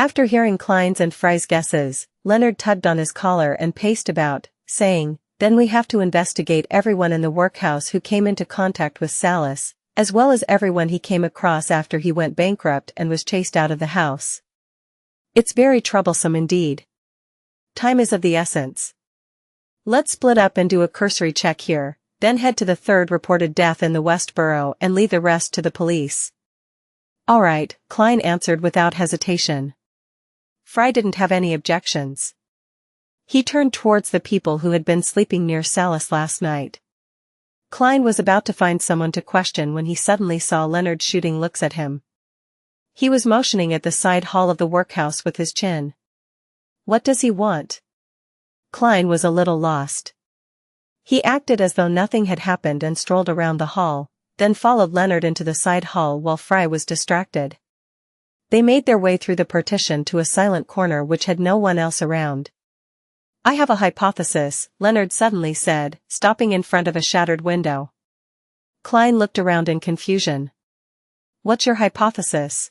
After hearing Klein's and Fry's guesses, Leonard tugged on his collar and paced about, saying, "Then we have to investigate everyone in the workhouse who came into contact with Salas, as well as everyone he came across after he went bankrupt and was chased out of the house. It's very troublesome indeed. Time is of the essence. Let's split up and do a cursory check here, then head to the third reported death in the West Borough and leave the rest to the police." "All right," Klein answered without hesitation. Fry didn't have any objections. He turned towards the people who had been sleeping near Salas last night. Klein was about to find someone to question when he suddenly saw Leonard shooting looks at him. He was motioning at the side hall of the workhouse with his chin. What does he want? Klein was a little lost. He acted as though nothing had happened and strolled around the hall, then followed Leonard into the side hall while Fry was distracted. They made their way through the partition to a silent corner which had no one else around. "I have a hypothesis," Leonard suddenly said, stopping in front of a shattered window. Klein looked around in confusion. "What's your hypothesis?"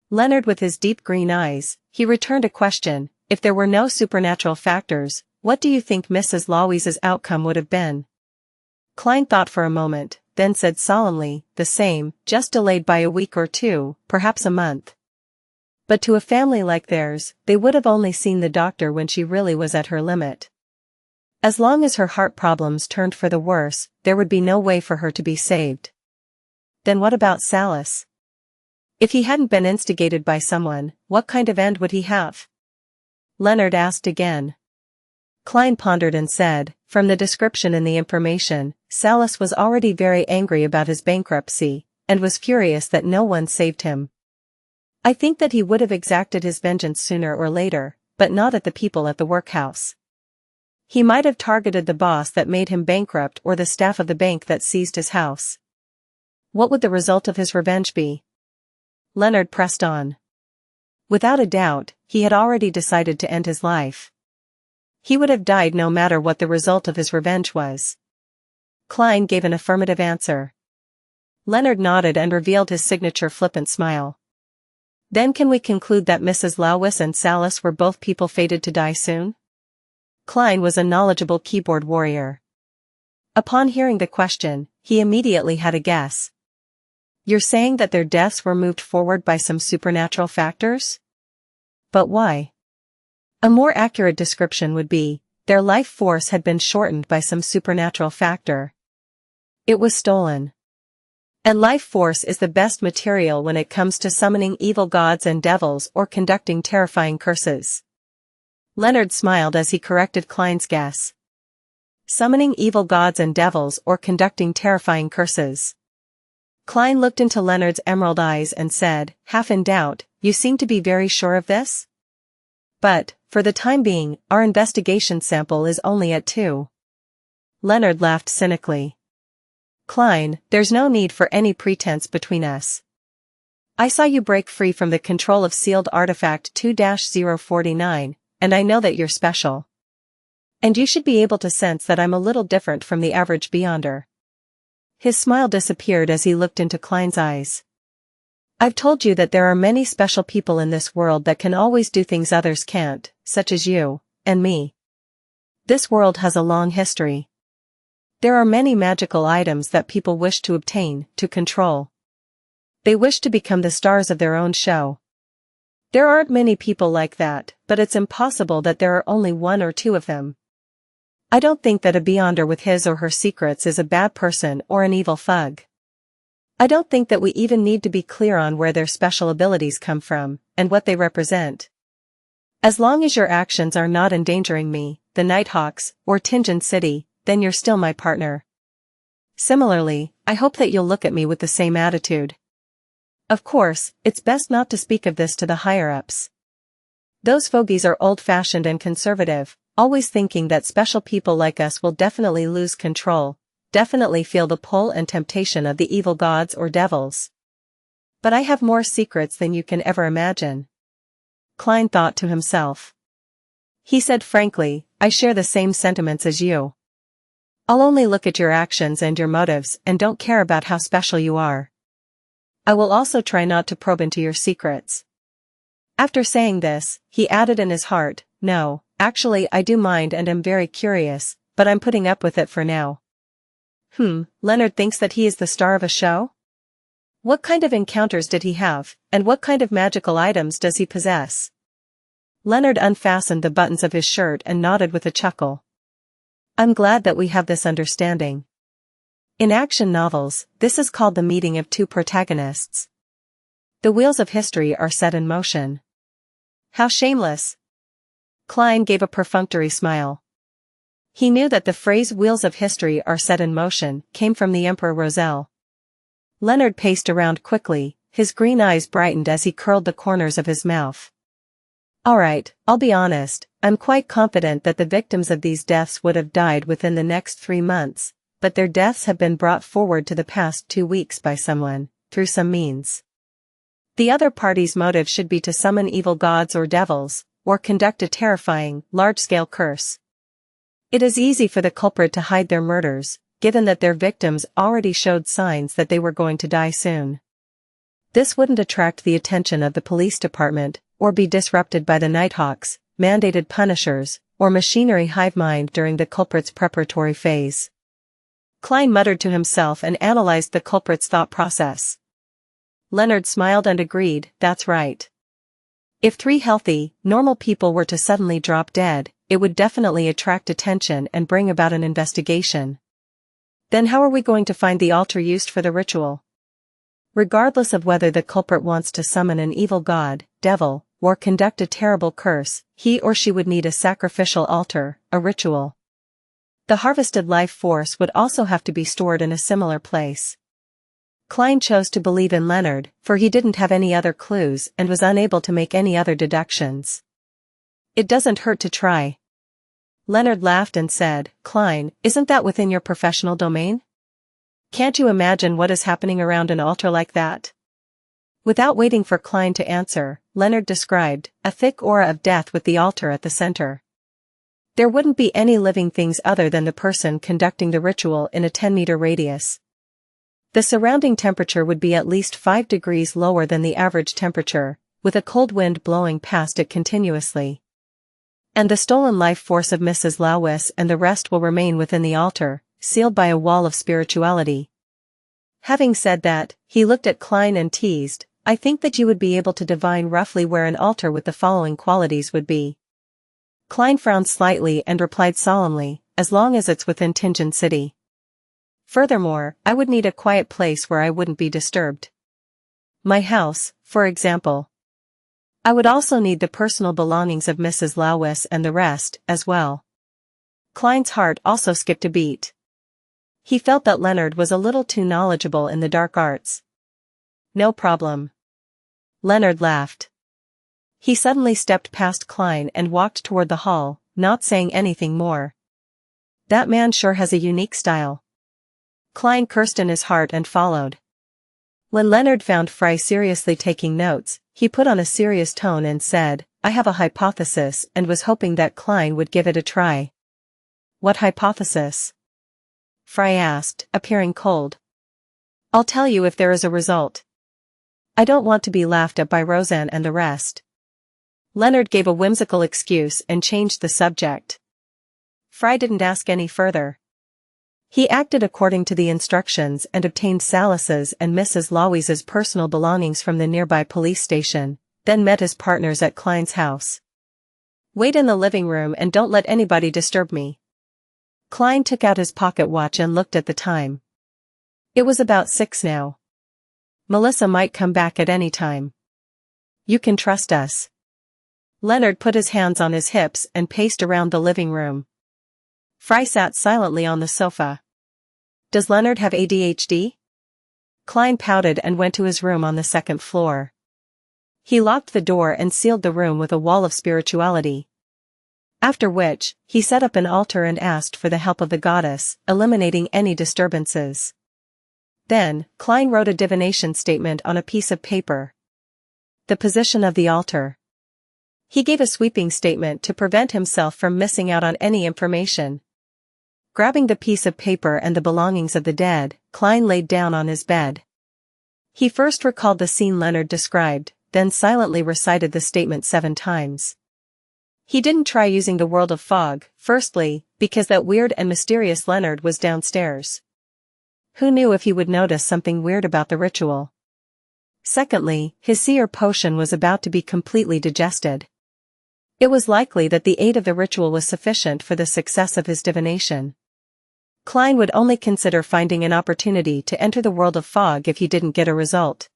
Leonard with his deep green eyes, he returned a question. "If there were no supernatural factors, what do you think Mrs. Lowe's outcome would have been?" Klein thought for a moment, then said solemnly, "The same, just delayed by a week or two, perhaps a month. But to a family like theirs, they would have only seen the doctor when she really was at her limit. As long as her heart problems turned for the worse, there would be no way for her to be saved." "Then what about Salas? If he hadn't been instigated by someone, what kind of end would he have?" Leonard asked again. Klein pondered and said, "From the description in the information, Salas was already very angry about his bankruptcy, and was furious that no one saved him. I think that he would have exacted his vengeance sooner or later, but not at the people at the workhouse. He might have targeted the boss that made him bankrupt or the staff of the bank that seized his house." "What would the result of his revenge be?" Leonard pressed on. Without a doubt, he had already decided to end his life. He would have died no matter what the result of his revenge was. Klein gave an affirmative answer. Leonard nodded and revealed his signature flippant smile. "Then can we conclude that Mrs. Lowe's and Salas were both people fated to die soon?" Klein was a knowledgeable keyboard warrior. Upon hearing the question, he immediately had a guess. "You're saying that their deaths were moved forward by some supernatural factors? But why?" A more accurate description would be, their life force had been shortened by some supernatural factor. It was stolen. And life force is the best material when it comes to summoning evil gods and devils or conducting terrifying curses. Leonard smiled as he corrected Klein's guess. Summoning evil gods and devils or conducting terrifying curses. Klein looked into Leonard's emerald eyes and said, half in doubt, "You seem to be very sure of this?" "But, for the time being, our investigation sample is only at 2. Leonard laughed cynically. "Klein, there's no need for any pretense between us. I saw you break free from the control of sealed artifact 2-049, and I know that you're special. And you should be able to sense that I'm a little different from the average Beyonder." His smile disappeared as he looked into Klein's eyes. "I've told you that there are many special people in this world that can always do things others can't, such as you, and me. This world has a long history. There are many magical items that people wish to obtain, to control. They wish to become the stars of their own show. There aren't many people like that, but it's impossible that there are only 1 or 2 of them. I don't think that a Beyonder with his or her secrets is a bad person or an evil thug. I don't think that we even need to be clear on where their special abilities come from, and what they represent. As long as your actions are not endangering me, the Nighthawks, or Tingen City, then you're still my partner. Similarly, I hope that you'll look at me with the same attitude. Of course, it's best not to speak of this to the higher-ups. Those fogies are old-fashioned and conservative, always thinking that special people like us will definitely lose control, definitely feel the pull and temptation of the evil gods or devils. But I have more secrets than you can ever imagine." Klein thought to himself. He said frankly, "I share the same sentiments as you. I'll only look at your actions and your motives and don't care about how special you are. I will also try not to probe into your secrets. After saying this, he added in his heart, "No, actually I do mind and am very curious, but I'm putting up with it for now." Leonard thinks that he is the star of a show? What kind of encounters did he have, and what kind of magical items does he possess? Leonard unfastened the buttons of his shirt and nodded with a chuckle. I'm glad that we have this understanding. In action novels, this is called the meeting of two protagonists. The wheels of history are set in motion. How shameless! Klein gave a perfunctory smile. He knew that the phrase wheels of history are set in motion came from the Emperor Roselle. Leonard paced around quickly, his green eyes brightened as he curled the corners of his mouth. Alright, I'll be honest, I'm quite confident that the victims of these deaths would have died within the next 3 months, but their deaths have been brought forward to the past 2 weeks by someone, through some means. The other party's motive should be to summon evil gods or devils, or conduct a terrifying, large-scale curse. It is easy for the culprit to hide their murders, given that their victims already showed signs that they were going to die soon. This wouldn't attract the attention of the police department, or be disrupted by the Nighthawks, mandated punishers, or machinery hive mind during the culprit's preparatory phase. Klein muttered to himself and analyzed the culprit's thought process. Leonard smiled and agreed, that's right. If 3 healthy, normal people were to suddenly drop dead, it would definitely attract attention and bring about an investigation. Then how are we going to find the altar used for the ritual? Regardless of whether the culprit wants to summon an evil god, devil, or conduct a terrible curse, he or she would need a sacrificial altar, a ritual. The harvested life force would also have to be stored in a similar place. Klein chose to believe in Leonard, for he didn't have any other clues and was unable to make any other deductions. It doesn't hurt to try. Leonard laughed and said, Klein, isn't that within your professional domain? Can't you imagine what is happening around an altar like that? Without waiting for Klein to answer, Leonard described a thick aura of death with the altar at the center. There wouldn't be any living things other than the person conducting the ritual in a 10-meter radius. The surrounding temperature would be at least 5 degrees lower than the average temperature, with a cold wind blowing past it continuously. And the stolen life force of Mrs. Lawis and the rest will remain within the altar, sealed by a wall of spirituality. Having said that, he looked at Klein and teased, I think that you would be able to divine roughly where an altar with the following qualities would be. Klein frowned slightly and replied solemnly, as long as it's within Tingen City. Furthermore, I would need a quiet place where I wouldn't be disturbed. My house, for example. I would also need the personal belongings of Mrs. Lawis and the rest, as well. Klein's heart also skipped a beat. He felt that Leonard was a little too knowledgeable in the dark arts. No problem. Leonard laughed. He suddenly stepped past Klein and walked toward the hall, not saying anything more. That man sure has a unique style. Klein cursed in his heart and followed. When Leonard found Fry seriously taking notes, he put on a serious tone and said, I have a hypothesis and was hoping that Klein would give it a try. What hypothesis? Fry asked, appearing cold. I'll tell you if there is a result. I don't want to be laughed at by Roseanne and the rest. Leonard gave a whimsical excuse and changed the subject. Fry didn't ask any further. He acted according to the instructions and obtained Salas's and Mrs. Lawis's personal belongings from the nearby police station, then met his partners at Klein's house. Wait in the living room and don't let anybody disturb me. Klein took out his pocket watch and looked at the time. It was about 6 now. Melissa might come back at any time. You can trust us. Leonard put his hands on his hips and paced around the living room. Fry sat silently on the sofa. Does Leonard have ADHD? Klein pouted and went to his room on the 2nd floor. He locked the door and sealed the room with a wall of spirituality. After which, he set up an altar and asked for the help of the goddess, eliminating any disturbances. Then, Klein wrote a divination statement on a piece of paper. The position of the altar. He gave a sweeping statement to prevent himself from missing out on any information. Grabbing the piece of paper and the belongings of the dead, Klein laid down on his bed. He first recalled the scene Leonard described, then silently recited the statement 7 times. He didn't try using the world of fog, firstly, because that weird and mysterious Leonard was downstairs. Who knew if he would notice something weird about the ritual? Secondly, his seer potion was about to be completely digested. It was likely that the aid of the ritual was sufficient for the success of his divination. Klein would only consider finding an opportunity to enter the world of fog if he didn't get a result.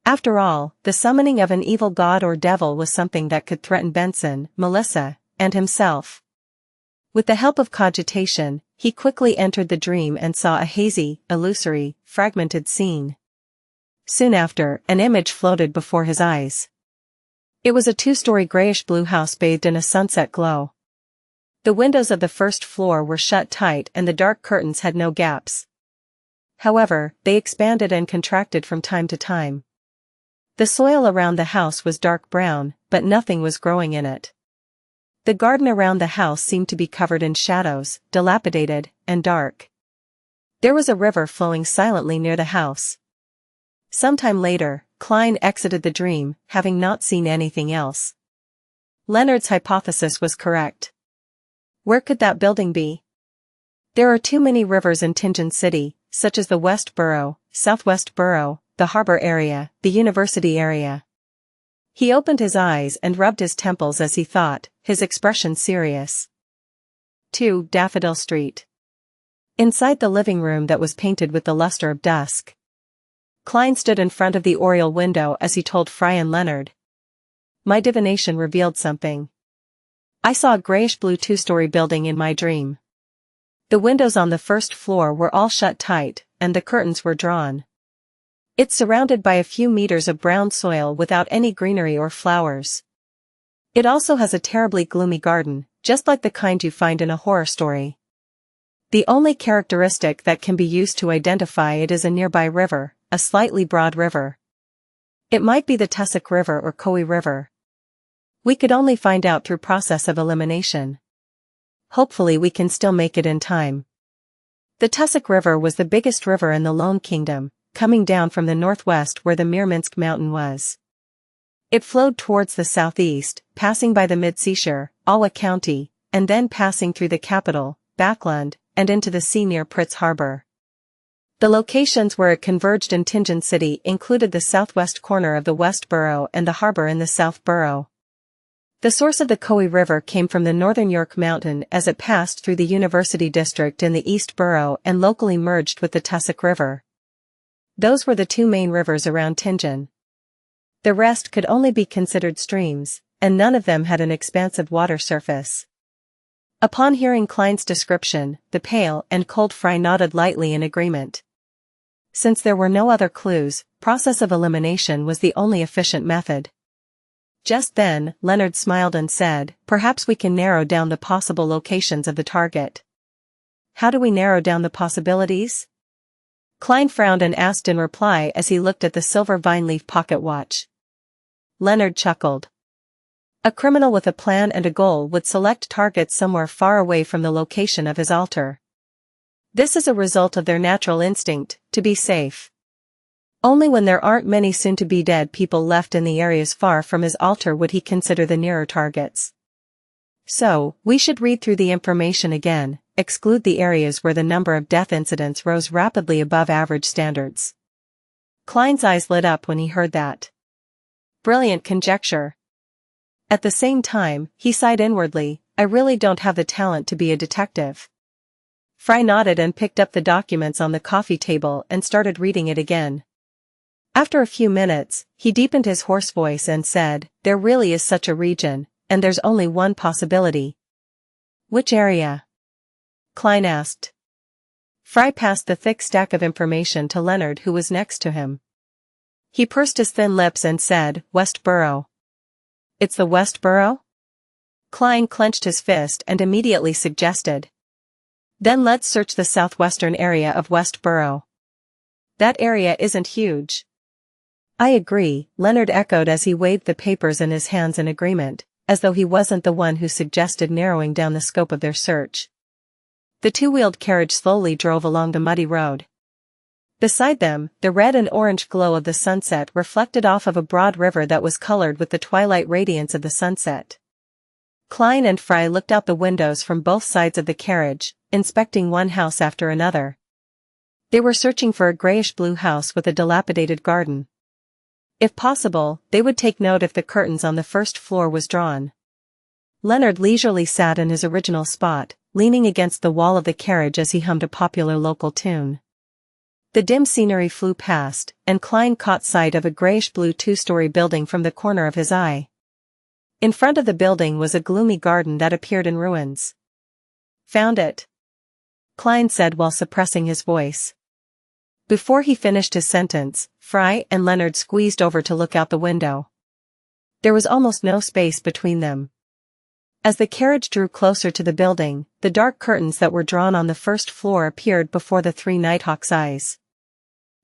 After all, the summoning of an evil god or devil was something that could threaten Benson, Melissa, and himself. With the help of cogitation, he quickly entered the dream and saw a hazy, illusory, fragmented scene. Soon after, an image floated before his eyes. It was a 2-story grayish-blue house bathed in a sunset glow. The windows of the first floor were shut tight and the dark curtains had no gaps. However, they expanded and contracted from time to time. The soil around the house was dark brown, but nothing was growing in it. The garden around the house seemed to be covered in shadows, dilapidated, and dark. There was a river flowing silently near the house. Sometime later, Klein exited the dream, having not seen anything else. Leonard's hypothesis was correct. Where could that building be? There are too many rivers in Tianjin City, such as the West Borough, Southwest Borough, the Harbor area, the University area. He opened his eyes and rubbed his temples as he thought, his expression serious. 2 Daffodil Street. Inside the living room that was painted with the luster of dusk, Klein stood in front of the oriel window as he told Fry and Leonard. My divination revealed something. I saw a grayish-blue 2-story building in my dream. The windows on the first floor were all shut tight, and the curtains were drawn. It's surrounded by a few meters of brown soil without any greenery or flowers. It also has a terribly gloomy garden, just like the kind you find in a horror story. The only characteristic that can be used to identify it is a nearby river, a slightly broad river. It might be the Tussock River or Koi River. We could only find out through process of elimination. Hopefully we can still make it in time. The Tussock River was the biggest river in the Lone Kingdom, coming down from the northwest where the Myrminsk mountain was. It flowed towards the southeast, passing by the mid-seashore, Alwa County, and then passing through the capital, Backlund, and into the sea near Pritz Harbor. The locations where it converged in Tianjin City included the southwest corner of the West Borough and the harbor in the South Borough. The source of the Koi River came from the northern York Mountain as it passed through the University District in the East Borough and locally merged with the Tussock River. Those were the 2 main rivers around Tianjin. The rest could only be considered streams, and none of them had an expansive water surface. Upon hearing Klein's description, the pale and cold Fry nodded lightly in agreement. Since there were no other clues, process of elimination was the only efficient method. Just then, Leonard smiled and said, perhaps we can narrow down the possible locations of the target. How do we narrow down the possibilities? Klein frowned and asked in reply as he looked at the silver vine-leaf pocket watch. Leonard chuckled. A criminal with a plan and a goal would select targets somewhere far away from the location of his altar. This is a result of their natural instinct, to be safe. Only when there aren't many soon-to-be dead people left in the areas far from his altar would he consider the nearer targets. So, we should read through the information again, exclude the areas where the number of death incidents rose rapidly above average standards. Klein's eyes lit up when he heard that. Brilliant conjecture. At the same time, he sighed inwardly, I really don't have the talent to be a detective. Fry nodded and picked up the documents on the coffee table and started reading it again. After a few minutes, he deepened his hoarse voice and said, there really is such a region, and there's only one possibility. Which area? Klein asked. Fry passed the thick stack of information to Leonard who was next to him. He pursed his thin lips and said, West Borough. It's the West Borough? Klein clenched his fist and immediately suggested. Then let's search the southwestern area of West Borough. That area isn't huge. I agree, Leonard echoed as he waved the papers in his hands in agreement, as though he wasn't the one who suggested narrowing down the scope of their search. The 2-wheeled carriage slowly drove along the muddy road. Beside them, the red and orange glow of the sunset reflected off of a broad river that was colored with the twilight radiance of the sunset. Klein and Fry looked out the windows from both sides of the carriage, inspecting one house after another. They were searching for a grayish-blue house with a dilapidated garden. If possible, they would take note if the curtains on the first floor was drawn. Leonard leisurely sat in his original spot, leaning against the wall of the carriage as he hummed a popular local tune. The dim scenery flew past, and Klein caught sight of a grayish-blue two-story building from the corner of his eye. In front of the building was a gloomy garden that appeared in ruins. "Found it," Klein said while suppressing his voice. Before he finished his sentence, Fry and Leonard squeezed over to look out the window. There was almost no space between them. As the carriage drew closer to the building, the dark curtains that were drawn on the first floor appeared before the three Nighthawks' eyes.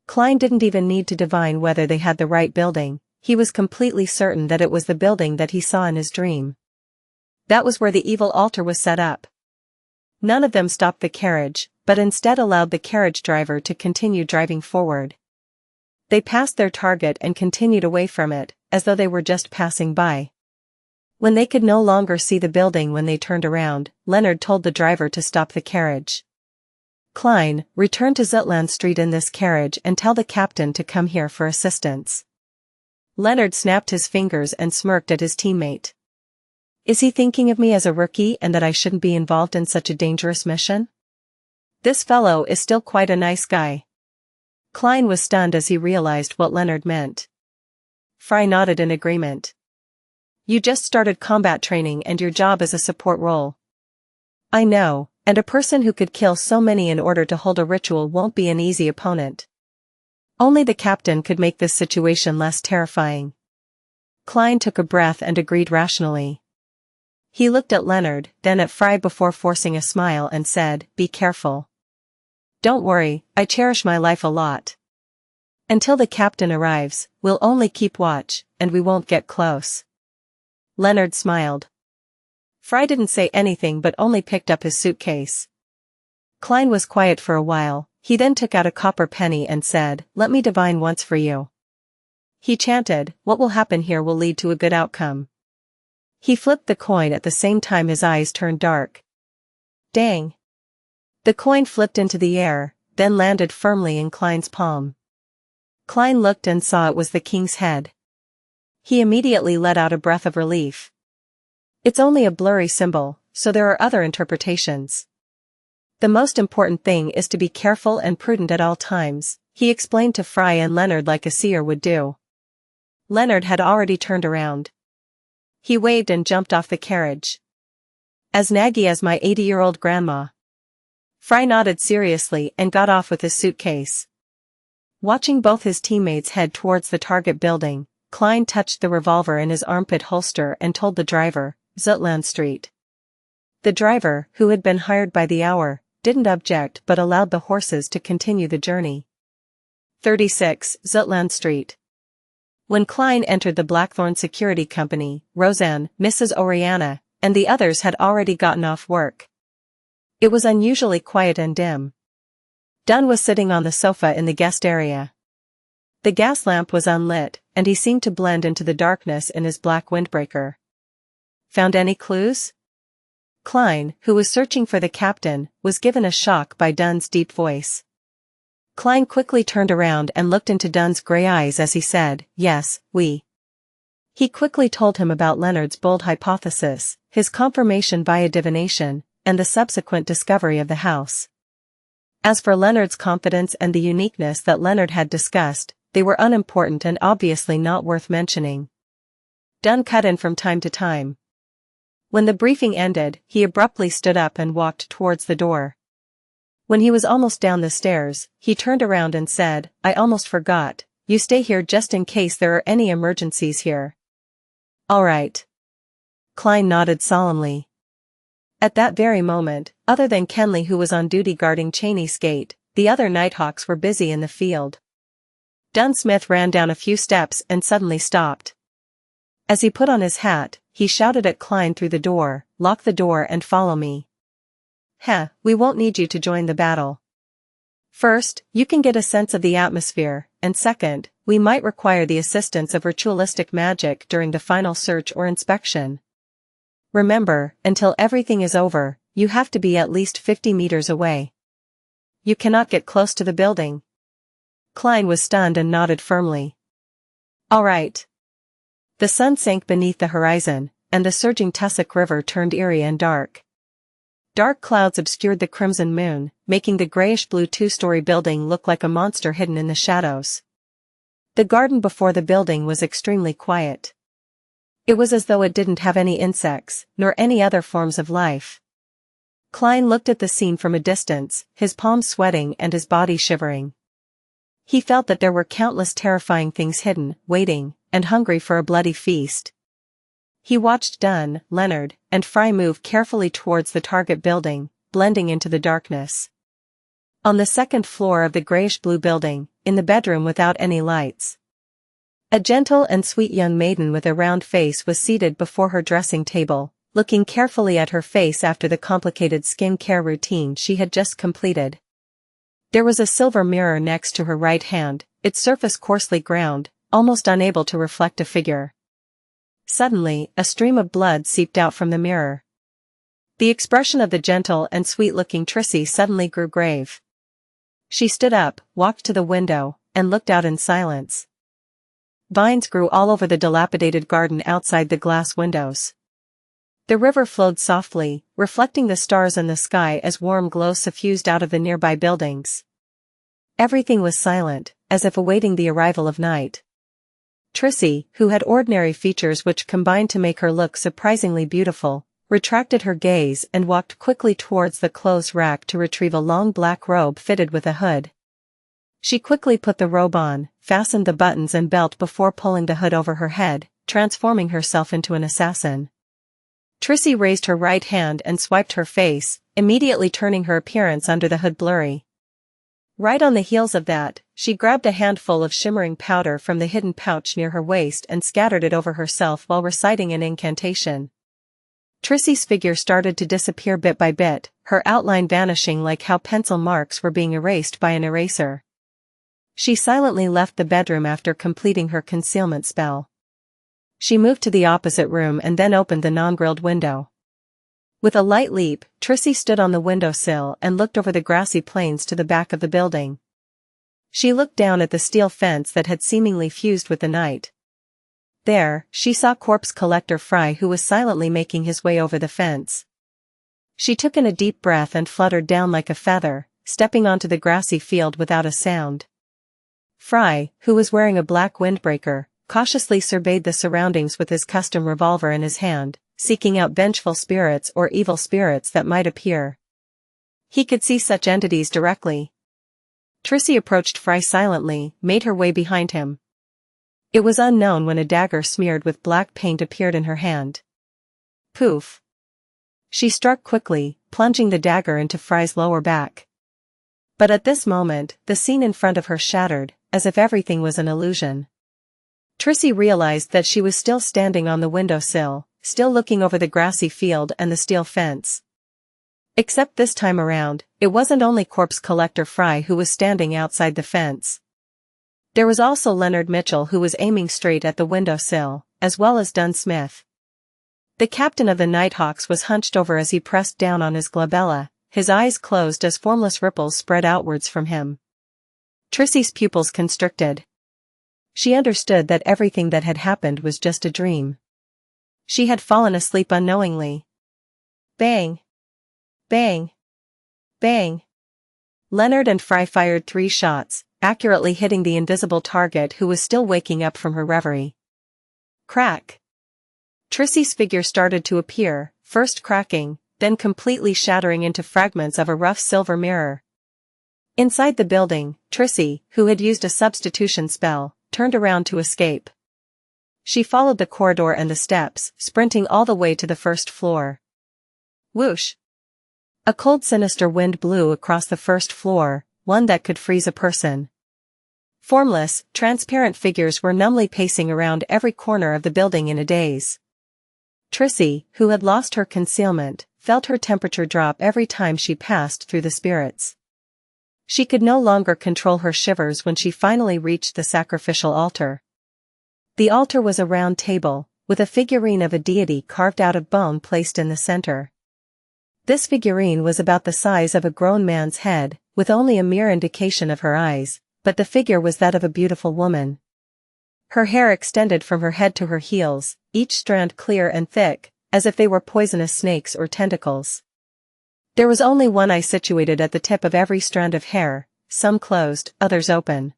Klein didn't even need to divine whether they had the right building, he was completely certain that it was the building that he saw in his dream. That was where the evil altar was set up. None of them stopped the carriage, but instead allowed the carriage driver to continue driving forward. They passed their target and continued away from it, as though they were just passing by. When they could no longer see the building when they turned around, Leonard told the driver to stop the carriage. "Klein, return to Zutland Street in this carriage and tell the captain to come here for assistance." Leonard snapped his fingers and smirked at his teammate. Is he thinking of me as a rookie and that I shouldn't be involved in such a dangerous mission? This fellow is still quite a nice guy. Klein was stunned as he realized what Leonard meant. Fry nodded in agreement. "You just started combat training and your job is a support role." "I know, and a person who could kill so many in order to hold a ritual won't be an easy opponent. Only the captain could make this situation less terrifying." Klein took a breath and agreed rationally. He looked at Leonard, then at Fry before forcing a smile and said, "Be careful." "Don't worry, I cherish my life a lot. Until the captain arrives, we'll only keep watch, and we won't get close." Leonard smiled. Fry didn't say anything but only picked up his suitcase. Klein was quiet for a while, he then took out a copper penny and said, "Let me divine once for you." He chanted, "What will happen here will lead to a good outcome." He flipped the coin at the same time his eyes turned dark. Dang! The coin flipped into the air, then landed firmly in Klein's palm. Klein looked and saw it was the king's head. He immediately let out a breath of relief. It's only a blurry symbol, so there are other interpretations. The most important thing is to be careful and prudent at all times, he explained to Fry and Leonard like a seer would do. Leonard had already turned around. He waved and jumped off the carriage. "As naggy as my 80-year-old grandma." Fry nodded seriously and got off with his suitcase. Watching both his teammates head towards the target building, Klein touched the revolver in his armpit holster and told the driver, "Zutland Street." The driver, who had been hired by the hour, didn't object but allowed the horses to continue the journey. 36, Zutland Street. When Klein entered the Blackthorn Security Company, Roseanne, Mrs. Oriana, and the others had already gotten off work. It was unusually quiet and dim. Dunn was sitting on the sofa in the guest area. The gas lamp was unlit, and he seemed to blend into the darkness in his black windbreaker. "Found any clues?" Klein, who was searching for the captain, was given a shock by Dunn's deep voice. Klein quickly turned around and looked into Dunn's gray eyes as he said, "Yes, we." He quickly told him about Leonard's bold hypothesis, his confirmation via divination, and the subsequent discovery of the house. As for Leonard's confidence and the uniqueness that Leonard had discussed, they were unimportant and obviously not worth mentioning. Dunn cut in from time to time. When the briefing ended, he abruptly stood up and walked towards the door. When he was almost down the stairs, he turned around and said, "I almost forgot, you stay here just in case there are any emergencies here." "All right." Klein nodded solemnly. At that very moment, other than Kenley who was on duty guarding Cheney's gate, the other Nighthawks were busy in the field. Dunn Smith ran down a few steps and suddenly stopped. As he put on his hat, he shouted at Klein through the door, "Lock the door and follow me." "Heh, we won't need you to join the battle." First, you can get a sense of the atmosphere, and second, we might require the assistance of ritualistic magic during the final search or inspection. Remember, until everything is over, you have to be at least 50 meters away. You cannot get close to the building. Klein was stunned and nodded firmly. All right. The sun sank beneath the horizon, and the surging tussock river turned eerie and dark. Dark clouds obscured the crimson moon, making the grayish-blue two-story building look like a monster hidden in the shadows. The garden before the building was extremely quiet. It was as though it didn't have any insects, nor any other forms of life. Klein looked at the scene from a distance, his palms sweating and his body shivering. He felt that there were countless terrifying things hidden, waiting, and hungry for a bloody feast. He watched Dunn, Leonard, and Fry move carefully towards the target building, blending into the darkness. On the second floor of the grayish-blue building, in the bedroom without any lights, a gentle and sweet young maiden with a round face was seated before her dressing table, looking carefully at her face after the complicated skin care routine she had just completed. There was a silver mirror next to her right hand, its surface coarsely ground, almost unable to reflect a figure. Suddenly, a stream of blood seeped out from the mirror. The expression of the gentle and sweet-looking Trissy suddenly grew grave. She stood up, walked to the window, and looked out in silence. Vines grew all over the dilapidated garden outside the glass windows. The river flowed softly, reflecting the stars in the sky as warm glow suffused out of the nearby buildings. Everything was silent, as if awaiting the arrival of night. Trissy, who had ordinary features which combined to make her look surprisingly beautiful, retracted her gaze and walked quickly towards the clothes rack to retrieve a long black robe fitted with a hood. She quickly put the robe on, fastened the buttons and belt before pulling the hood over her head, transforming herself into an assassin. Trissy raised her right hand and swiped her face, immediately turning her appearance under the hood blurry. Right on the heels of that, she grabbed a handful of shimmering powder from the hidden pouch near her waist and scattered it over herself while reciting an incantation. Trissy's figure started to disappear bit by bit, her outline vanishing like how pencil marks were being erased by an eraser. She silently left the bedroom after completing her concealment spell. She moved to the opposite room and then opened the non-grilled window. With a light leap, Trissy stood on the windowsill and looked over the grassy plains to the back of the building. She looked down at the steel fence that had seemingly fused with the night. There, she saw corpse collector Fry, who was silently making his way over the fence. She took in a deep breath and fluttered down like a feather, stepping onto the grassy field without a sound. Fry, who was wearing a black windbreaker, cautiously surveyed the surroundings with his custom revolver in his hand, seeking out vengeful spirits or evil spirits that might appear. He could see such entities directly. Trissy approached Fry silently, made her way behind him. It was unknown when a dagger smeared with black paint appeared in her hand. Poof! She struck quickly, plunging the dagger into Fry's lower back. But at this moment, the scene in front of her shattered, as if everything was an illusion. Trissy realized that she was still standing on the windowsill, still looking over the grassy field and the steel fence. Except this time around, it wasn't only corpse collector Fry who was standing outside the fence. There was also Leonard Mitchell, who was aiming straight at the windowsill, as well as Dunn Smith. The captain of the Nighthawks was hunched over as he pressed down on his glabella, his eyes closed as formless ripples spread outwards from him. Trissy's pupils constricted. She understood that everything that had happened was just a dream. She had fallen asleep unknowingly. Bang! Bang! Bang! Leonard and Fry fired 3 shots, accurately hitting the invisible target who was still waking up from her reverie. Crack! Trissy's figure started to appear, first cracking, then completely shattering into fragments of a rough silver mirror. Inside the building, Trissy, who had used a substitution spell, turned around to escape. She followed the corridor and the steps, sprinting all the way to the first floor. Whoosh! A cold, sinister wind blew across the first floor, one that could freeze a person. Formless, transparent figures were numbly pacing around every corner of the building in a daze. Trissy, who had lost her concealment, felt her temperature drop every time she passed through the spirits. She could no longer control her shivers when she finally reached the sacrificial altar. The altar was a round table, with a figurine of a deity carved out of bone placed in the center. This figurine was about the size of a grown man's head, with only a mere indication of her eyes, but the figure was that of a beautiful woman. Her hair extended from her head to her heels, each strand clear and thick, as if they were poisonous snakes or tentacles. There was only one eye situated at the tip of every strand of hair, some closed, others open.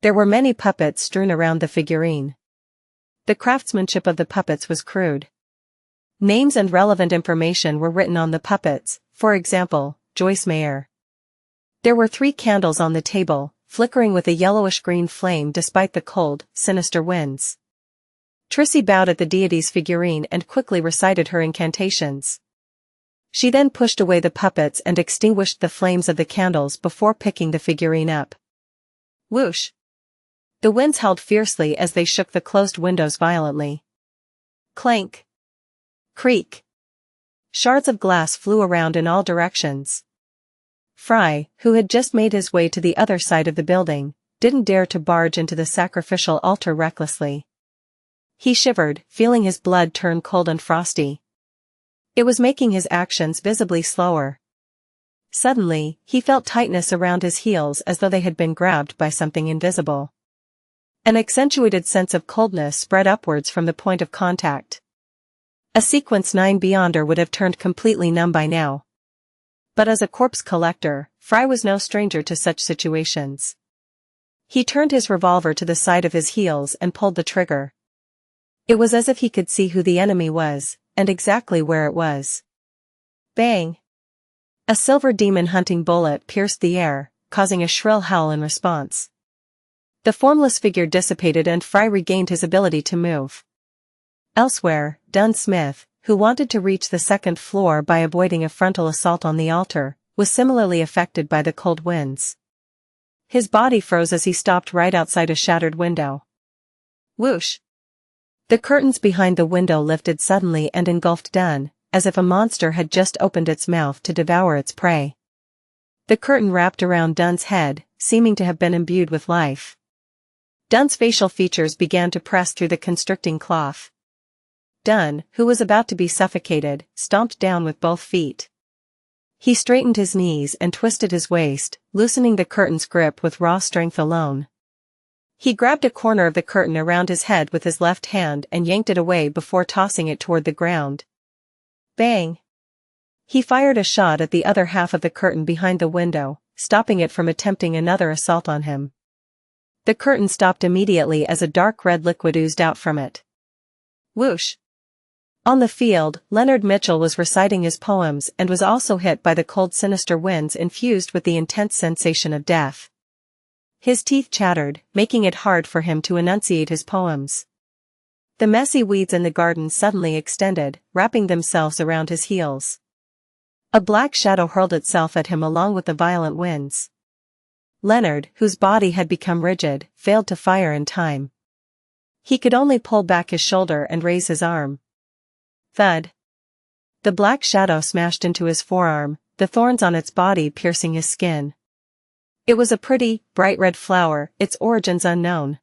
There were many puppets strewn around the figurine. The craftsmanship of the puppets was crude. Names and relevant information were written on the puppets, for example, Joyce Mayer. There were 3 candles on the table, flickering with a yellowish-green flame despite the cold, sinister winds. Trissy bowed at the deity's figurine and quickly recited her incantations. She then pushed away the puppets and extinguished the flames of the candles before picking the figurine up. Whoosh! The winds howled fiercely as they shook the closed windows violently. Clank! Creak! Shards of glass flew around in all directions. Fry, who had just made his way to the other side of the building, didn't dare to barge into the sacrificial altar recklessly. He shivered, feeling his blood turn cold and frosty. It was making his actions visibly slower. Suddenly, he felt tightness around his heels as though they had been grabbed by something invisible. An accentuated sense of coldness spread upwards from the point of contact. A Sequence 9 Beyonder would have turned completely numb by now. But as a corpse collector, Fry was no stranger to such situations. He turned his revolver to the side of his heels and pulled the trigger. It was as if he could see who the enemy was, and exactly where it was. Bang! A silver demon hunting bullet pierced the air, causing a shrill howl in response. The formless figure dissipated and Fry regained his ability to move. Elsewhere, Dunn Smith, who wanted to reach the second floor by avoiding a frontal assault on the altar, was similarly affected by the cold winds. His body froze as he stopped right outside a shattered window. Whoosh! The curtains behind the window lifted suddenly and engulfed Dunn, as if a monster had just opened its mouth to devour its prey. The curtain wrapped around Dunn's head, seeming to have been imbued with life. Dunn's facial features began to press through the constricting cloth. Dunn, who was about to be suffocated, stomped down with both feet. He straightened his knees and twisted his waist, loosening the curtain's grip with raw strength alone. He grabbed a corner of the curtain around his head with his left hand and yanked it away before tossing it toward the ground. Bang! He fired a shot at the other half of the curtain behind the window, stopping it from attempting another assault on him. The curtain stopped immediately as a dark red liquid oozed out from it. Whoosh! On the field, Leonard Mitchell was reciting his poems and was also hit by the cold sinister winds infused with the intense sensation of death. His teeth chattered, making it hard for him to enunciate his poems. The messy weeds in the garden suddenly extended, wrapping themselves around his heels. A black shadow hurled itself at him along with the violent winds. Leonard, whose body had become rigid, failed to fire in time. He could only pull back his shoulder and raise his arm. Thud. The black shadow smashed into his forearm, the thorns on its body piercing his skin. It was a pretty, bright red flower, its origins unknown.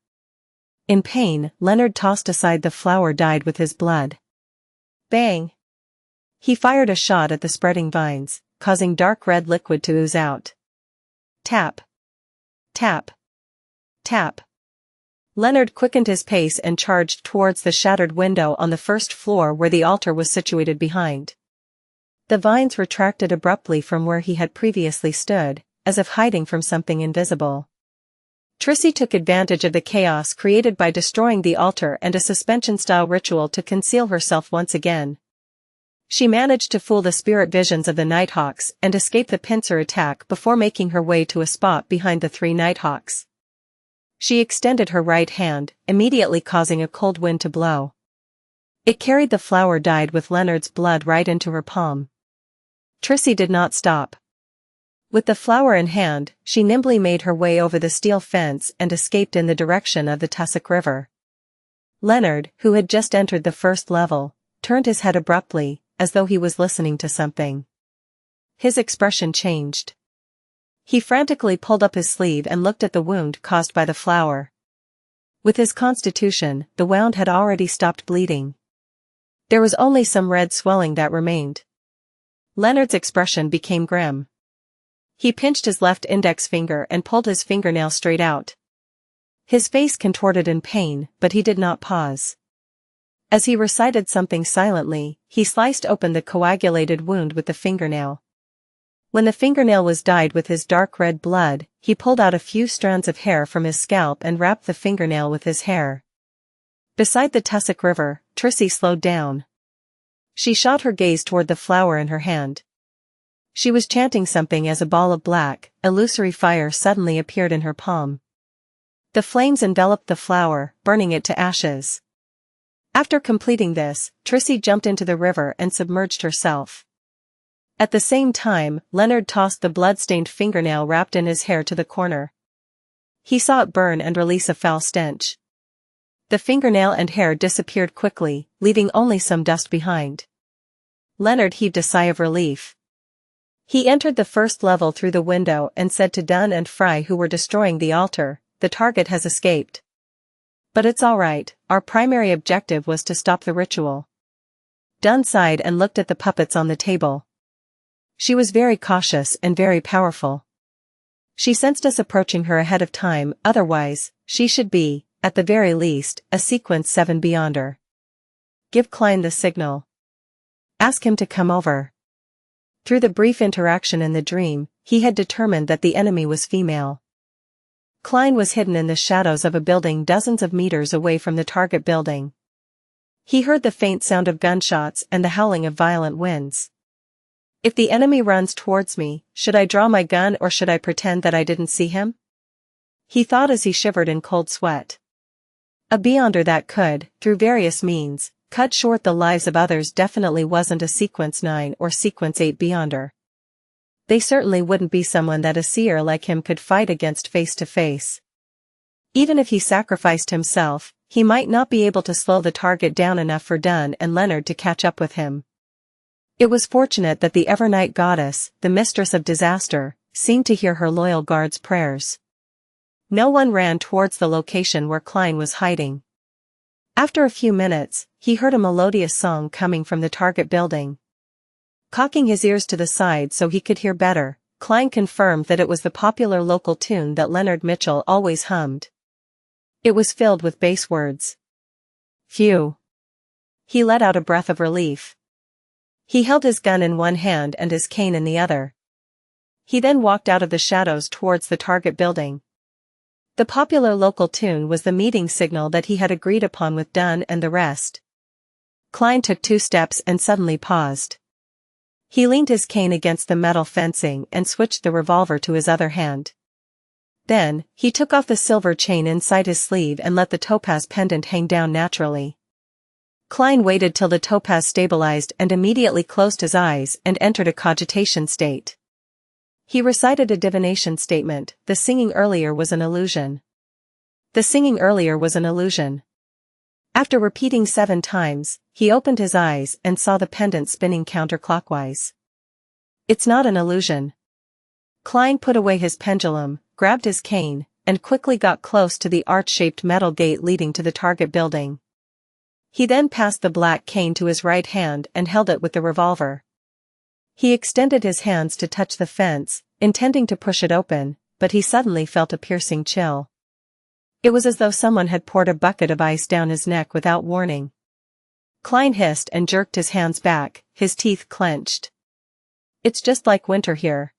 In pain, Leonard tossed aside the flower dyed with his blood. Bang! He fired a shot at the spreading vines, causing dark red liquid to ooze out. Tap. Tap. Tap. Leonard quickened his pace and charged towards the shattered window on the first floor where the altar was situated behind. The vines retracted abruptly from where he had previously stood, as if hiding from something invisible. Trissy took advantage of the chaos created by destroying the altar and a suspension-style ritual to conceal herself once again. She managed to fool the spirit visions of the Nighthawks and escape the pincer attack before making her way to a spot behind the 3 Nighthawks. She extended her right hand, immediately causing a cold wind to blow. It carried the flower dyed with Leonard's blood right into her palm. Trissy did not stop. With the flower in hand, she nimbly made her way over the steel fence and escaped in the direction of the Tussock River. Leonard, who had just entered the first level, turned his head abruptly, as though he was listening to something. His expression changed. He frantically pulled up his sleeve and looked at the wound caused by the flower. With his constitution, the wound had already stopped bleeding. There was only some red swelling that remained. Leonard's expression became grim. He pinched his left index finger and pulled his fingernail straight out. His face contorted in pain, but he did not pause. As he recited something silently, he sliced open the coagulated wound with the fingernail. When the fingernail was dyed with his dark red blood, he pulled out a few strands of hair from his scalp and wrapped the fingernail with his hair. Beside the tussock river, Trissy slowed down. She shot her gaze toward the flower in her hand. She was chanting something as a ball of black, illusory fire suddenly appeared in her palm. The flames enveloped the flower, burning it to ashes. After completing this, Trissy jumped into the river and submerged herself. At the same time, Leonard tossed the blood-stained fingernail wrapped in his hair to the corner. He saw it burn and release a foul stench. The fingernail and hair disappeared quickly, leaving only some dust behind. Leonard heaved a sigh of relief. He entered the first level through the window and said to Dunn and Fry, who were destroying the altar, "The target has escaped. But it's all right, our primary objective was to stop the ritual." Dunn sighed and looked at the puppets on the table. She was very cautious and very powerful. She sensed us approaching her ahead of time, otherwise, she should be, at the very least, a sequence 7 beyonder. Give Klein the signal. Ask him to come over. Through the brief interaction in the dream, he had determined that the enemy was female. Klein was hidden in the shadows of a building dozens of meters away from the target building. He heard the faint sound of gunshots and the howling of violent winds. If the enemy runs towards me, should I draw my gun or should I pretend that I didn't see him? He thought as he shivered in cold sweat. A beyonder that could, through various means, cut short the lives of others definitely wasn't a sequence 9 or sequence 8 beyonder. They certainly wouldn't be someone that a seer like him could fight against face to face. Even if he sacrificed himself, he might not be able to slow the target down enough for Dunn and Leonard to catch up with him. It was fortunate that the Evernight goddess, the mistress of disaster, seemed to hear her loyal guard's prayers. No one ran towards the location where Klein was hiding. After a few minutes, he heard a melodious song coming from the target building. Cocking his ears to the side so he could hear better, Klein confirmed that it was the popular local tune that Leonard Mitchell always hummed. It was filled with bass words. Phew. He let out a breath of relief. He held his gun in one hand and his cane in the other. He then walked out of the shadows towards the target building. The popular local tune was the meeting signal that he had agreed upon with Dunn and the rest. Klein took 2 steps and suddenly paused. He leaned his cane against the metal fencing and switched the revolver to his other hand. Then, he took off the silver chain inside his sleeve and let the topaz pendant hang down naturally. Klein waited till the topaz stabilized and immediately closed his eyes and entered a cogitation state. He recited a divination statement. The singing earlier was an illusion. The singing earlier was an illusion. After repeating 7 times, he opened his eyes and saw the pendant spinning counterclockwise. It's not an illusion. Klein put away his pendulum, grabbed his cane, and quickly got close to the arch-shaped metal gate leading to the target building. He then passed the black cane to his right hand and held it with the revolver. He extended his hands to touch the fence, intending to push it open, but he suddenly felt a piercing chill. It was as though someone had poured a bucket of ice down his neck without warning. Klein hissed and jerked his hands back, his teeth clenched. It's just like winter here.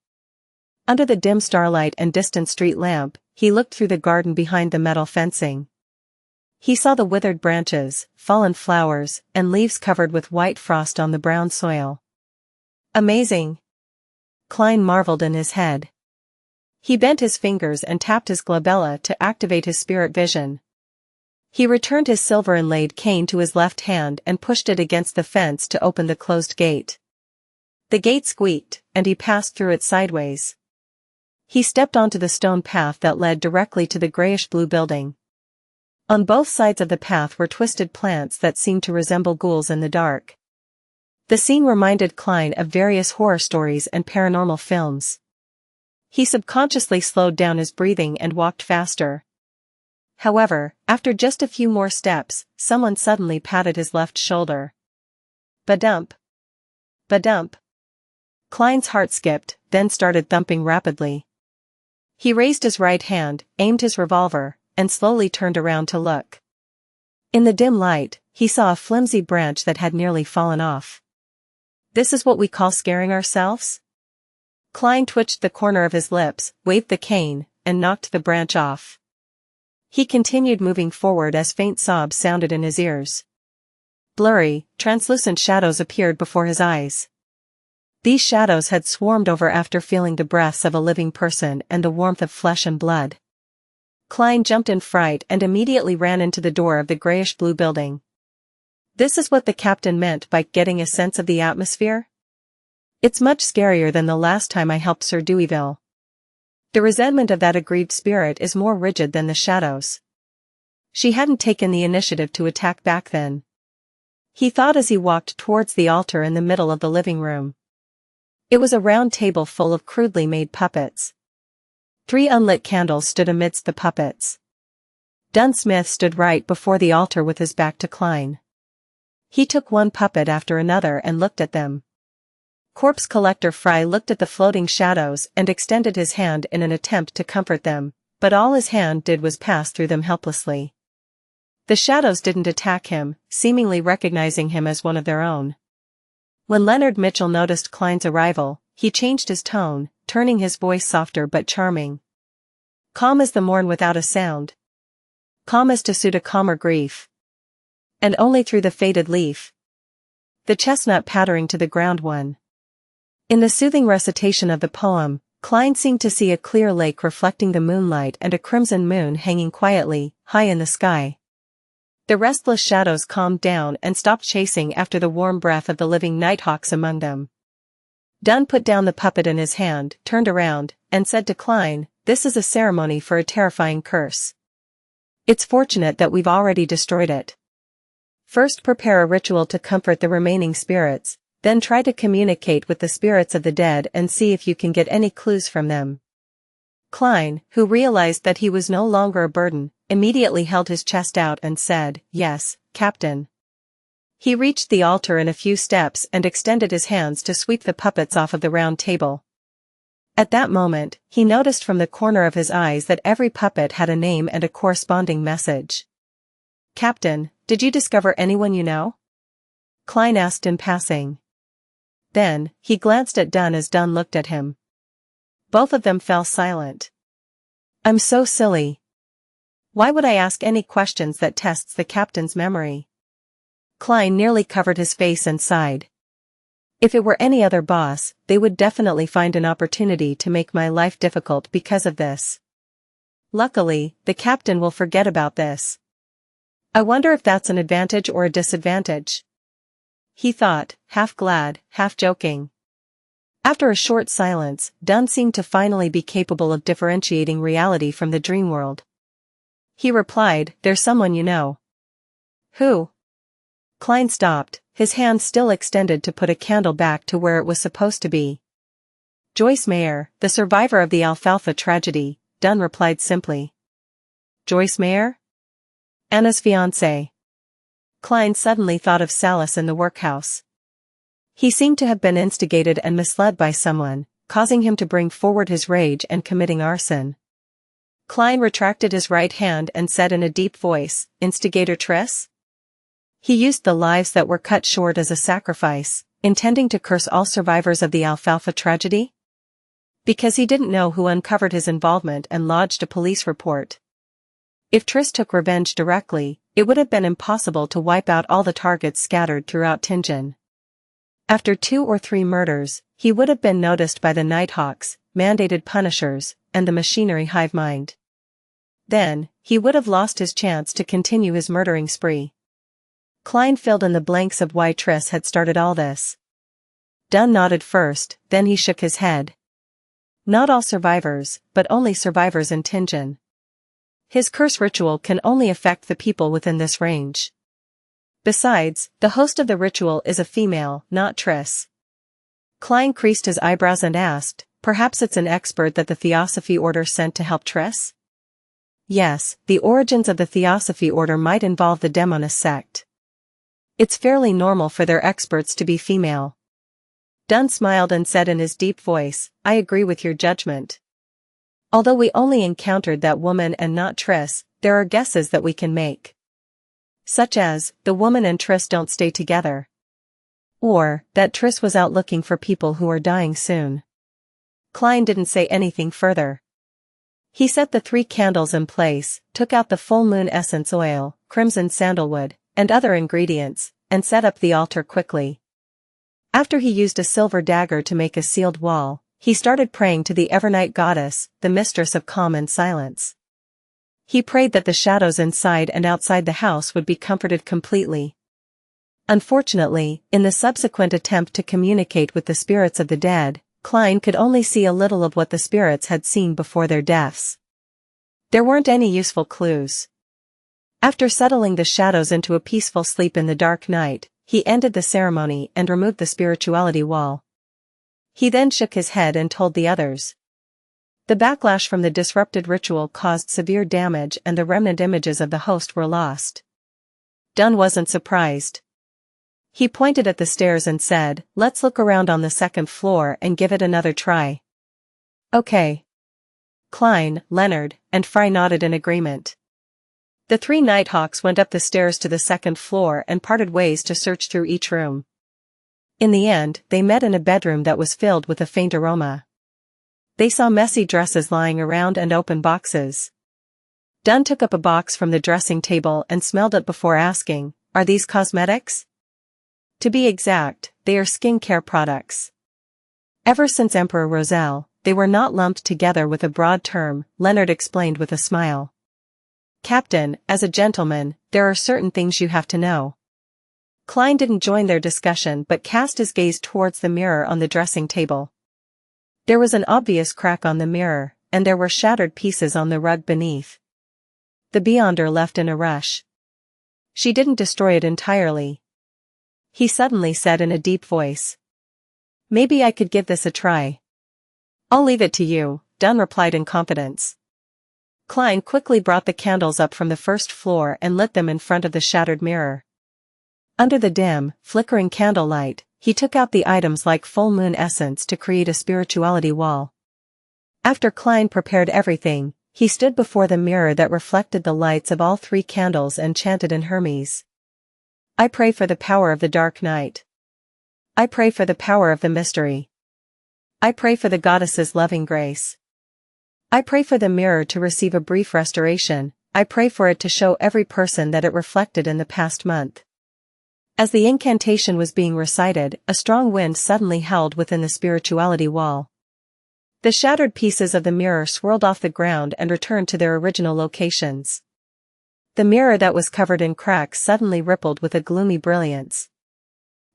Under the dim starlight and distant street lamp, he looked through the garden behind the metal fencing. He saw the withered branches, fallen flowers, and leaves covered with white frost on the brown soil. Amazing! Klein marveled in his head. He bent his fingers and tapped his glabella to activate his spirit vision. He returned his silver-inlaid cane to his left hand and pushed it against the fence to open the closed gate. The gate squeaked, and he passed through it sideways. He stepped onto the stone path that led directly to the grayish-blue building. On both sides of the path were twisted plants that seemed to resemble ghouls in the dark. The scene reminded Klein of various horror stories and paranormal films. He subconsciously slowed down his breathing and walked faster. However, after just a few more steps, someone suddenly patted his left shoulder. Badump. Badump. Klein's heart skipped, then started thumping rapidly. He raised his right hand, aimed his revolver, and slowly turned around to look. In the dim light, he saw a flimsy branch that had nearly fallen off. This is what we call scaring ourselves? Klein twitched the corner of his lips, waved the cane, and knocked the branch off. He continued moving forward as faint sobs sounded in his ears. Blurry, translucent shadows appeared before his eyes. These shadows had swarmed over after feeling the breaths of a living person and the warmth of flesh and blood. Klein jumped in fright and immediately ran into the door of the grayish-blue building. This is what the captain meant by getting a sense of the atmosphere? It's much scarier than the last time I helped Sir Deweyville. The resentment of that aggrieved spirit is more rigid than the shadows. She hadn't taken the initiative to attack back then. He thought as he walked towards the altar in the middle of the living room. It was a round table full of crudely made puppets. 3 unlit candles stood amidst the puppets. Dunn Smith stood right before the altar with his back to Klein. He took one puppet after another and looked at them. Corpse Collector Fry looked at the floating shadows and extended his hand in an attempt to comfort them, but all his hand did was pass through them helplessly. The shadows didn't attack him, seemingly recognizing him as one of their own. When Leonard Mitchell noticed Klein's arrival, he changed his tone, turning his voice softer but charming. Calm as the morn without a sound. Calm as to suit a calmer grief. And only through the faded leaf. The chestnut pattering to the ground one. In the soothing recitation of the poem, Klein seemed to see a clear lake reflecting the moonlight and a crimson moon hanging quietly, high in the sky. The restless shadows calmed down and stopped chasing after the warm breath of the living nighthawks among them. Dunn put down the puppet in his hand, turned around, and said to Klein, "This is a ceremony for a terrifying curse. It's fortunate that we've already destroyed it. First prepare a ritual to comfort the remaining spirits, then try to communicate with the spirits of the dead and see if you can get any clues from them." Klein, who realized that he was no longer a burden, immediately held his chest out and said, "Yes, Captain." He reached the altar in a few steps and extended his hands to sweep the puppets off of the round table. At that moment, he noticed from the corner of his eyes that every puppet had a name and a corresponding message. "Captain, did you discover anyone you know?" Klein asked in passing. Then, he glanced at Dunn as Dunn looked at him. Both of them fell silent. "I'm so silly. Why would I ask any questions that tests the captain's memory?" Klein nearly covered his face and sighed. "If it were any other boss, they would definitely find an opportunity to make my life difficult because of this. Luckily, the captain will forget about this. I wonder if that's an advantage or a disadvantage?" He thought, half glad, half joking. After a short silence, Dunn seemed to finally be capable of differentiating reality from the dream world. He replied, "There's someone you know." "Who?" Klein stopped, his hand still extended to put a candle back to where it was supposed to be. "Joyce Mayer, the survivor of the Alfalfa tragedy," Dunn replied simply. "Joyce Mayer? Anna's fiancée." Klein suddenly thought of Salas in the workhouse. He seemed to have been instigated and misled by someone, causing him to bring forward his rage and committing arson. Klein retracted his right hand and said in a deep voice, "Instigator Triss?" He used the lives that were cut short as a sacrifice, intending to curse all survivors of the Alfalfa tragedy? Because he didn't know who uncovered his involvement and lodged a police report. If Triss took revenge directly, it would have been impossible to wipe out all the targets scattered throughout Tingen. After 2 or 3 murders, he would have been noticed by the Nighthawks, mandated punishers, and the machinery hive mind. Then, he would have lost his chance to continue his murdering spree. Klein filled in the blanks of why Triss had started all this. Dunn nodded first, then he shook his head. Not all survivors, but only survivors in Tingen. His curse ritual can only affect the people within this range. Besides, the host of the ritual is a female, not Triss. Klein creased his eyebrows and asked, perhaps it's an expert that the Theosophy Order sent to help Triss? Yes, the origins of the Theosophy Order might involve the Demonist sect. It's fairly normal for their experts to be female. Dunn smiled and said in his deep voice, I agree with your judgment. Although we only encountered that woman and not Triss, there are guesses that we can make. Such as, the woman and Triss don't stay together. Or, that Triss was out looking for people who are dying soon. Klein didn't say anything further. He set the 3 candles in place, took out the full moon essence oil, crimson sandalwood, and other ingredients, and set up the altar quickly. After he used a silver dagger to make a sealed wall, he started praying to the Evernight goddess, the mistress of calm and silence. He prayed that the shadows inside and outside the house would be comforted completely. Unfortunately, in the subsequent attempt to communicate with the spirits of the dead, Klein could only see a little of what the spirits had seen before their deaths. There weren't any useful clues. After settling the shadows into a peaceful sleep in the dark night, he ended the ceremony and removed the spirituality wall. He then shook his head and told the others. The backlash from the disrupted ritual caused severe damage and the remnant images of the host were lost. Dunn wasn't surprised. He pointed at the stairs and said, let's look around on the 2nd floor and give it another try. Okay. Klein, Leonard, and Fry nodded in agreement. The 3 Nighthawks went up the stairs to the 2nd floor and parted ways to search through each room. In the end, they met in a bedroom that was filled with a faint aroma. They saw messy dresses lying around and open boxes. Dunn took up a box from the dressing table and smelled it before asking, are these cosmetics? To be exact, they are skincare products. Ever since Emperor Roselle, they were not lumped together with a broad term, Leonard explained with a smile. Captain, as a gentleman, there are certain things you have to know. Klein didn't join their discussion but cast his gaze towards the mirror on the dressing table. There was an obvious crack on the mirror, and there were shattered pieces on the rug beneath. The Beyonder left in a rush. She didn't destroy it entirely. He suddenly said in a deep voice. Maybe I could give this a try. I'll leave it to you, Dunn replied in confidence. Klein quickly brought the candles up from the 1st floor and lit them in front of the shattered mirror. Under the dim, flickering candlelight, he took out the items like full moon essence to create a spirituality wall. After Klein prepared everything, he stood before the mirror that reflected the lights of all 3 candles and chanted in Hermes. I pray for the power of the dark night. I pray for the power of the mystery. I pray for the goddess's loving grace. I pray for the mirror to receive a brief restoration. I pray for it to show every person that it reflected in the past month. As the incantation was being recited, a strong wind suddenly howled within the spirituality wall. The shattered pieces of the mirror swirled off the ground and returned to their original locations. The mirror that was covered in cracks suddenly rippled with a gloomy brilliance.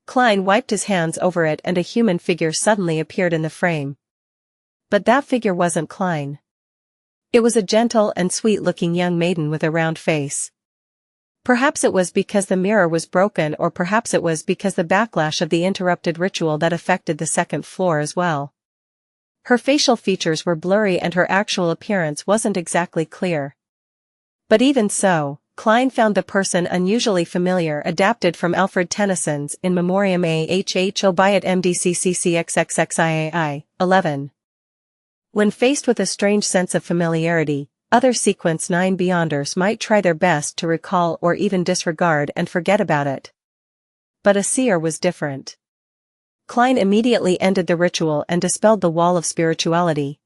Klein wiped his hands over it and a human figure suddenly appeared in the frame. But that figure wasn't Klein. It was a gentle and sweet-looking young maiden with a round face. Perhaps it was because the mirror was broken, or perhaps it was because the backlash of the interrupted ritual that affected the 2nd floor as well. Her facial features were blurry and her actual appearance wasn't exactly clear. But even so, Klein found the person unusually familiar, adapted from Alfred Tennyson's In Memoriam AHH Obiat MDCCCXXXIAI, 11. When faced with a strange sense of familiarity, other Sequence 9 Beyonders might try their best to recall or even disregard and forget about it. But a seer was different. Klein immediately ended the ritual and dispelled the wall of spirituality.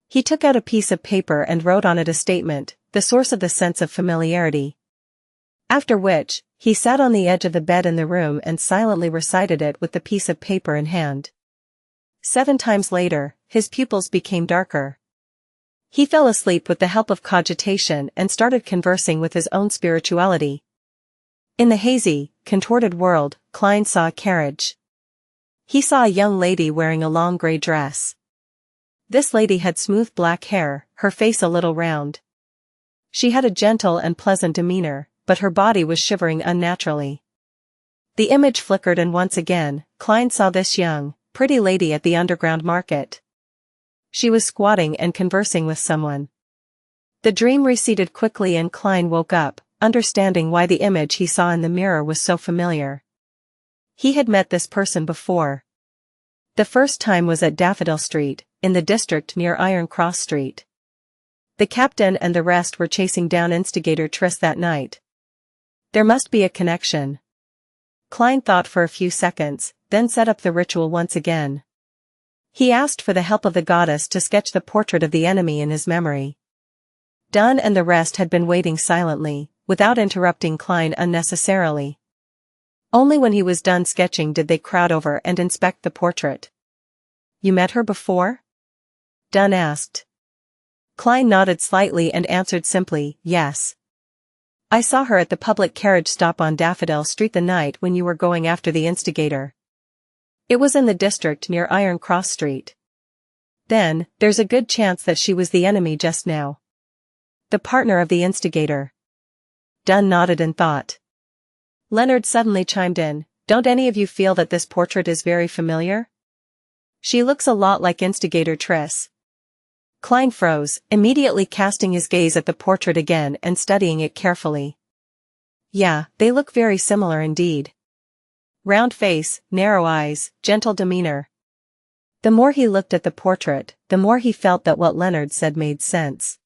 He took out a piece of paper and wrote on it a statement, the source of the sense of familiarity. After which, he sat on the edge of the bed in the room and silently recited it with the piece of paper in hand. 7 times later, his pupils became darker. He fell asleep with the help of cogitation and started conversing with his own spirituality. In the hazy, contorted world, Klein saw a carriage. He saw a young lady wearing a long gray dress. This lady had smooth black hair, her face a little round. She had a gentle and pleasant demeanor, but her body was shivering unnaturally. The image flickered and once again, Klein saw this young, pretty lady at the underground market. She was squatting and conversing with someone. The dream receded quickly and Klein woke up, understanding why the image he saw in the mirror was so familiar. He had met this person before. The first time was at Daffodil Street, in the district near Iron Cross Street. The captain and the rest were chasing down instigator Triss that night. There must be a connection. Klein thought for a few seconds, then set up the ritual once again. He asked for the help of the goddess to sketch the portrait of the enemy in his memory. Dunn and the rest had been waiting silently, without interrupting Klein unnecessarily. Only when he was done sketching did they crowd over and inspect the portrait. "You met her before?" Dunn asked. Klein nodded slightly and answered simply, "Yes. I saw her at the public carriage stop on Daffodil Street the night when you were going after the instigator. It was in the district near Iron Cross Street." "Then, there's a good chance that she was the enemy just now. The partner of the instigator." Dunn nodded in thought. Leonard suddenly chimed in, "Don't any of you feel that this portrait is very familiar? She looks a lot like instigator Triss." Klein froze, immediately casting his gaze at the portrait again and studying it carefully. "Yeah, they look very similar indeed. Round face, narrow eyes, gentle demeanor." The more he looked at the portrait, the more he felt that what Leonard said made sense.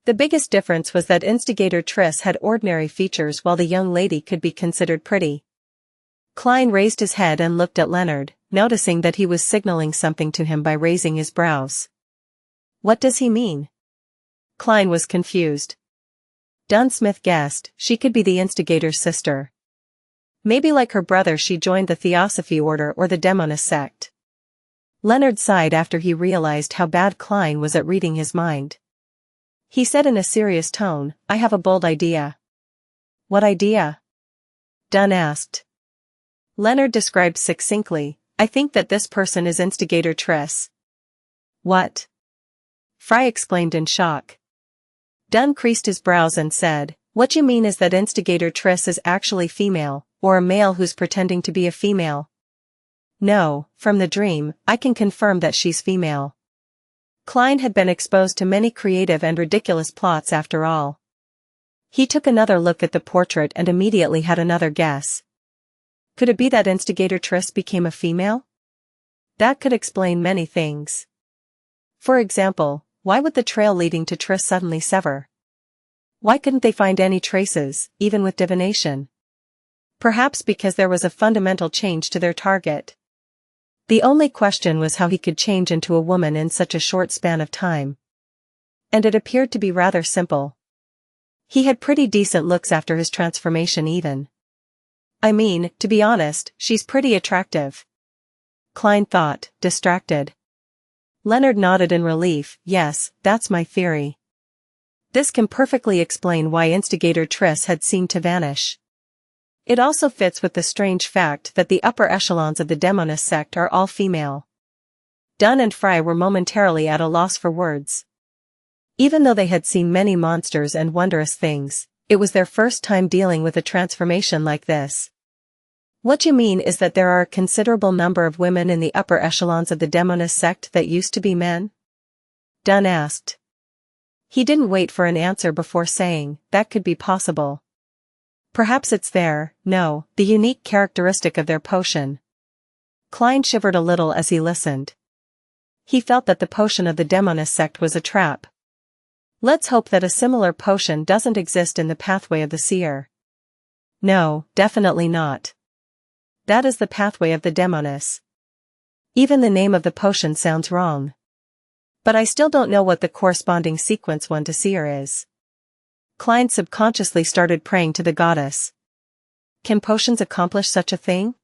The biggest difference was that instigator Triss had ordinary features while the young lady could be considered pretty. Klein raised his head and looked at Leonard, noticing that he was signaling something to him by raising his brows. What does he mean? Klein was confused. Dunsmith guessed she could be the instigator's sister. Maybe like her brother she joined the Theosophy Order or the Demonist sect. Leonard sighed after he realized how bad Klein was at reading his mind. He said in a serious tone, "I have a bold idea." "What idea?" Dunn asked. Leonard described succinctly, "I think that this person is instigator Triss." "What?" Fry exclaimed in shock. Dunn creased his brows and said, "What you mean is that instigator Triss is actually female, or a male who's pretending to be a female?" "No, from the dream, I can confirm that she's female." Klein had been exposed to many creative and ridiculous plots after all. He took another look at the portrait and immediately had another guess. Could it be that instigator Triss became a female? That could explain many things. For example, why would the trail leading to Triss suddenly sever? Why couldn't they find any traces, even with divination? Perhaps because there was a fundamental change to their target. The only question was how he could change into a woman in such a short span of time. And it appeared to be rather simple. He had pretty decent looks after his transformation even. I mean, to be honest, she's pretty attractive. Klein thought, distracted. Leonard nodded in relief, "Yes, that's my theory." This can perfectly explain why instigator Triss had seemed to vanish. It also fits with the strange fact that the upper echelons of the Demonist sect are all female. Dunn and Fry were momentarily at a loss for words. Even though they had seen many monsters and wondrous things, it was their first time dealing with a transformation like this. "What you mean is that there are a considerable number of women in the upper echelons of the Demonist sect that used to be men?" Dunn asked. He didn't wait for an answer before saying, "That could be possible. Perhaps it's the unique characteristic of their potion." Klein shivered a little as he listened. He felt that the potion of the Demonist sect was a trap. Let's hope that a similar potion doesn't exist in the pathway of the seer. No, definitely not. That is the pathway of the Demonists. Even the name of the potion sounds wrong. But I still don't know what the corresponding sequence 1 to seer is. Klein subconsciously started praying to the goddess. Can potions accomplish such a thing?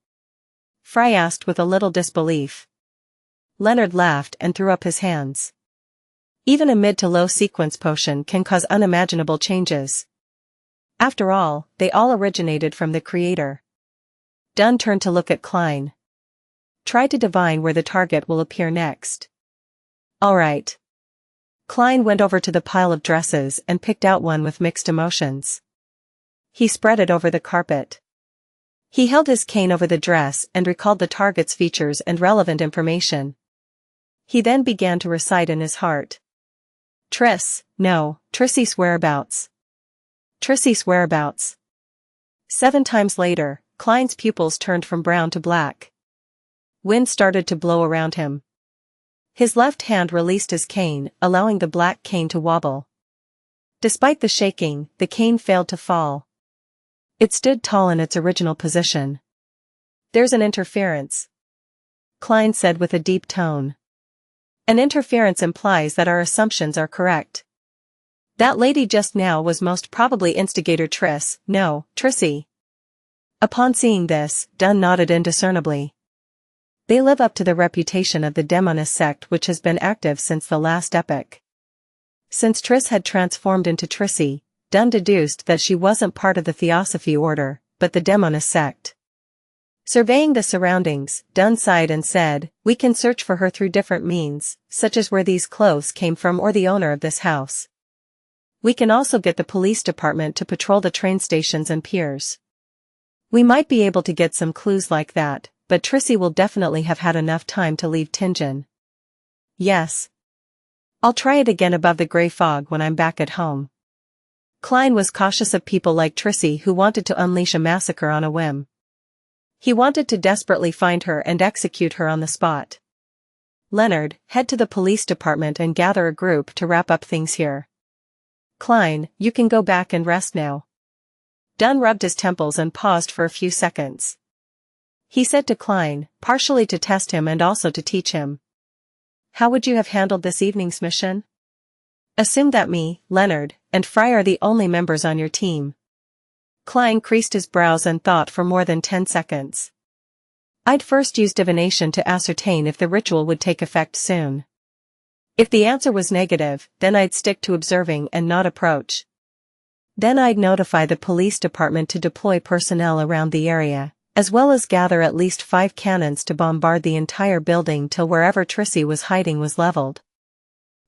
Fry asked with a little disbelief. Leonard laughed and threw up his hands. Even a mid to low sequence potion can cause unimaginable changes. After all, they all originated from the creator. Dunn turned to look at Klein. Try to divine where the target will appear next. All right. Klein went over to the pile of dresses and picked out one with mixed emotions. He spread it over the carpet. He held his cane over the dress and recalled the target's features and relevant information. He then began to recite in his heart. Trissy's whereabouts. Trissy's whereabouts. 7 times later, Klein's pupils turned from brown to black. Wind started to blow around him. His left hand released his cane, allowing the black cane to wobble. Despite the shaking, the cane failed to fall. It stood tall in its original position. There's an interference, Klein said with a deep tone. An interference implies that our assumptions are correct. That lady just now was most probably instigator Trissy. Upon seeing this, Dunn nodded indiscernibly. They live up to the reputation of the demonist sect which has been active since the last epoch. Since Triss had transformed into Trissy, Dunn deduced that she wasn't part of the Theosophy order, but the demonist sect. Surveying the surroundings, Dunn sighed and said, "We can search for her through different means, such as where these clothes came from or the owner of this house. We can also get the police department to patrol the train stations and piers. We might be able to get some clues like that, but Trissy will definitely have had enough time to leave Tingen." "Yes. I'll try it again above the grey fog when I'm back at home." Klein was cautious of people like Trissy who wanted to unleash a massacre on a whim. He wanted to desperately find her and execute her on the spot. "Leonard, head to the police department and gather a group to wrap up things here. Klein, you can go back and rest now." Dunn rubbed his temples and paused for a few seconds. He said to Klein, partially to test him and also to teach him. "How would you have handled this evening's mission? Assume that me, Leonard, and Fry are the only members on your team." Klein creased his brows and thought for more than 10 seconds. "I'd first use divination to ascertain if the ritual would take effect soon. If the answer was negative, then I'd stick to observing and not approach. Then I'd notify the police department to deploy personnel around the area, as well as gather at least 5 cannons to bombard the entire building till wherever Trissy was hiding was leveled.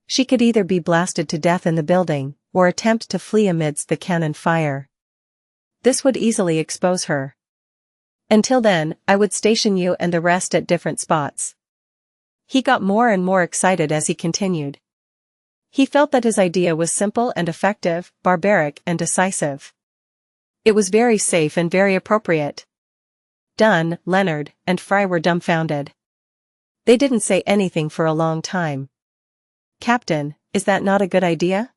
She could either be blasted to death in the building, or attempt to flee amidst the cannon fire. This would easily expose her. Until then, I would station you and the rest at different spots." He got more and more excited as he continued. He felt that his idea was simple and effective, barbaric and decisive. It was very safe and very appropriate. Dunn, Leonard, and Fry were dumbfounded. They didn't say anything for a long time. "Captain, is that not a good idea?"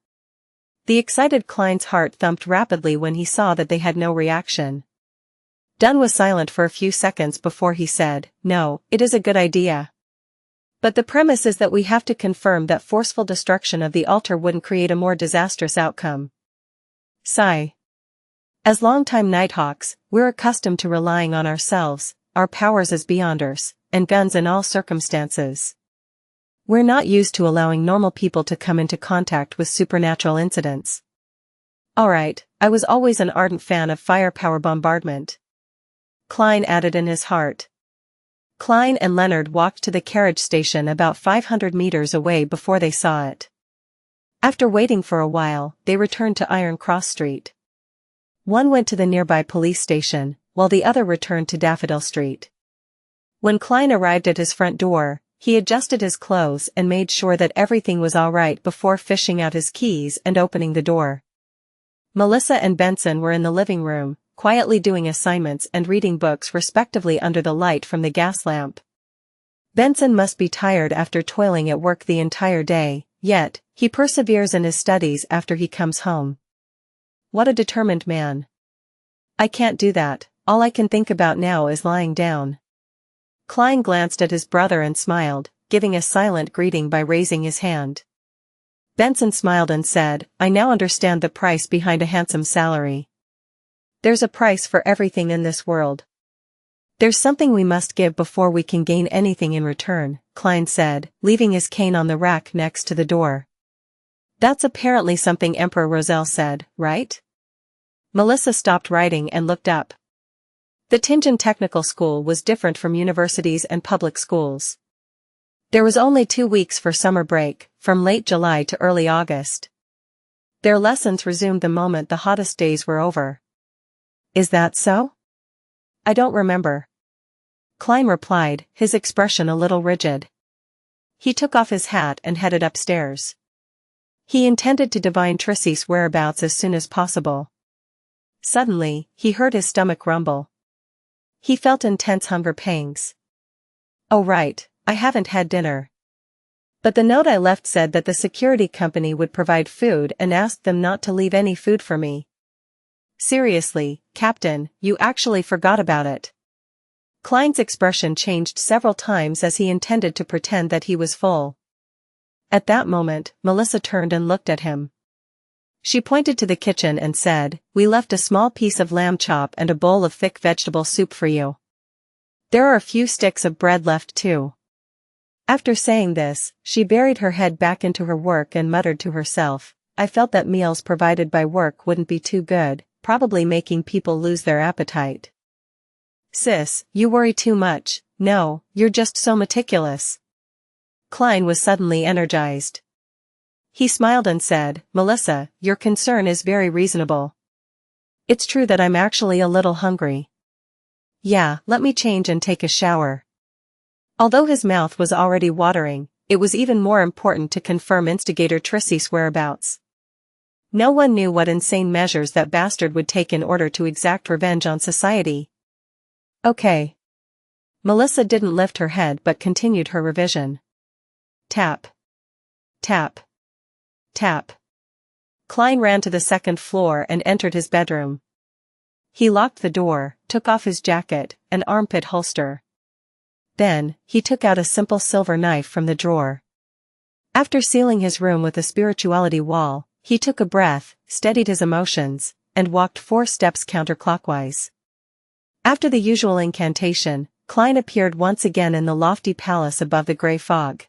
The excited Klein's heart thumped rapidly when he saw that they had no reaction. Dunn was silent for a few seconds before he said, "No, it is a good idea. But the premise is that we have to confirm that forceful destruction of the altar wouldn't create a more disastrous outcome." Sigh. "As longtime Nighthawks, we're accustomed to relying on ourselves, our powers as Beyonders, and guns in all circumstances. We're not used to allowing normal people to come into contact with supernatural incidents. Alright, I was always an ardent fan of firepower bombardment," Klein added in his heart. Klein and Leonard walked to the carriage station about 500 meters away before they saw it. After waiting for a while, they returned to Iron Cross Street. One went to the nearby police station, while the other returned to Daffodil Street. When Klein arrived at his front door, he adjusted his clothes and made sure that everything was all right before fishing out his keys and opening the door. Melissa and Benson were in the living room, quietly doing assignments and reading books respectively under the light from the gas lamp. Benson must be tired after toiling at work the entire day, yet, he perseveres in his studies after he comes home. What a determined man. "I can't do that, all I can think about now is lying down." Klein glanced at his brother and smiled, giving a silent greeting by raising his hand. Benson smiled and said, "I now understand the price behind a handsome salary. There's a price for everything in this world. There's something we must give before we can gain anything in return," Klein said, leaving his cane on the rack next to the door. "That's apparently something Emperor Roselle said, right?" Melissa stopped writing and looked up. The Tingen Technical School was different from universities and public schools. There was only 2 weeks for summer break, from late July to early August. Their lessons resumed the moment the hottest days were over. "Is that so?" "I don't remember," Klein replied, his expression a little rigid. he took off his hat and headed upstairs. He intended to divine Trissy's whereabouts as soon as possible. Suddenly, he heard his stomach rumble. He felt intense hunger pangs. Oh right, I haven't had dinner. But the note I left said that the security company would provide food and asked them not to leave any food for me. Seriously, Captain, you actually forgot about it. Klein's expression changed several times as he intended to pretend that he was full. At that moment, Melissa turned and looked at him. She pointed to the kitchen and said, "We left a small piece of lamb chop and a bowl of thick vegetable soup for you. There are a few sticks of bread left too." After saying this, she buried her head back into her work and muttered to herself, "I felt that meals provided by work wouldn't be too good, probably making people lose their appetite." "Sis, you worry too much. No, you're just so meticulous." Klein was suddenly energized. He smiled and said, "Melissa, your concern is very reasonable. It's true that I'm actually a little hungry. Yeah, let me change and take a shower." Although his mouth was already watering, it was even more important to confirm instigator Trissy's whereabouts. No one knew what insane measures that bastard would take in order to exact revenge on society. Okay. Melissa didn't lift her head but continued her revision. Tap. Tap. Tap. Klein ran to the second floor and entered his bedroom. He locked the door, took off his jacket and armpit holster. Then, he took out a simple silver knife from the drawer. After sealing his room with a spirituality wall, he took a breath, steadied his emotions, and walked 4 steps counterclockwise. After the usual incantation, Klein appeared once again in the lofty palace above the grey fog.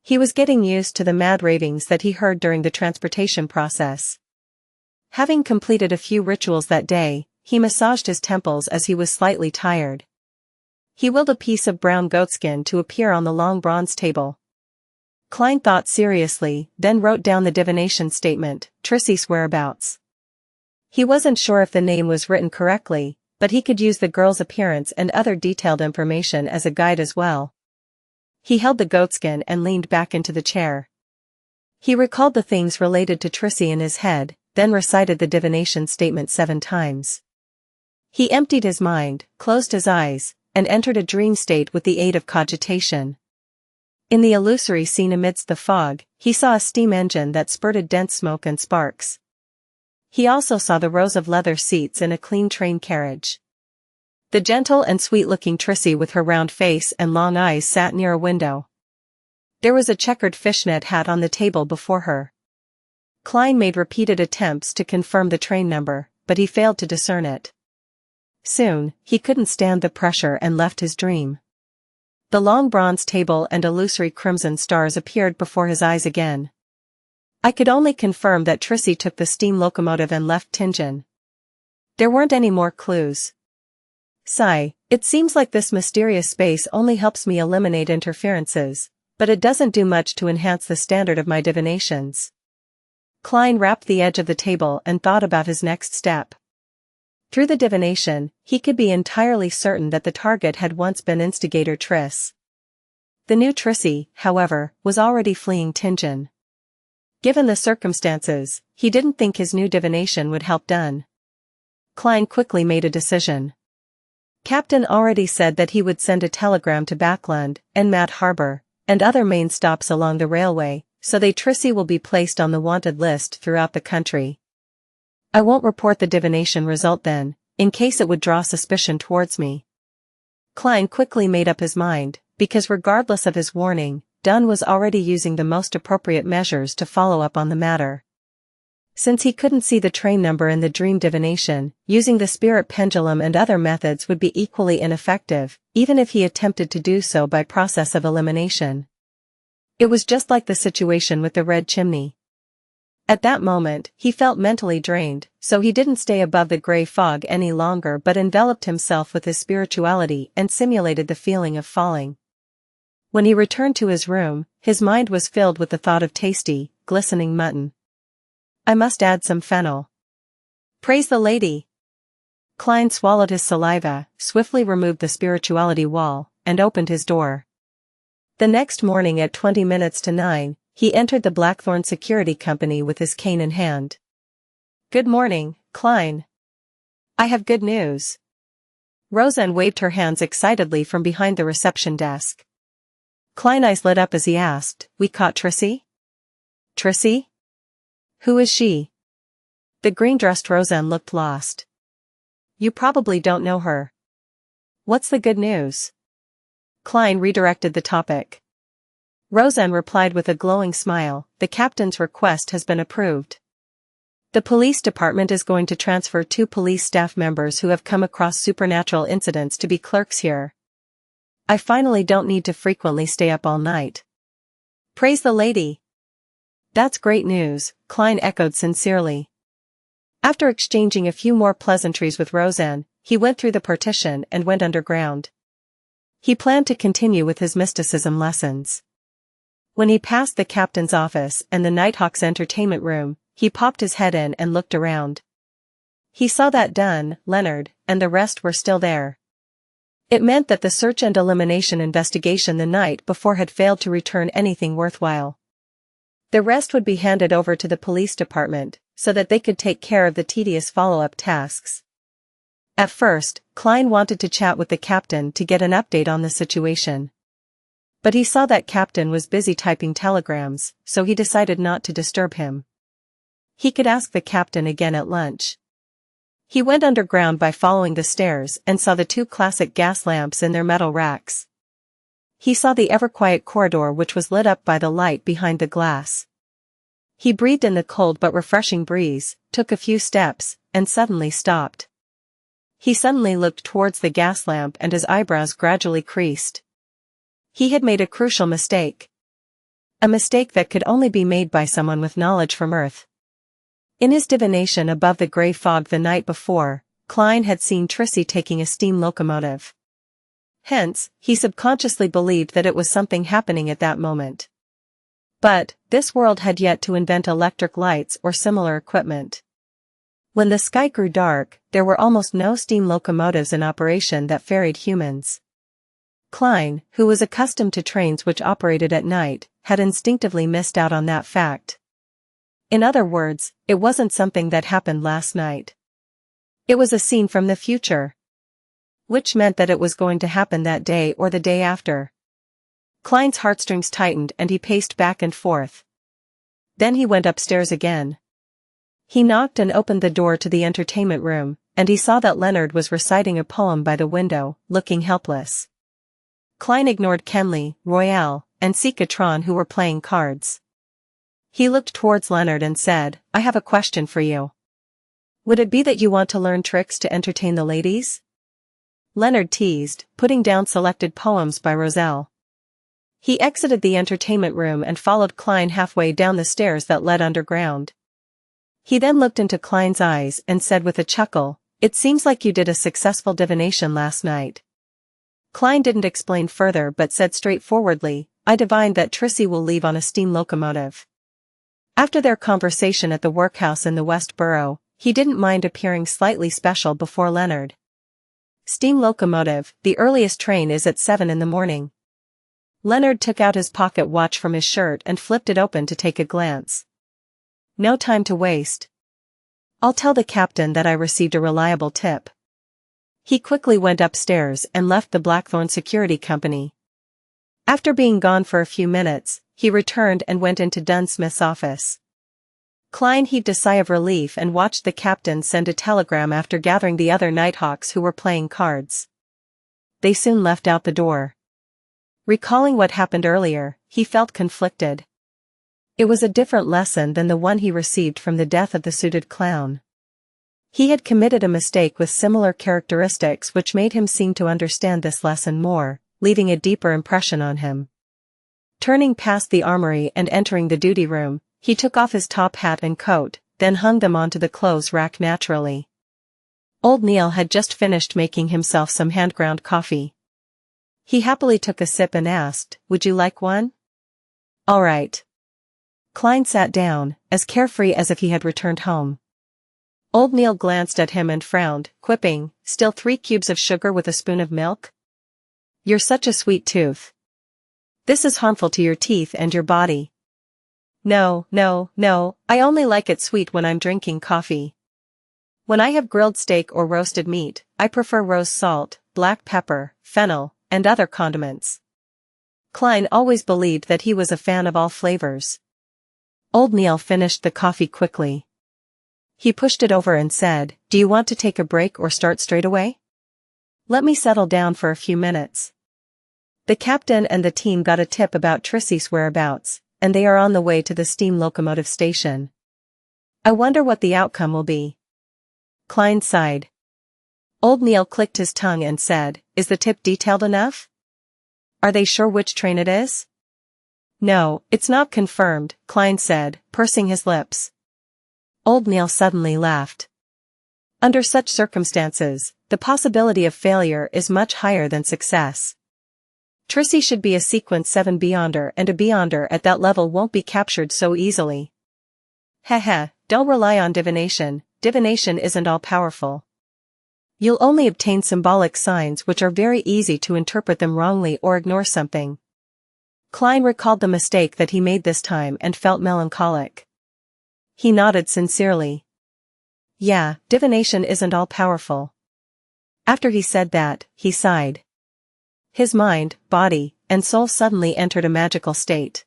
He was getting used to the mad ravings that he heard during the transportation process. Having completed a few rituals that day, he massaged his temples as he was slightly tired. He willed a piece of brown goatskin to appear on the long bronze table. Klein thought seriously, then wrote down the divination statement, Trissy's whereabouts. He wasn't sure if the name was written correctly, but he could use the girl's appearance and other detailed information as a guide as well. He held the goatskin and leaned back into the chair. He recalled the things related to Trissy in his head, then recited the divination statement 7 times. He emptied his mind, closed his eyes, and entered a dream state with the aid of cogitation. In the illusory scene amidst the fog, he saw a steam engine that spurted dense smoke and sparks. He also saw the rows of leather seats in a clean train carriage. The gentle and sweet-looking Trissy with her round face and long eyes sat near a window. There was a checkered fishnet hat on the table before her. Klein made repeated attempts to confirm the train number, but he failed to discern it. Soon, he couldn't stand the pressure and left his dream. The long bronze table and illusory crimson stars appeared before his eyes again. I could only confirm that Trissy took the steam locomotive and left Tingen. There weren't any more clues. Sigh, it seems like this mysterious space only helps me eliminate interferences, but it doesn't do much to enhance the standard of my divinations. Klein wrapped the edge of the table and thought about his next step. Through the divination, he could be entirely certain that the target had once been instigator Triss. The new Trissy, however, was already fleeing Tingen. Given the circumstances, he didn't think his new divination would help done. Klein quickly made a decision. Captain already said that he would send a telegram to Backlund, Enmat Harbor, and other main stops along the railway, so the Trissy will be placed on the wanted list throughout the country. I won't report the divination result then, in case it would draw suspicion towards me. Klein quickly made up his mind, because regardless of his warning, Dunn was already using the most appropriate measures to follow up on the matter. Since he couldn't see the train number in the dream divination, using the spirit pendulum and other methods would be equally ineffective, even if he attempted to do so by process of elimination. It was just like the situation with the red chimney. At that moment, he felt mentally drained, so he didn't stay above the grey fog any longer but enveloped himself with his spirituality and simulated the feeling of falling. When he returned to his room, his mind was filled with the thought of tasty, glistening mutton. I must add some fennel. Praise the lady! Klein swallowed his saliva, swiftly removed the spirituality wall, and opened his door. The next morning at 20 minutes to 9, he entered the Blackthorn Security Company with his cane in hand. "Good morning, Klein. I have good news." Roseanne waved her hands excitedly from behind the reception desk. Klein's eyes lit up as he asked, "We caught Trissy?" "Trissy? Who is she?" The green-dressed Roseanne looked lost. "You probably don't know her. What's the good news?" Klein redirected the topic. Roseanne replied with a glowing smile, "The captain's request has been approved. The police department is going to transfer 2 police staff members who have come across supernatural incidents to be clerks here. I finally don't need to frequently stay up all night." "Praise the lady." "That's great news," Klein echoed sincerely. After exchanging a few more pleasantries with Roseanne, he went through the partition and went underground. He planned to continue with his mysticism lessons. When he passed the captain's office and the Nighthawk's entertainment room, he popped his head in and looked around. He saw that Dunn, Leonard, and the rest were still there. It meant that the search and elimination investigation the night before had failed to return anything worthwhile. The rest would be handed over to the police department, so that they could take care of the tedious follow-up tasks. At first, Klein wanted to chat with the captain to get an update on the situation. But he saw that captain was busy typing telegrams, so he decided not to disturb him. He could ask the captain again at lunch. He went underground by following the stairs and saw the 2 classic gas lamps in their metal racks. He saw the ever-quiet corridor which was lit up by the light behind the glass. He breathed in the cold but refreshing breeze, took a few steps, and suddenly stopped. He suddenly looked towards the gas lamp and his eyebrows gradually creased. He had made a crucial mistake. A mistake that could only be made by someone with knowledge from Earth. In his divination above the grey fog the night before, Klein had seen Trissy taking a steam locomotive. Hence, he subconsciously believed that it was something happening at that moment. But, this world had yet to invent electric lights or similar equipment. When the sky grew dark, there were almost no steam locomotives in operation that ferried humans. Klein, who was accustomed to trains which operated at night, had instinctively missed out on that fact. In other words, it wasn't something that happened last night. It was a scene from the future. Which meant that it was going to happen that day or the day after. Klein's heartstrings tightened and he paced back and forth. Then he went upstairs again. He knocked and opened the door to the entertainment room, and he saw that Leonard was reciting a poem by the window, looking helpless. Klein ignored Kenley, Royale, and Sikatron who were playing cards. He looked towards Leonard and said, "I have a question for you. Would it be that you want to learn tricks to entertain the ladies?" Leonard teased, putting down selected poems by Roselle. He exited the entertainment room and followed Klein halfway down the stairs that led underground. He then looked into Klein's eyes and said with a chuckle, "It seems like you did a successful divination last night." Klein didn't explain further but said straightforwardly, "I divined that Trissy will leave on a steam locomotive." After their conversation at the workhouse in the West Borough, he didn't mind appearing slightly special before Leonard. "Steam locomotive, the earliest train is at 7 in the morning." Leonard took out his pocket watch from his shirt and flipped it open to take a glance. "No time to waste. I'll tell the captain that I received a reliable tip." He quickly went upstairs and left the Blackthorn Security Company. After being gone for a few minutes, he returned and went into Dunsmith's office. Klein heaved a sigh of relief and watched the captain send a telegram after gathering the other Nighthawks who were playing cards. They soon left out the door. Recalling what happened earlier, he felt conflicted. It was a different lesson than the one he received from the death of the suited clown. He had committed a mistake with similar characteristics which made him seem to understand this lesson more, leaving a deeper impression on him. Turning past the armory and entering the duty room, he took off his top hat and coat, then hung them onto the clothes rack naturally. Old Neil had just finished making himself some hand-ground coffee. He happily took a sip and asked, "Would you like one?" "All right." Klein sat down, as carefree as if he had returned home. Old Neil glanced at him and frowned, quipping, "Still 3 cubes of sugar with a spoon of milk? You're such a sweet tooth." This is harmful to your teeth and your body. No, no, no, I only like it sweet when I'm drinking coffee. When I have grilled steak or roasted meat, I prefer rose salt, black pepper, fennel, and other condiments. Klein always believed that he was a fan of all flavors. Old Neil finished the coffee quickly. He pushed it over and said, "Do you want to take a break or start straight away? Let me settle down for a few minutes." The captain and the team got a tip about Trissy's whereabouts, and they are on the way to the steam locomotive station. I wonder what the outcome will be. Klein sighed. Old Neil clicked his tongue and said, "Is the tip detailed enough? Are they sure which train it is?" "No, it's not confirmed," Klein said, pursing his lips. Old Neil suddenly laughed. Under such circumstances, the possibility of failure is much higher than success. Trissy should be a Sequence 7 Beyonder, and a Beyonder at that level won't be captured so easily. Heh, don't rely on divination. Divination isn't all powerful. You'll only obtain symbolic signs which are very easy to interpret them wrongly or ignore something. Klein recalled the mistake that he made this time and felt melancholic. He nodded sincerely. Yeah, divination isn't all powerful. After he said that, he sighed. His mind, body, and soul suddenly entered a magical state.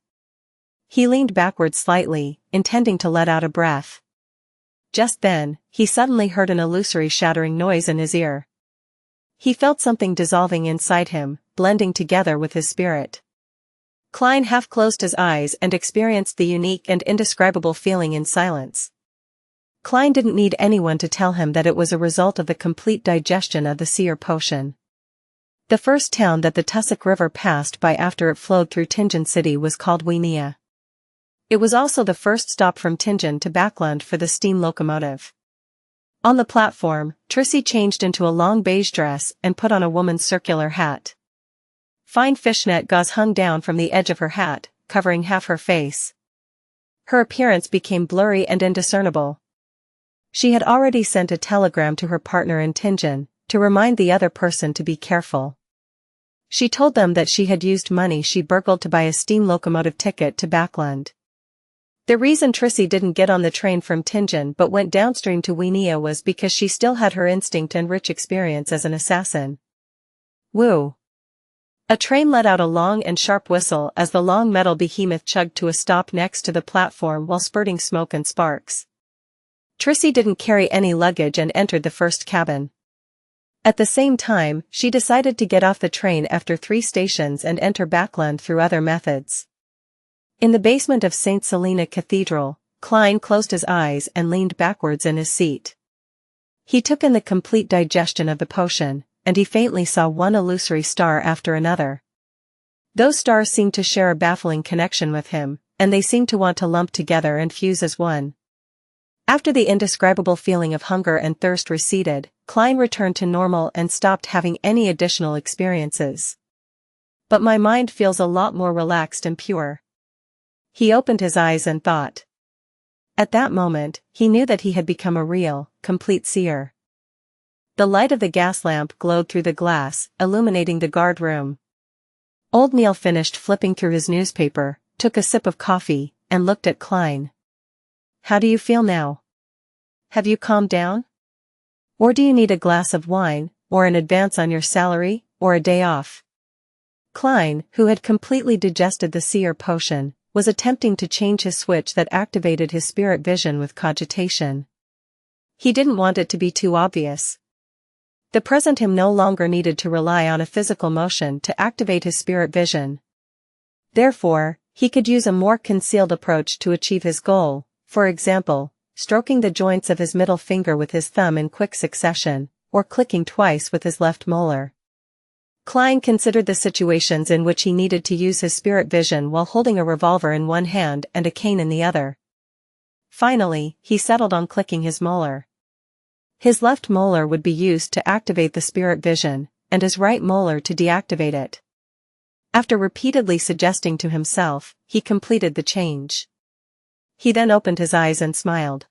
He leaned backward slightly, intending to let out a breath. Just then, he suddenly heard an illusory shattering noise in his ear. He felt something dissolving inside him, blending together with his spirit. Klein half closed his eyes and experienced the unique and indescribable feeling in silence. Klein didn't need anyone to tell him that it was a result of the complete digestion of the seer potion. The first town that the Tussock River passed by after it flowed through Tingen City was called Wuxia. It was also the first stop from Tingen to Backlund for the steam locomotive. On the platform, Trissy changed into a long beige dress and put on a woman's circular hat. Fine fishnet gauze hung down from the edge of her hat, covering half her face. Her appearance became blurry and indiscernible. She had already sent a telegram to her partner in Tingen, to remind the other person to be careful. She told them that she had used money she burgled to buy a steam locomotive ticket to Backlund. The reason Trissy didn't get on the train from Tingen but went downstream to Wuxia was because she still had her instinct and rich experience as an assassin. Woo! A train let out a long and sharp whistle as the long metal behemoth chugged to a stop next to the platform while spurting smoke and sparks. Trissy didn't carry any luggage and entered the first cabin. At the same time, she decided to get off the train after 3 stations and enter Backlund through other methods. In the basement of St. Selena Cathedral, Klein closed his eyes and leaned backwards in his seat. He took in the complete digestion of the potion, and he faintly saw one illusory star after another. Those stars seemed to share a baffling connection with him, and they seemed to want to lump together and fuse as one. After the indescribable feeling of hunger and thirst receded, Klein returned to normal and stopped having any additional experiences. But my mind feels a lot more relaxed and pure. He opened his eyes and thought. At that moment, he knew that he had become a real, complete seer. The light of the gas lamp glowed through the glass, illuminating the guard room. Old Neil finished flipping through his newspaper, took a sip of coffee, and looked at Klein. How do you feel now? Have you calmed down? Or do you need a glass of wine, or an advance on your salary, or a day off? Klein, who had completely digested the seer potion, was attempting to change his switch that activated his spirit vision with cogitation. He didn't want it to be too obvious. The present him no longer needed to rely on a physical motion to activate his spirit vision. Therefore, he could use a more concealed approach to achieve his goal, for example, stroking the joints of his middle finger with his thumb in quick succession, or clicking twice with his left molar. Klein considered the situations in which he needed to use his spirit vision while holding a revolver in one hand and a cane in the other. Finally, he settled on clicking his molar. His left molar would be used to activate the spirit vision, and his right molar to deactivate it. After repeatedly suggesting to himself, he completed the change. He then opened his eyes and smiled.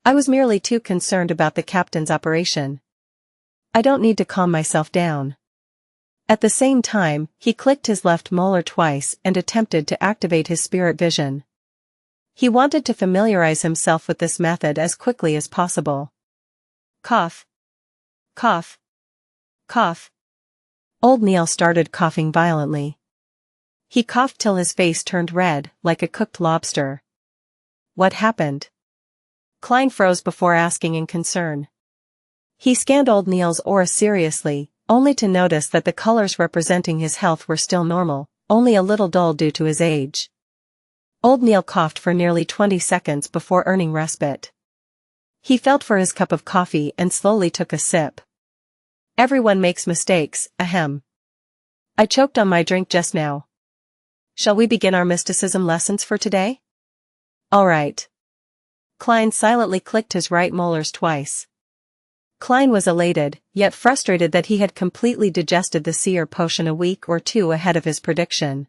I was merely too concerned about the captain's operation. I don't need to calm myself down. At the same time, he clicked his left molar twice and attempted to activate his spirit vision. He wanted to familiarize himself with this method as quickly as possible. Cough. Cough. Cough. Old Neil started coughing violently. He coughed till his face turned red, like a cooked lobster. What happened? Klein froze before asking in concern. He scanned old Neil's aura seriously, only to notice that the colors representing his health were still normal, only a little dull due to his age. Old Neil coughed for nearly 20 seconds before earning respite. He felt for his cup of coffee and slowly took a sip. Everyone makes mistakes, ahem. I choked on my drink just now. Shall we begin our mysticism lessons for today? All right. Klein silently clicked his right molars twice. Klein was elated, yet frustrated that he had completely digested the seer potion a week or two ahead of his prediction.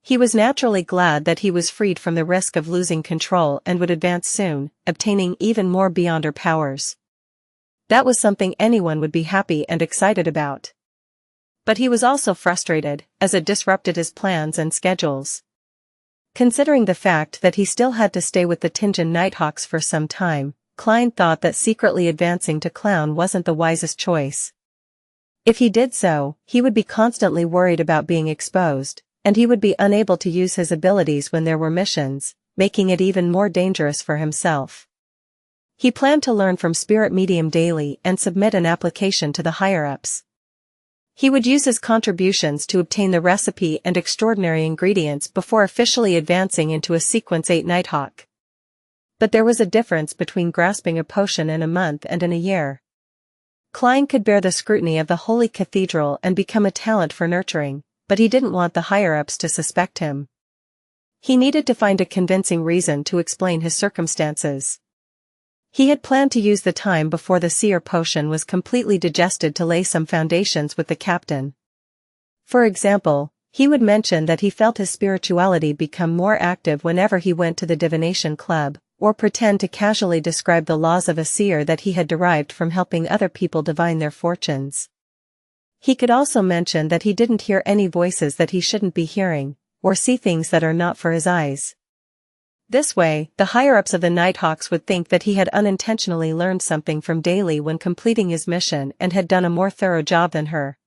He was naturally glad that he was freed from the risk of losing control and would advance soon, obtaining even more beyonder powers. That was something anyone would be happy and excited about. But he was also frustrated, as it disrupted his plans and schedules. Considering the fact that he still had to stay with the Tinjin Nighthawks for some time, Klein thought that secretly advancing to clown wasn't the wisest choice. If he did so, he would be constantly worried about being exposed, and he would be unable to use his abilities when there were missions, making it even more dangerous for himself. He planned to learn from Spirit Medium daily and submit an application to the higher-ups. He would use his contributions to obtain the recipe and extraordinary ingredients before officially advancing into a Sequence 8 Nighthawk. But there was a difference between grasping a potion in a month and in a year. Klein could bear the scrutiny of the Holy Cathedral and become a talent for nurturing, but he didn't want the higher-ups to suspect him. He needed to find a convincing reason to explain his circumstances. He had planned to use the time before the seer potion was completely digested to lay some foundations with the captain. For example, he would mention that he felt his spirituality become more active whenever he went to the divination club, or pretend to casually describe the laws of a seer that he had derived from helping other people divine their fortunes. He could also mention that he didn't hear any voices that he shouldn't be hearing, or see things that are not for his eyes. This way, the higher-ups of the Nighthawks would think that he had unintentionally learned something from Daly when completing his mission and had done a more thorough job than her.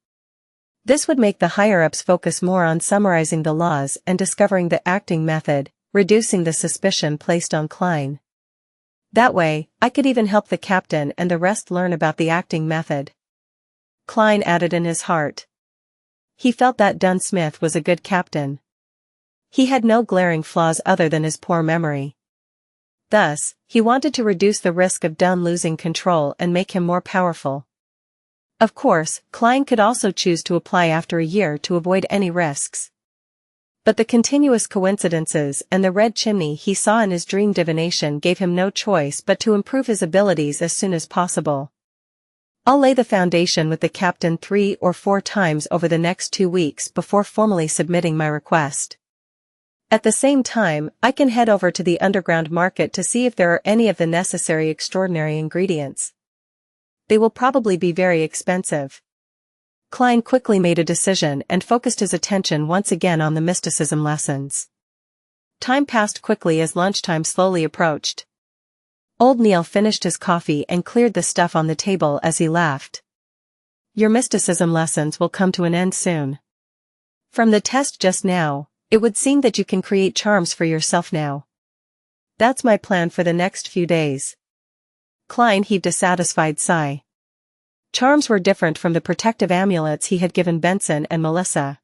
This would make the higher-ups focus more on summarizing the laws and discovering the acting method, reducing the suspicion placed on Klein. That way, I could even help the captain and the rest learn about the acting method. Klein added in his heart. He felt that Dunn Smith was a good captain. He had no glaring flaws other than his poor memory. Thus, he wanted to reduce the risk of Dunn losing control and make him more powerful. Of course, Klein could also choose to apply after a year to avoid any risks. But the continuous coincidences and the red chimney he saw in his dream divination gave him no choice but to improve his abilities as soon as possible. I'll lay the foundation with the captain 3 or 4 times over the next 2 weeks before formally submitting my request. At the same time, I can head over to the underground market to see if there are any of the necessary extraordinary ingredients. They will probably be very expensive. Klein quickly made a decision and focused his attention once again on the mysticism lessons. Time passed quickly as lunchtime slowly approached. Old Neil finished his coffee and cleared the stuff on the table as he laughed. Your mysticism lessons will come to an end soon. From the test just now, it would seem that you can create charms for yourself now. That's my plan for the next few days. Klein heaved a satisfied sigh. Charms were different from the protective amulets he had given Benson and Melissa.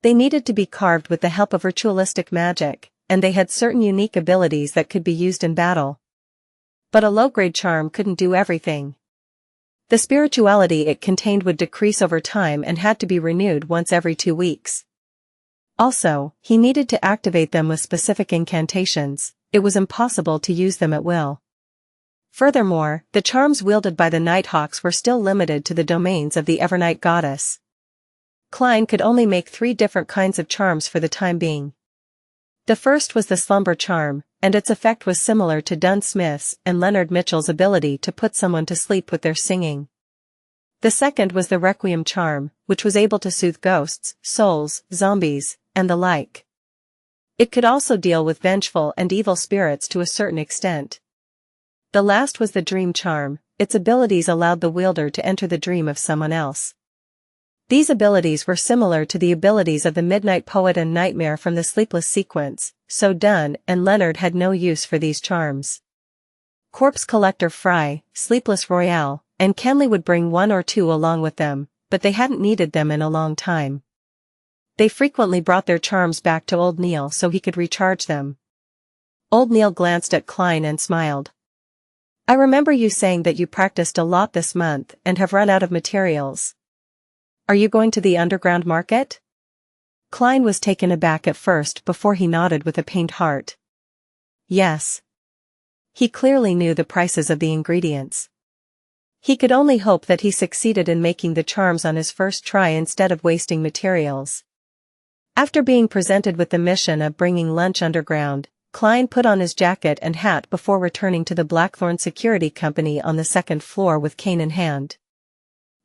They needed to be carved with the help of ritualistic magic, and they had certain unique abilities that could be used in battle. But a low-grade charm couldn't do everything. The spirituality it contained would decrease over time and had to be renewed once every 2 weeks. Also, he needed to activate them with specific incantations. It was impossible to use them at will. Furthermore, the charms wielded by the Nighthawks were still limited to the domains of the Evernight goddess. Klein could only make 3 different kinds of charms for the time being. The first was the slumber charm, and its effect was similar to Dunn Smith's and Leonard Mitchell's ability to put someone to sleep with their singing. The second was the Requiem charm, which was able to soothe ghosts, souls, zombies, and the like. It could also deal with vengeful and evil spirits to a certain extent. The last was the dream charm. Its abilities allowed the wielder to enter the dream of someone else. These abilities were similar to the abilities of the Midnight Poet and Nightmare from the Sleepless sequence, so Dunn and Leonard had no use for these charms. Corpse Collector Fry, Sleepless Royale, and Kenley would bring one or two along with them, but they hadn't needed them in a long time. They frequently brought their charms back to Old Neil so he could recharge them. Old Neil glanced at Klein and smiled. I remember you saying that you practiced a lot this month and have run out of materials. Are you going to the underground market? Klein was taken aback at first before he nodded with a pained heart. Yes. He clearly knew the prices of the ingredients. He could only hope that he succeeded in making the charms on his first try instead of wasting materials. After being presented with the mission of bringing lunch underground, Klein put on his jacket and hat before returning to the Blackthorn Security Company on the second floor with cane in hand.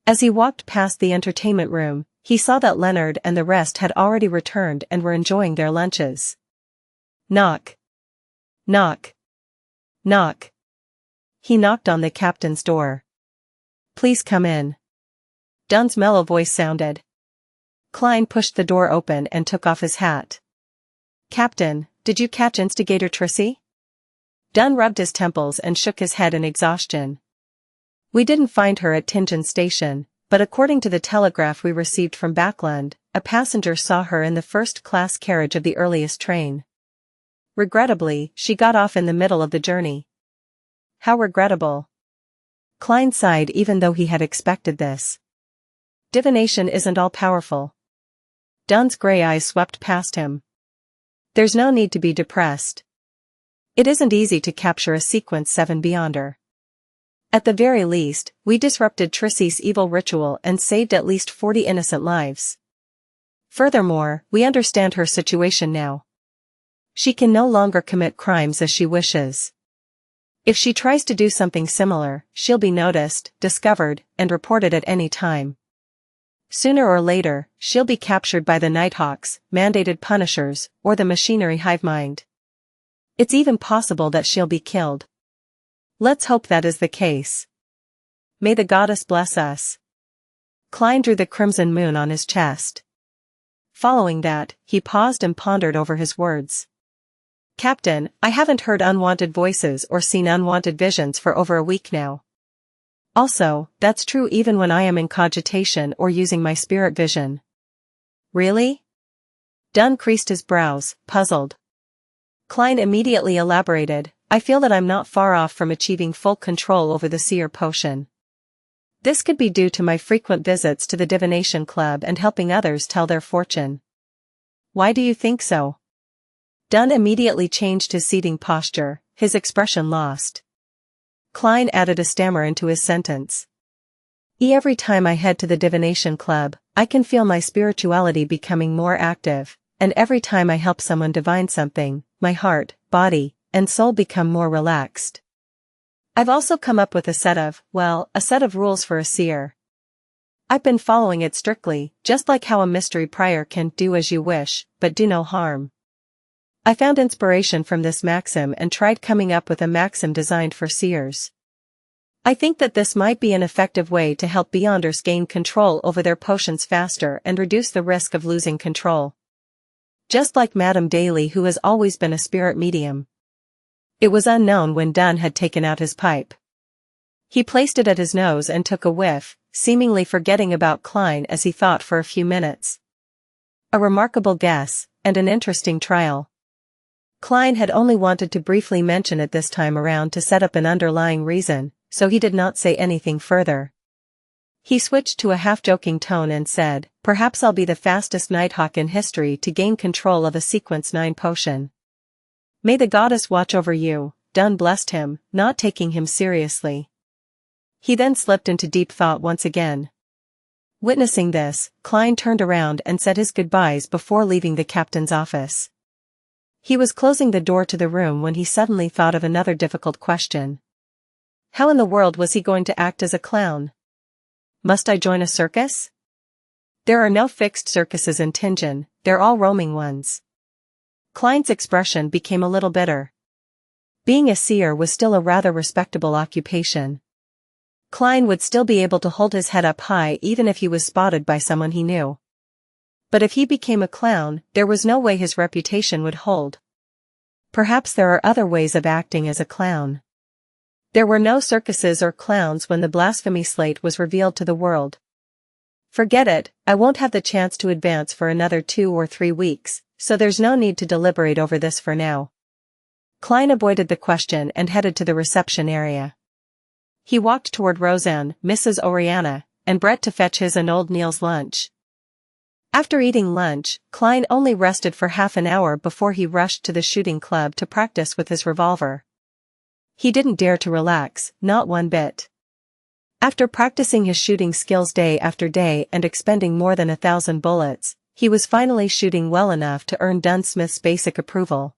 As he walked past the entertainment room, he saw that Leonard and the rest had already returned and were enjoying their lunches. Knock. Knock. Knock. He knocked on the captain's door. Please come in. Dunn's mellow voice sounded. Klein pushed the door open and took off his hat. Captain, did you catch Instigator Trissy? Dunn rubbed his temples and shook his head in exhaustion. We didn't find her at Tingen Station, but according to the telegraph we received from Backlund, a passenger saw her in the first-class carriage of the earliest train. Regrettably, she got off in the middle of the journey. How regrettable. Klein sighed even though he had expected this. Divination isn't all powerful. Dunn's gray eyes swept past him. There's no need to be depressed. It isn't easy to capture a Sequence 7 Beyonder. At the very least, we disrupted Trissy's evil ritual and saved at least 40 innocent lives. Furthermore, we understand her situation now. She can no longer commit crimes as she wishes. If she tries to do something similar, she'll be noticed, discovered, and reported at any time. Sooner or later, she'll be captured by the Nighthawks, mandated punishers, or the machinery hive mind. It's even possible that she'll be killed. Let's hope that is the case. May the goddess bless us. Klein drew the crimson moon on his chest. Following that, he paused and pondered over his words. Captain, I haven't heard unwanted voices or seen unwanted visions for over a week now. Also, that's true even when I am in cogitation or using my spirit vision. Really? Dunn creased his brows, puzzled. Klein immediately elaborated, I feel that I'm not far off from achieving full control over the seer potion. This could be due to my frequent visits to the Divination Club and helping others tell their fortune. Why do you think so? Dunn immediately changed his seating posture, his expression lost. Klein added a stammer into his sentence. Every time I head to the Divination Club, I can feel my spirituality becoming more active, and every time I help someone divine something, my heart, body, and soul become more relaxed. I've also come up with a set of rules for a seer. I've been following it strictly, just like how a mystery prior can do as you wish, but do no harm. I found inspiration from this maxim and tried coming up with a maxim designed for seers. I think that this might be an effective way to help Beyonders gain control over their potions faster and reduce the risk of losing control. Just like Madame Daly, who has always been a spirit medium. It was unknown when Dunn had taken out his pipe. He placed it at his nose and took a whiff, seemingly forgetting about Klein as he thought for a few minutes. A remarkable guess, and an interesting trial. Klein had only wanted to briefly mention it this time around to set up an underlying reason, so he did not say anything further. He switched to a half-joking tone and said, perhaps I'll be the fastest Nighthawk in history to gain control of a Sequence 9 potion. May the goddess watch over you, Dunn blessed him, not taking him seriously. He then slipped into deep thought once again. Witnessing this, Klein turned around and said his goodbyes before leaving the captain's office. He was closing the door to the room when he suddenly thought of another difficult question. How in the world was he going to act as a clown? Must I join a circus? There are no fixed circuses in Tingen, they're all roaming ones. Klein's expression became a little bitter. Being a seer was still a rather respectable occupation. Klein would still be able to hold his head up high even if he was spotted by someone he knew. But if he became a clown, there was no way his reputation would hold. Perhaps there are other ways of acting as a clown. There were no circuses or clowns when the blasphemy slate was revealed to the world. Forget it, I won't have the chance to advance for another 2 or 3 weeks, so there's no need to deliberate over this for now. Klein avoided the question and headed to the reception area. He walked toward Roseanne, Mrs. Oriana, and Brett to fetch his and old Neil's lunch. After eating lunch, Klein only rested for half an hour before he rushed to the shooting club to practice with his revolver. He didn't dare to relax, not one bit. After practicing his shooting skills day after day and expending more than 1,000 bullets, he was finally shooting well enough to earn Dunsmith's basic approval.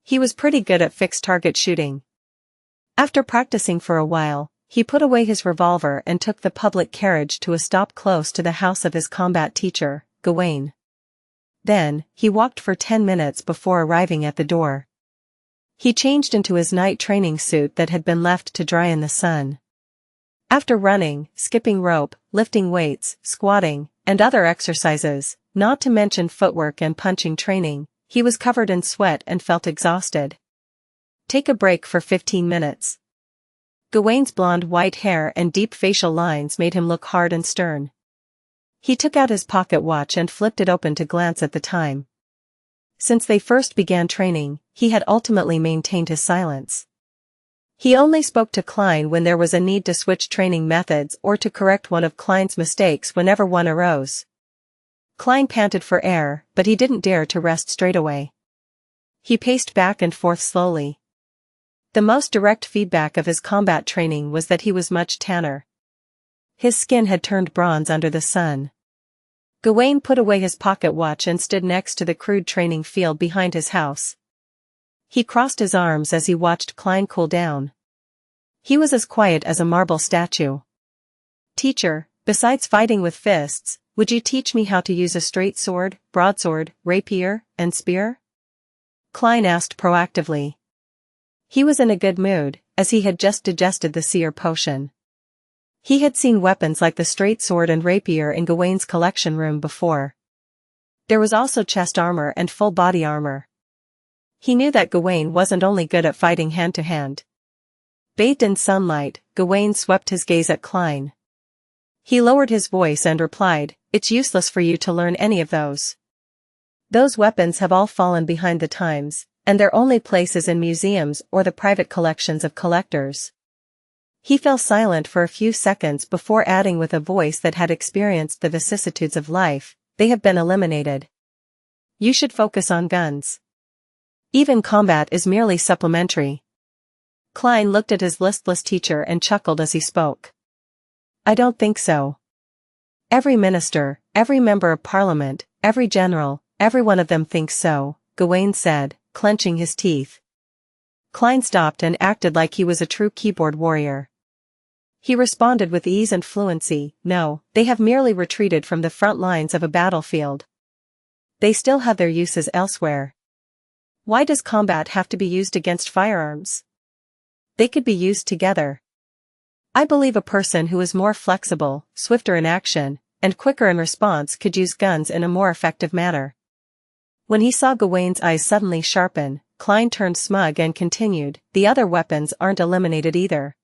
He was pretty good at fixed target shooting. After practicing for a while, he put away his revolver and took the public carriage to a stop close to the house of his combat teacher, Gawain. Then, he walked for 10 minutes before arriving at the door. He changed into his night training suit that had been left to dry in the sun. After running, skipping rope, lifting weights, squatting, and other exercises, not to mention footwork and punching training, he was covered in sweat and felt exhausted. Take a break for 15 minutes. Gawain's blonde-white hair and deep facial lines made him look hard and stern. He took out his pocket watch and flipped it open to glance at the time. Since they first began training, he had ultimately maintained his silence. He only spoke to Klein when there was a need to switch training methods or to correct one of Klein's mistakes whenever one arose. Klein panted for air, but he didn't dare to rest straight away. He paced back and forth slowly. The most direct feedback of his combat training was that he was much tanner. His skin had turned bronze under the sun. Gawain put away his pocket watch and stood next to the crude training field behind his house. He crossed his arms as he watched Klein cool down. He was as quiet as a marble statue. Teacher, besides fighting with fists, would you teach me how to use a straight sword, broadsword, rapier, and spear? Klein asked proactively. He was in a good mood, as he had just digested the seer potion. He had seen weapons like the straight sword and rapier in Gawain's collection room before. There was also chest armor and full body armor. He knew that Gawain wasn't only good at fighting hand-to-hand. Bathed in sunlight, Gawain swept his gaze at Klein. He lowered his voice and replied, "It's useless for you to learn any of those. Those weapons have all fallen behind the times, and their only place is in museums or the private collections of collectors." He fell silent for a few seconds before adding with a voice that had experienced the vicissitudes of life, "They have been eliminated. You should focus on guns. Even combat is merely supplementary." Klein looked at his listless teacher and chuckled as he spoke. "I don't think so. Every minister, every member of parliament, every general, every one of them thinks so," Gawain said, clenching his teeth. Klein stopped and acted like he was a true keyboard warrior. He responded with ease and fluency, "No, they have merely retreated from the front lines of a battlefield. They still have their uses elsewhere. Why does combat have to be used against firearms? They could be used together. I believe a person who is more flexible, swifter in action, and quicker in response could use guns in a more effective manner." When he saw Gawain's eyes suddenly sharpen, Klein turned smug and continued, "The other weapons aren't eliminated either.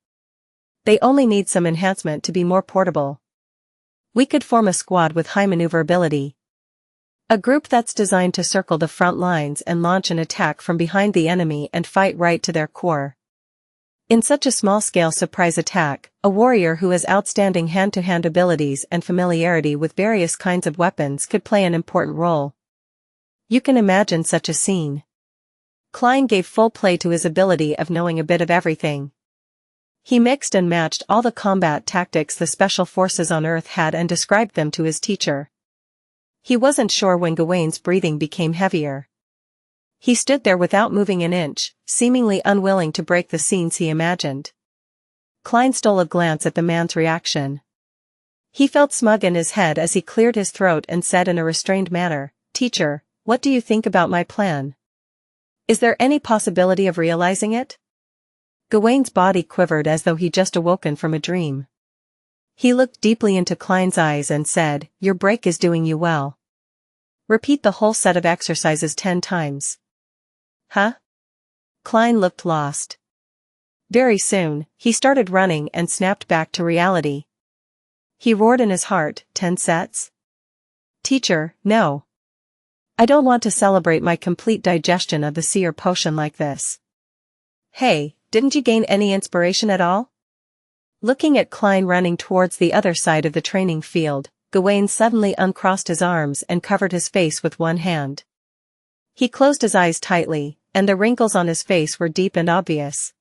They only need some enhancement to be more portable. We could form a squad with high maneuverability. A group that's designed to circle the front lines and launch an attack from behind the enemy and fight right to their core. In such a small-scale surprise attack, a warrior who has outstanding hand-to-hand abilities and familiarity with various kinds of weapons could play an important role. You can imagine such a scene." Klein gave full play to his ability of knowing a bit of everything. He mixed and matched all the combat tactics the special forces on Earth had and described them to his teacher. He wasn't sure when Gawain's breathing became heavier. He stood there without moving an inch, seemingly unwilling to break the scenes he imagined. Klein stole a glance at the man's reaction. He felt smug in his head as he cleared his throat and said in a restrained manner, "Teacher, what do you think about my plan? Is there any possibility of realizing it?" Gawain's body quivered as though he'd just awoken from a dream. He looked deeply into Klein's eyes and said, "Your break is doing you well. Repeat the whole set of exercises 10 times. Huh? Klein looked lost. Very soon, he started running and snapped back to reality. He roared in his heart, 10 sets? Teacher, no. I don't want to celebrate my complete digestion of the seer potion like this. Hey, didn't you gain any inspiration at all? Looking at Klein running towards the other side of the training field, Gawain suddenly uncrossed his arms and covered his face with one hand. He closed his eyes tightly, and the wrinkles on his face were deep and obvious.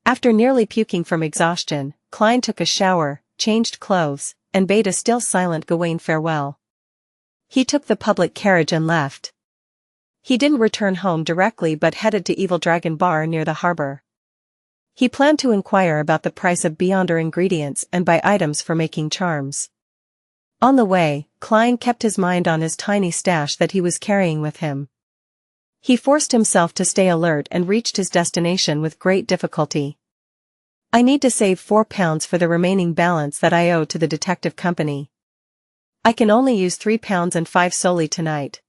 After nearly puking from exhaustion, Klein took a shower, changed clothes, and bade a still silent Gawain farewell. He took the public carriage and left. He didn't return home directly but headed to Evil Dragon Bar near the harbor. He planned to inquire about the price of Beyonder ingredients and buy items for making charms. On the way, Klein kept his mind on his tiny stash that he was carrying with him. He forced himself to stay alert and reached his destination with great difficulty. I need to save £4 for the remaining balance that I owe to the detective company. I can only use £3.05 solely tonight.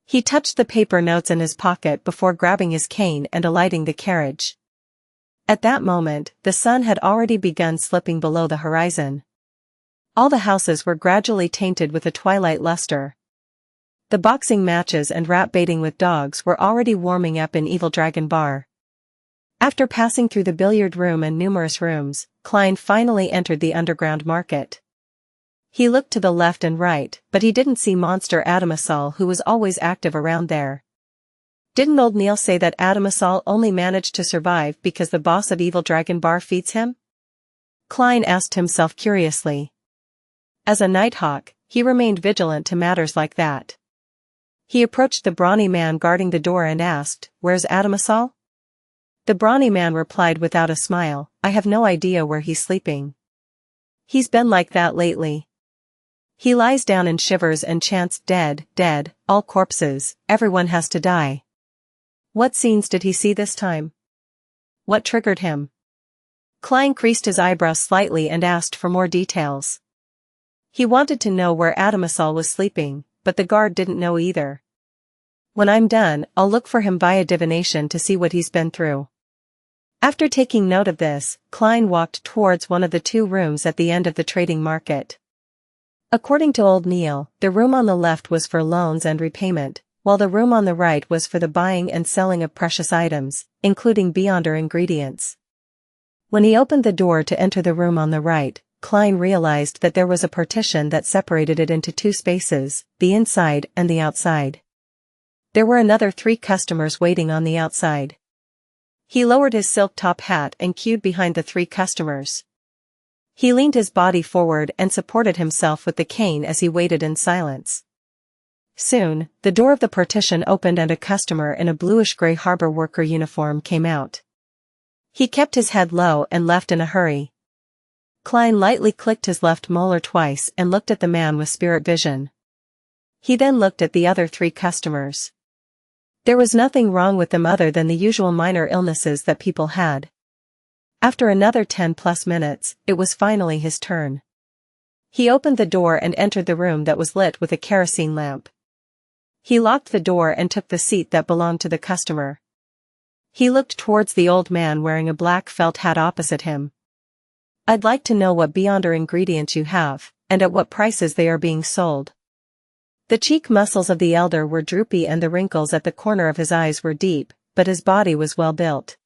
He touched the paper notes in his pocket before grabbing his cane and alighting the carriage. At that moment, the sun had already begun slipping below the horizon. All the houses were gradually tainted with a twilight luster. The boxing matches and rat baiting with dogs were already warming up in Evil Dragon Bar. After passing through the billiard room and numerous rooms, Klein finally entered the underground market. He looked to the left and right, but he didn't see Monster Adamasol, who was always active around there. Didn't old Neil say that Adamasol only managed to survive because the boss of Evil Dragon Bar feeds him? Klein asked himself curiously. As a nighthawk, he remained vigilant to matters like that. He approached the brawny man guarding the door and asked, "Where's Adamasol?" The brawny man replied without a smile, "I have no idea where he's sleeping. He's been like that lately. He lies down and shivers and chants, 'Dead, dead, all corpses, everyone has to die.'" What scenes did he see this time? What triggered him? Klein creased his eyebrows slightly and asked for more details. He wanted to know where Adamasol was sleeping, but the guard didn't know either. "When I'm done, I'll look for him via divination to see what he's been through." After taking note of this, Klein walked towards one of the 2 rooms at the end of the trading market. According to old Neil, the room on the left was for loans and repayment, while the room on the right was for the buying and selling of precious items, including Beyonder ingredients. When he opened the door to enter the room on the right, Klein realized that there was a partition that separated it into 2 spaces, the inside and the outside. There were another 3 customers waiting on the outside. He lowered his silk top hat and queued behind the 3 customers. He leaned his body forward and supported himself with the cane as he waited in silence. Soon, the door of the partition opened and a customer in a bluish-gray harbor worker uniform came out. He kept his head low and left in a hurry. Klein lightly clicked his left molar twice and looked at the man with spirit vision. He then looked at the other 3 customers. There was nothing wrong with them other than the usual minor illnesses that people had. After another 10+ minutes, it was finally his turn. He opened the door and entered the room that was lit with a kerosene lamp. He locked the door and took the seat that belonged to the customer. He looked towards the old man wearing a black felt hat opposite him. "I'd like to know what Beyonder ingredients you have, and at what prices they are being sold." The cheek muscles of the elder were droopy and the wrinkles at the corner of his eyes were deep, but his body was well built.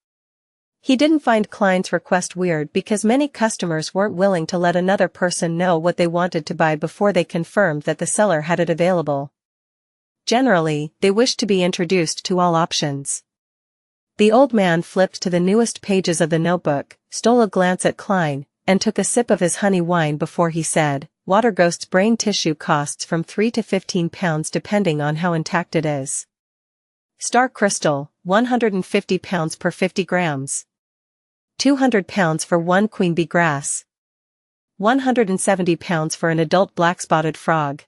He didn't find Klein's request weird because many customers weren't willing to let another person know what they wanted to buy before they confirmed that the seller had it available. Generally, they wished to be introduced to all options. The old man flipped to the newest pages of the notebook, stole a glance at Klein, and took a sip of his honey wine before he said, "Water Ghost's brain tissue costs from £3 to £15 depending on how intact it is. Star Crystal, £150 per 50 grams. £200 for 1 queen bee grass. £170 for an adult black-spotted frog.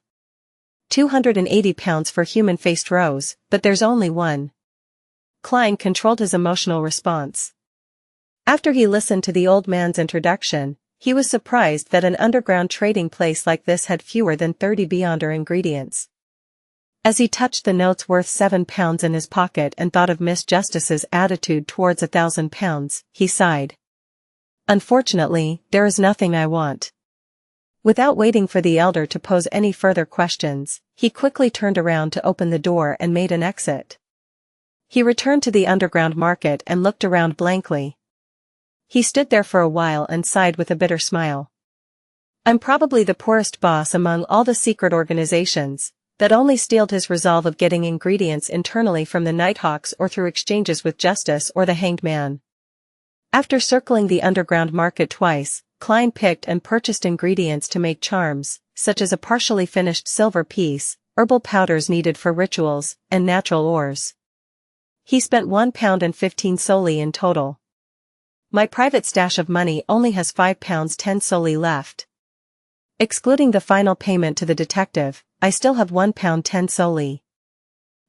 £280 for human-faced rose, but there's only one. Klein controlled his emotional response. After he listened to the old man's introduction, he was surprised that an underground trading place like this had fewer than 30 beyonder ingredients. As he touched the notes worth £7 in his pocket and thought of Miss Justice's attitude towards £1,000, he sighed. Unfortunately, there is nothing I want. Without waiting for the elder to pose any further questions, he quickly turned around to open the door and made an exit. He returned to the underground market and looked around blankly. He stood there for a while and sighed with a bitter smile. I'm probably the poorest boss among all the secret organizations. That only steeled his resolve of getting ingredients internally from the Nighthawks or through exchanges with Justice or the Hanged Man. After circling the underground market twice, Klein picked and purchased ingredients to make charms, such as a partially finished silver piece, herbal powders needed for rituals, and natural ores. He spent £1.15 solely in total. My private stash of money only has £5.10 solely left. Excluding the final payment to the detective, I still have £1.10 solely.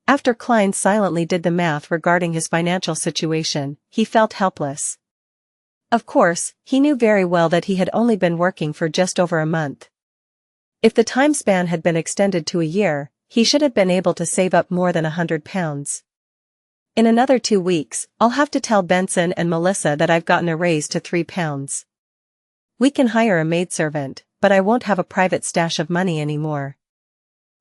After Klein silently did the math regarding his financial situation, he felt helpless. Of course, he knew very well that he had only been working for just over a month. If the time span had been extended to a year, he should have been able to save up more than £100. In another 2 weeks, I'll have to tell Benson and Melissa that I've gotten a raise to £3. We can hire a maidservant, but I won't have a private stash of money anymore.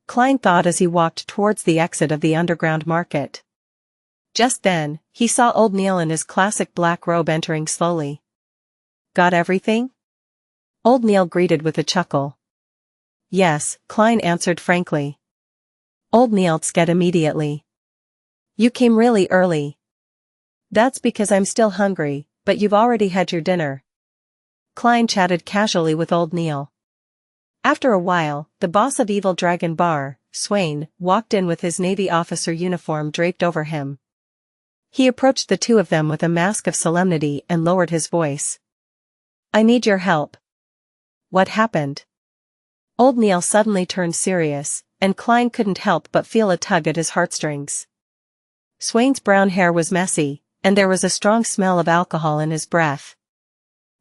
Klein thought as he walked towards the exit of the underground market. Just then, he saw old Neil in his classic black robe entering slowly. Got everything? Old Neil greeted with a chuckle. Yes, Klein answered frankly. Old Neil scared immediately. You came really early. That's because I'm still hungry, but you've already had your dinner. Klein chatted casually with old Neil. After a while, the boss of Evil Dragon Bar, Swain, walked in with his Navy officer uniform draped over him. He approached the two of them with a mask of solemnity and lowered his voice. I need your help. What happened? Old Neil suddenly turned serious, and Klein couldn't help but feel a tug at his heartstrings. Swain's brown hair was messy, and there was a strong smell of alcohol in his breath.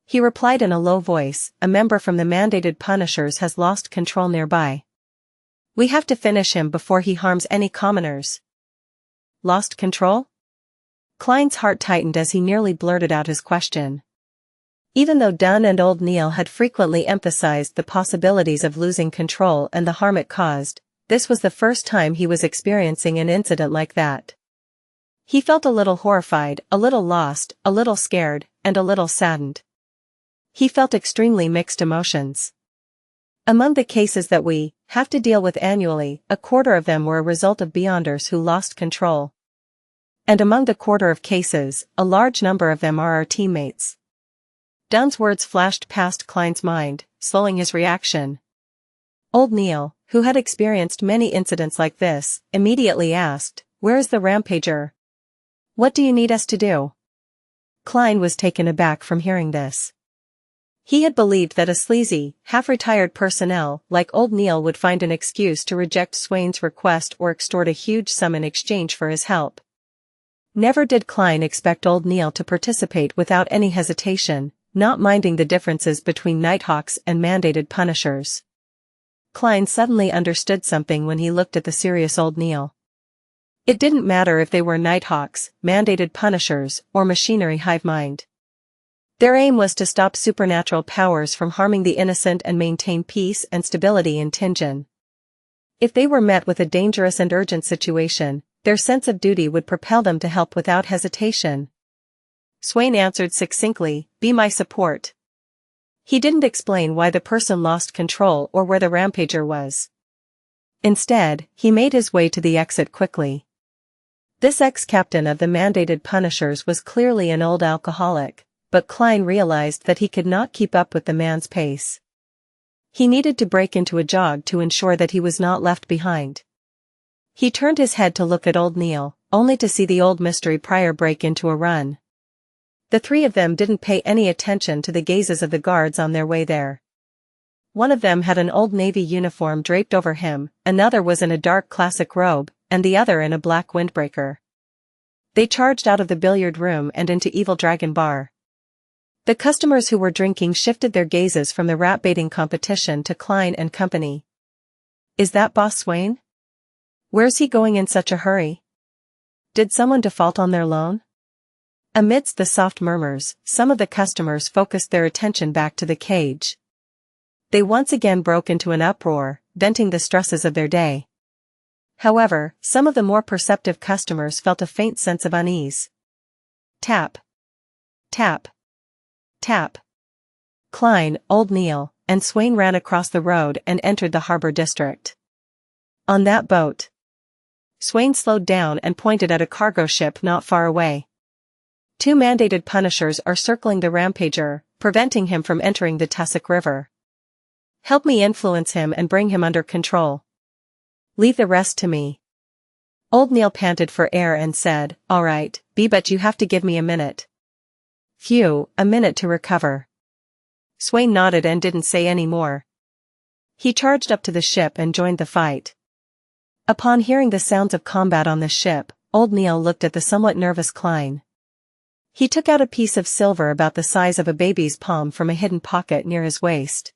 He replied in a low voice, a member from the mandated Punishers has lost control nearby. We have to finish him before he harms any commoners. Lost control? Klein's heart tightened as he nearly blurted out his question. Even though Dunn and old Neil had frequently emphasized the possibilities of losing control and the harm it caused, this was the first time he was experiencing an incident like that. He felt a little horrified, a little lost, a little scared, and a little saddened. He felt extremely mixed emotions. Among the cases that we have to deal with annually, a quarter of them were a result of beyonders who lost control. And among the quarter of cases, a large number of them are our teammates. Dunn's words flashed past Klein's mind, slowing his reaction. Old Neil, who had experienced many incidents like this, immediately asked, "Where is the Rampager? What do you need us to do?" Klein was taken aback from hearing this. He had believed that a sleazy, half-retired personnel like old Neil would find an excuse to reject Swain's request or extort a huge sum in exchange for his help. Never did Klein expect old Neil to participate without any hesitation, not minding the differences between Nighthawks and mandated Punishers. Klein suddenly understood something when he looked at the serious old Neil. It didn't matter if they were Nighthawks, mandated Punishers, or machinery hive mind. Their aim was to stop supernatural powers from harming the innocent and maintain peace and stability in Tingen. If they were met with a dangerous and urgent situation, their sense of duty would propel them to help without hesitation. Swain answered succinctly, "Be my support." He didn't explain why the person lost control or where the Rampager was. Instead, he made his way to the exit quickly. This ex-captain of the mandated Punishers was clearly an old alcoholic, but Klein realized that he could not keep up with the man's pace. He needed to break into a jog to ensure that he was not left behind. He turned his head to look at old Neil, only to see the old mystery prior break into a run. The three of them didn't pay any attention to the gazes of the guards on their way there. One of them had an old navy uniform draped over him, another was in a dark classic robe, and the other in a black windbreaker. They charged out of the billiard room and into Evil Dragon Bar. The customers who were drinking shifted their gazes from the rat-baiting competition to Klein and company. Is that Boss Swain? Where's he going in such a hurry? Did someone default on their loan? Amidst the soft murmurs, some of the customers focused their attention back to the cage. They once again broke into an uproar, venting the stresses of their day. However, some of the more perceptive customers felt a faint sense of unease. Tap. Tap. Tap. Klein, Old Neil, and Swain ran across the road and entered the harbor district. On that boat. Swain slowed down and pointed at a cargo ship not far away. 2 mandated punishers are circling the Rampager, preventing him from entering the Tussock River. Help me influence him and bring him under control. Leave the rest to me. Old Neil panted for air and said, All right, but you have to give me a minute. Phew, a minute to recover. Swain nodded and didn't say any more. He charged up to the ship and joined the fight. Upon hearing the sounds of combat on the ship, Old Neil looked at the somewhat nervous Klein. He took out a piece of silver about the size of a baby's palm from a hidden pocket near his waist.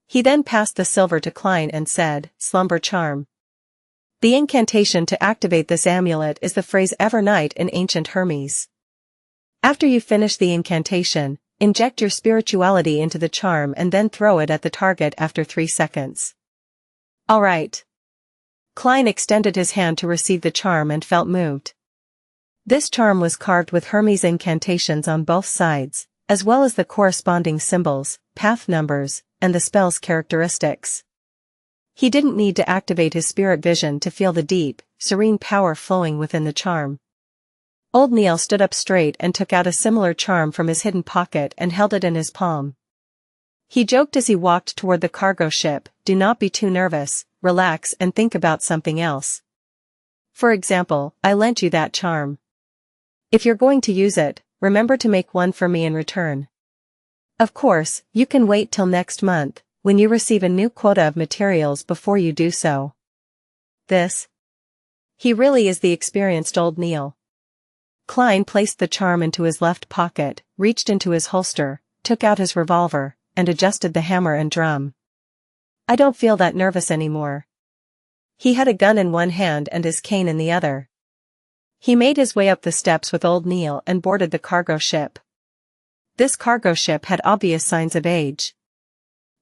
He then passed the silver to Klein and said, Slumber Charm. The incantation to activate this amulet is the phrase Evernight in ancient Hermes. After you finish the incantation, inject your spirituality into the charm and then throw it at the target after 3 seconds. All right. Klein extended his hand to receive the charm and felt moved. This charm was carved with Hermes incantations on both sides, as well as the corresponding symbols, path numbers, and the spell's characteristics. He didn't need to activate his spirit vision to feel the deep, serene power flowing within the charm. Old Neil stood up straight and took out a similar charm from his hidden pocket and held it in his palm. He joked as he walked toward the cargo ship, Do not be too nervous, relax and think about something else. For example, I lent you that charm. If you're going to use it, remember to make one for me in return. Of course, you can wait till next month, when you receive a new quota of materials before you do so. This? He really is the experienced Old Neil. Klein placed the charm into his left pocket, reached into his holster, took out his revolver, and adjusted the hammer and drum. I don't feel that nervous anymore. He had a gun in one hand and his cane in the other. He made his way up the steps with Old Neil and boarded the cargo ship. This cargo ship had obvious signs of age.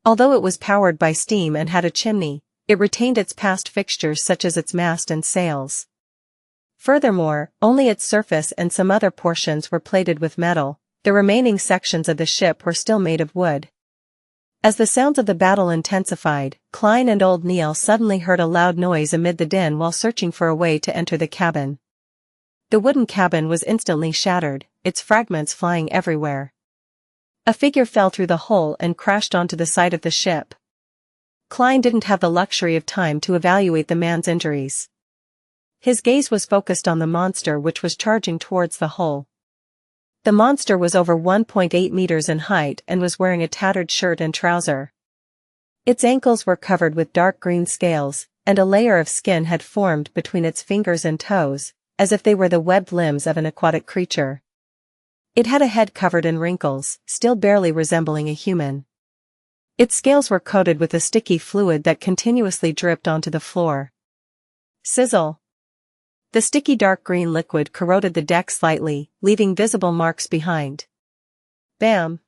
Although it was powered by steam and had a chimney, it retained its past fixtures such as its mast and sails. Furthermore, only its surface and some other portions were plated with metal, the remaining sections of the ship were still made of wood. As the sounds of the battle intensified, Klein and Old Neil suddenly heard a loud noise amid the din while searching for a way to enter the cabin. The wooden cabin was instantly shattered, its fragments flying everywhere. A figure fell through the hole and crashed onto the side of the ship. Klein didn't have the luxury of time to evaluate the man's injuries. His gaze was focused on the monster which was charging towards the hole. The monster was over 1.8 meters in height and was wearing a tattered shirt and trouser. Its ankles were covered with dark green scales, and a layer of skin had formed between its fingers and toes, as if they were the webbed limbs of an aquatic creature. It had a head covered in wrinkles, still barely resembling a human. Its scales were coated with a sticky fluid that continuously dripped onto the floor. Sizzle. The sticky dark green liquid corroded the deck slightly, leaving visible marks behind. Bam!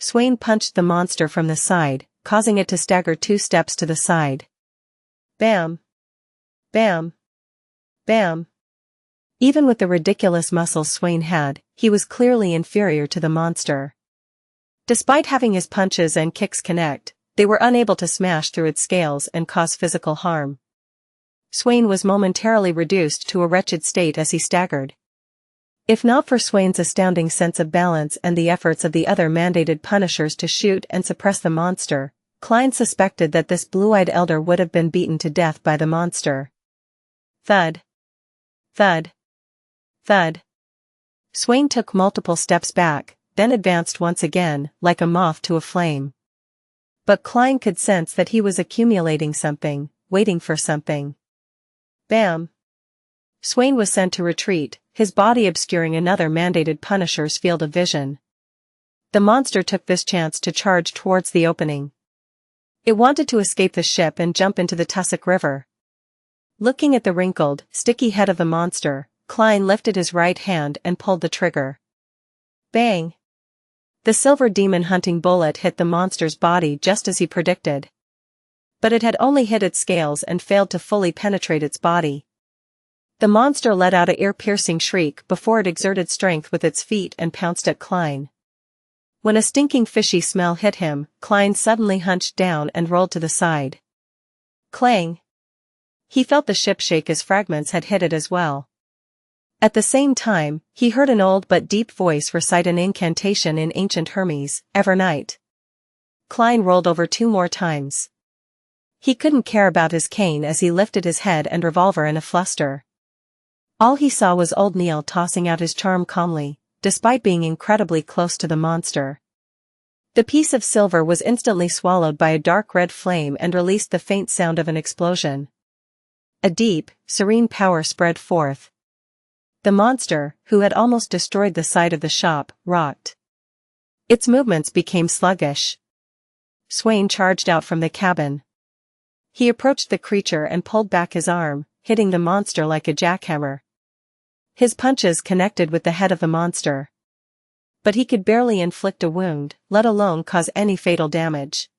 Swain punched the monster from the side, causing it to stagger 2 steps to the side. Bam! Bam! Bam! Even with the ridiculous muscles Swain had, he was clearly inferior to the monster. Despite having his punches and kicks connect, they were unable to smash through its scales and cause physical harm. Swain was momentarily reduced to a wretched state as he staggered. If not for Swain's astounding sense of balance and the efforts of the other mandated punishers to shoot and suppress the monster, Klein suspected that this blue-eyed elder would have been beaten to death by the monster. Thud. Thud. Thud. Swain took multiple steps back, then advanced once again, like a moth to a flame. But Klein could sense that he was accumulating something, waiting for something. Bam! Swain was sent to retreat, his body obscuring another mandated Punisher's field of vision. The monster took this chance to charge towards the opening. It wanted to escape the ship and jump into the tussock river. Looking at the wrinkled, sticky head of the monster, Klein lifted his right hand and pulled the trigger. Bang! The silver demon-hunting bullet hit the monster's body just as he predicted. But it had only hit its scales and failed to fully penetrate its body. The monster let out an ear-piercing shriek before it exerted strength with its feet and pounced at Klein. When a stinking fishy smell hit him, Klein suddenly hunched down and rolled to the side. Clang! He felt the ship shake as fragments had hit it as well. At the same time, he heard an old but deep voice recite an incantation in ancient Hermes, Evernight. Klein rolled over 2 more times. He couldn't care about his cane as he lifted his head and revolver in a fluster. All he saw was old Neil tossing out his charm calmly, despite being incredibly close to the monster. The piece of silver was instantly swallowed by a dark red flame and released the faint sound of an explosion. A deep, serene power spread forth. The monster, who had almost destroyed the side of the shop, rocked. Its movements became sluggish. Swain charged out from the cabin. He approached the creature and pulled back his arm, hitting the monster like a jackhammer. His punches connected with the head of the monster. But he could barely inflict a wound, let alone cause any fatal damage.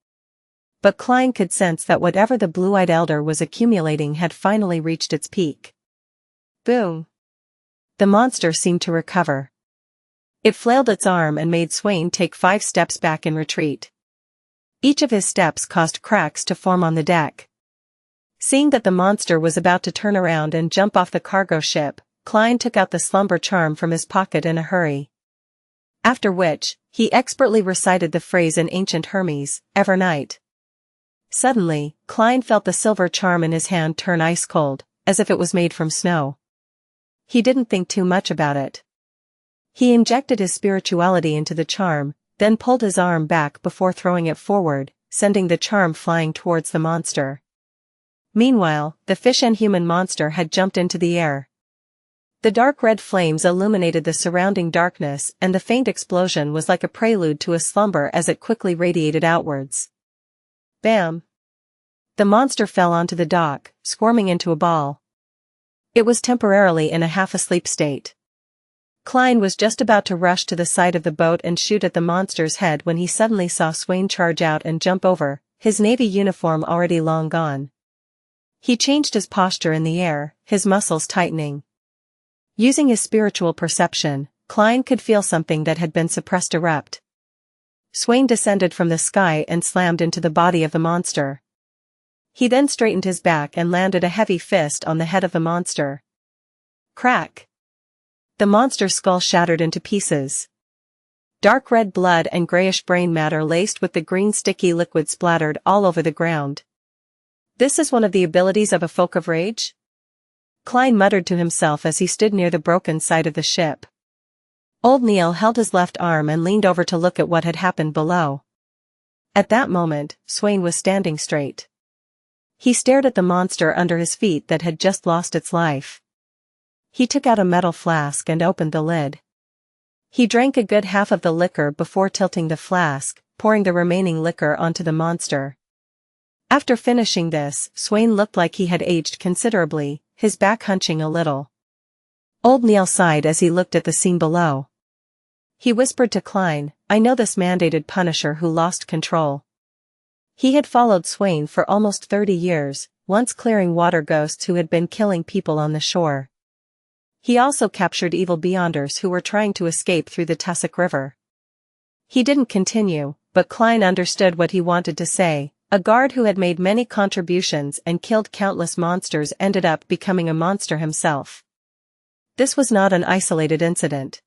But Klein could sense that whatever the blue-eyed elder was accumulating had finally reached its peak. Boom! The monster seemed to recover. It flailed its arm and made Swain take 5 steps back in retreat. Each of his steps caused cracks to form on the deck. Seeing that the monster was about to turn around and jump off the cargo ship, Klein took out the slumber charm from his pocket in a hurry. After which, he expertly recited the phrase in ancient Hermes, Evernight. Suddenly, Klein felt the silver charm in his hand turn ice cold, as if it was made from snow. He didn't think too much about it. He injected his spirituality into the charm, then pulled his arm back before throwing it forward, sending the charm flying towards the monster. Meanwhile, the fish and human monster had jumped into the air. The dark red flames illuminated the surrounding darkness, and the faint explosion was like a prelude to a slumber as it quickly radiated outwards. Bam! The monster fell onto the dock, squirming into a ball. It was temporarily in a half-asleep state. Klein was just about to rush to the side of the boat and shoot at the monster's head when he suddenly saw Swain charge out and jump over, his navy uniform already long gone. He changed his posture in the air, his muscles tightening. Using his spiritual perception, Klein could feel something that had been suppressed erupt. Swain descended from the sky and slammed into the body of the monster. He then straightened his back and landed a heavy fist on the head of the monster. Crack! The monster's skull shattered into pieces. Dark red blood and grayish brain matter laced with the green sticky liquid splattered all over the ground. This is one of the abilities of a folk of rage? Klein muttered to himself as he stood near the broken side of the ship. Old Neil held his left arm and leaned over to look at what had happened below. At that moment, Swain was standing straight. He stared at the monster under his feet that had just lost its life. He took out a metal flask and opened the lid. He drank a good half of the liquor before tilting the flask, pouring the remaining liquor onto the monster. After finishing this, Swain looked like he had aged considerably, his back hunching a little. Old Neil sighed as he looked at the scene below. He whispered to Klein, "I know this mandated Punisher who lost control." He had followed Swain for almost 30 years, once clearing water ghosts who had been killing people on the shore. He also captured evil beyonders who were trying to escape through the Tussock River. He didn't continue, but Klein understood what he wanted to say. A guard who had made many contributions and killed countless monsters ended up becoming a monster himself. This was not an isolated incident.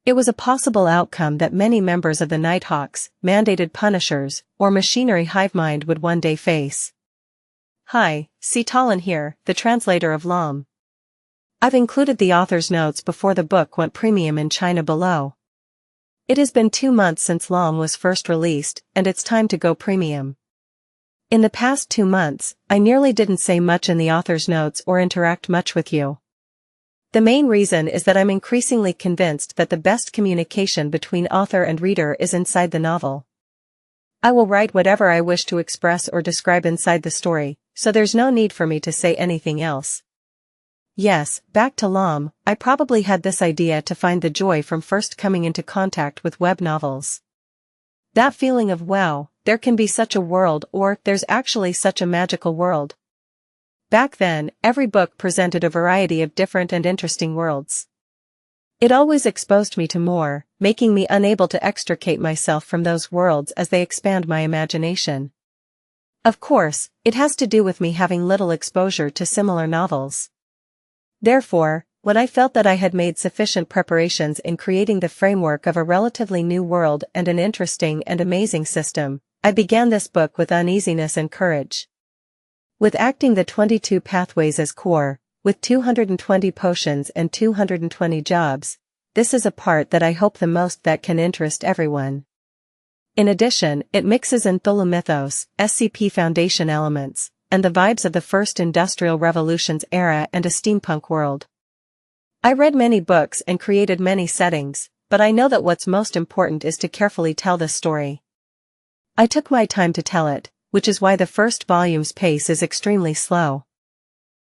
It was a possible outcome that many members of the Nighthawks, mandated Punishers, or machinery hive mind would one day face. Hi, C. Talon here, the translator of Lam. I've included the author's notes before the book went premium in China below. It has been 2 months since LOM was first released, and it's time to go premium. In the past 2 months, I nearly didn't say much in the author's notes or interact much with you. The main reason is that I'm increasingly convinced that the best communication between author and reader is inside the novel. I will write whatever I wish to express or describe inside the story, so there's no need for me to say anything else. Yes, back to LOM, I probably had this idea to find the joy from first coming into contact with web novels. That feeling of wow, there can be such a world, or there's actually such a magical world. Back then, every book presented a variety of different and interesting worlds. It always exposed me to more, making me unable to extricate myself from those worlds as they expand my imagination. Of course, it has to do with me having little exposure to similar novels. Therefore, when I felt that I had made sufficient preparations in creating the framework of a relatively new world and an interesting and amazing system, I began this book with uneasiness and courage. With acting the 22 pathways as core, with 220 potions and 220 jobs, this is a part that I hope the most that can interest everyone. In addition, it mixes in Thulu mythos, SCP Foundation elements, and the vibes of the first Industrial Revolution's era and a steampunk world. I read many books and created many settings, but I know that what's most important is to carefully tell this story. I took my time to tell it, which is why the first volume's pace is extremely slow.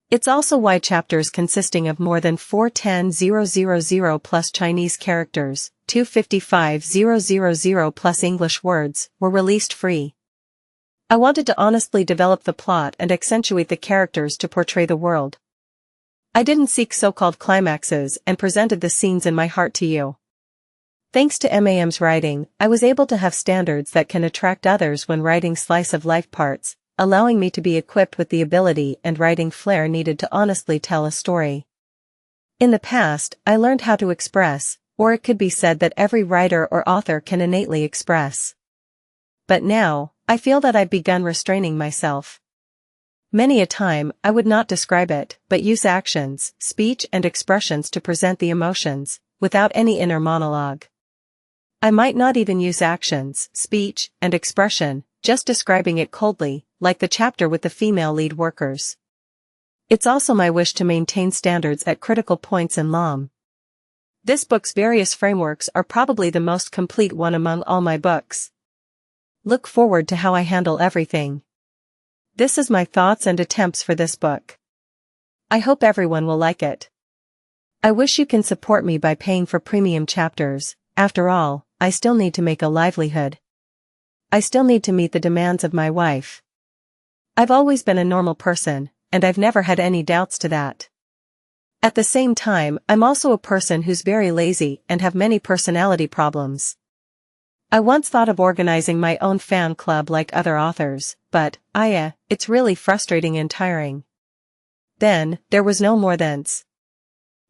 It's also why chapters consisting of more than 410,000 plus Chinese characters, 255,000 plus English words, were released free. I wanted to honestly develop the plot and accentuate the characters to portray the world. I didn't seek so-called climaxes and presented the scenes in my heart to you. Thanks to MAM's writing, I was able to have standards that can attract others when writing slice-of-life parts, allowing me to be equipped with the ability and writing flair needed to honestly tell a story. In the past, I learned how to express, or it could be said that every writer or author can innately express. But now, I feel that I've begun restraining myself. Many a time, I would not describe it, but use actions, speech and expressions to present the emotions, without any inner monologue. I might not even use actions, speech, and expression, just describing it coldly, like the chapter with the female lead workers. It's also my wish to maintain standards at critical points in LOM. This book's various frameworks are probably the most complete one among all my books. Look forward to how I handle everything. This is my thoughts and attempts for this book. I hope everyone will like it. I wish you can support me by paying for premium chapters. After all, I still need to make a livelihood. I still need to meet the demands of my wife. I've always been a normal person, and I've never had any doubts to that. At the same time, I'm also a person who's very lazy and have many personality problems. I once thought of organizing my own fan club like other authors, but, it's really frustrating and tiring. Then, there was no more thence.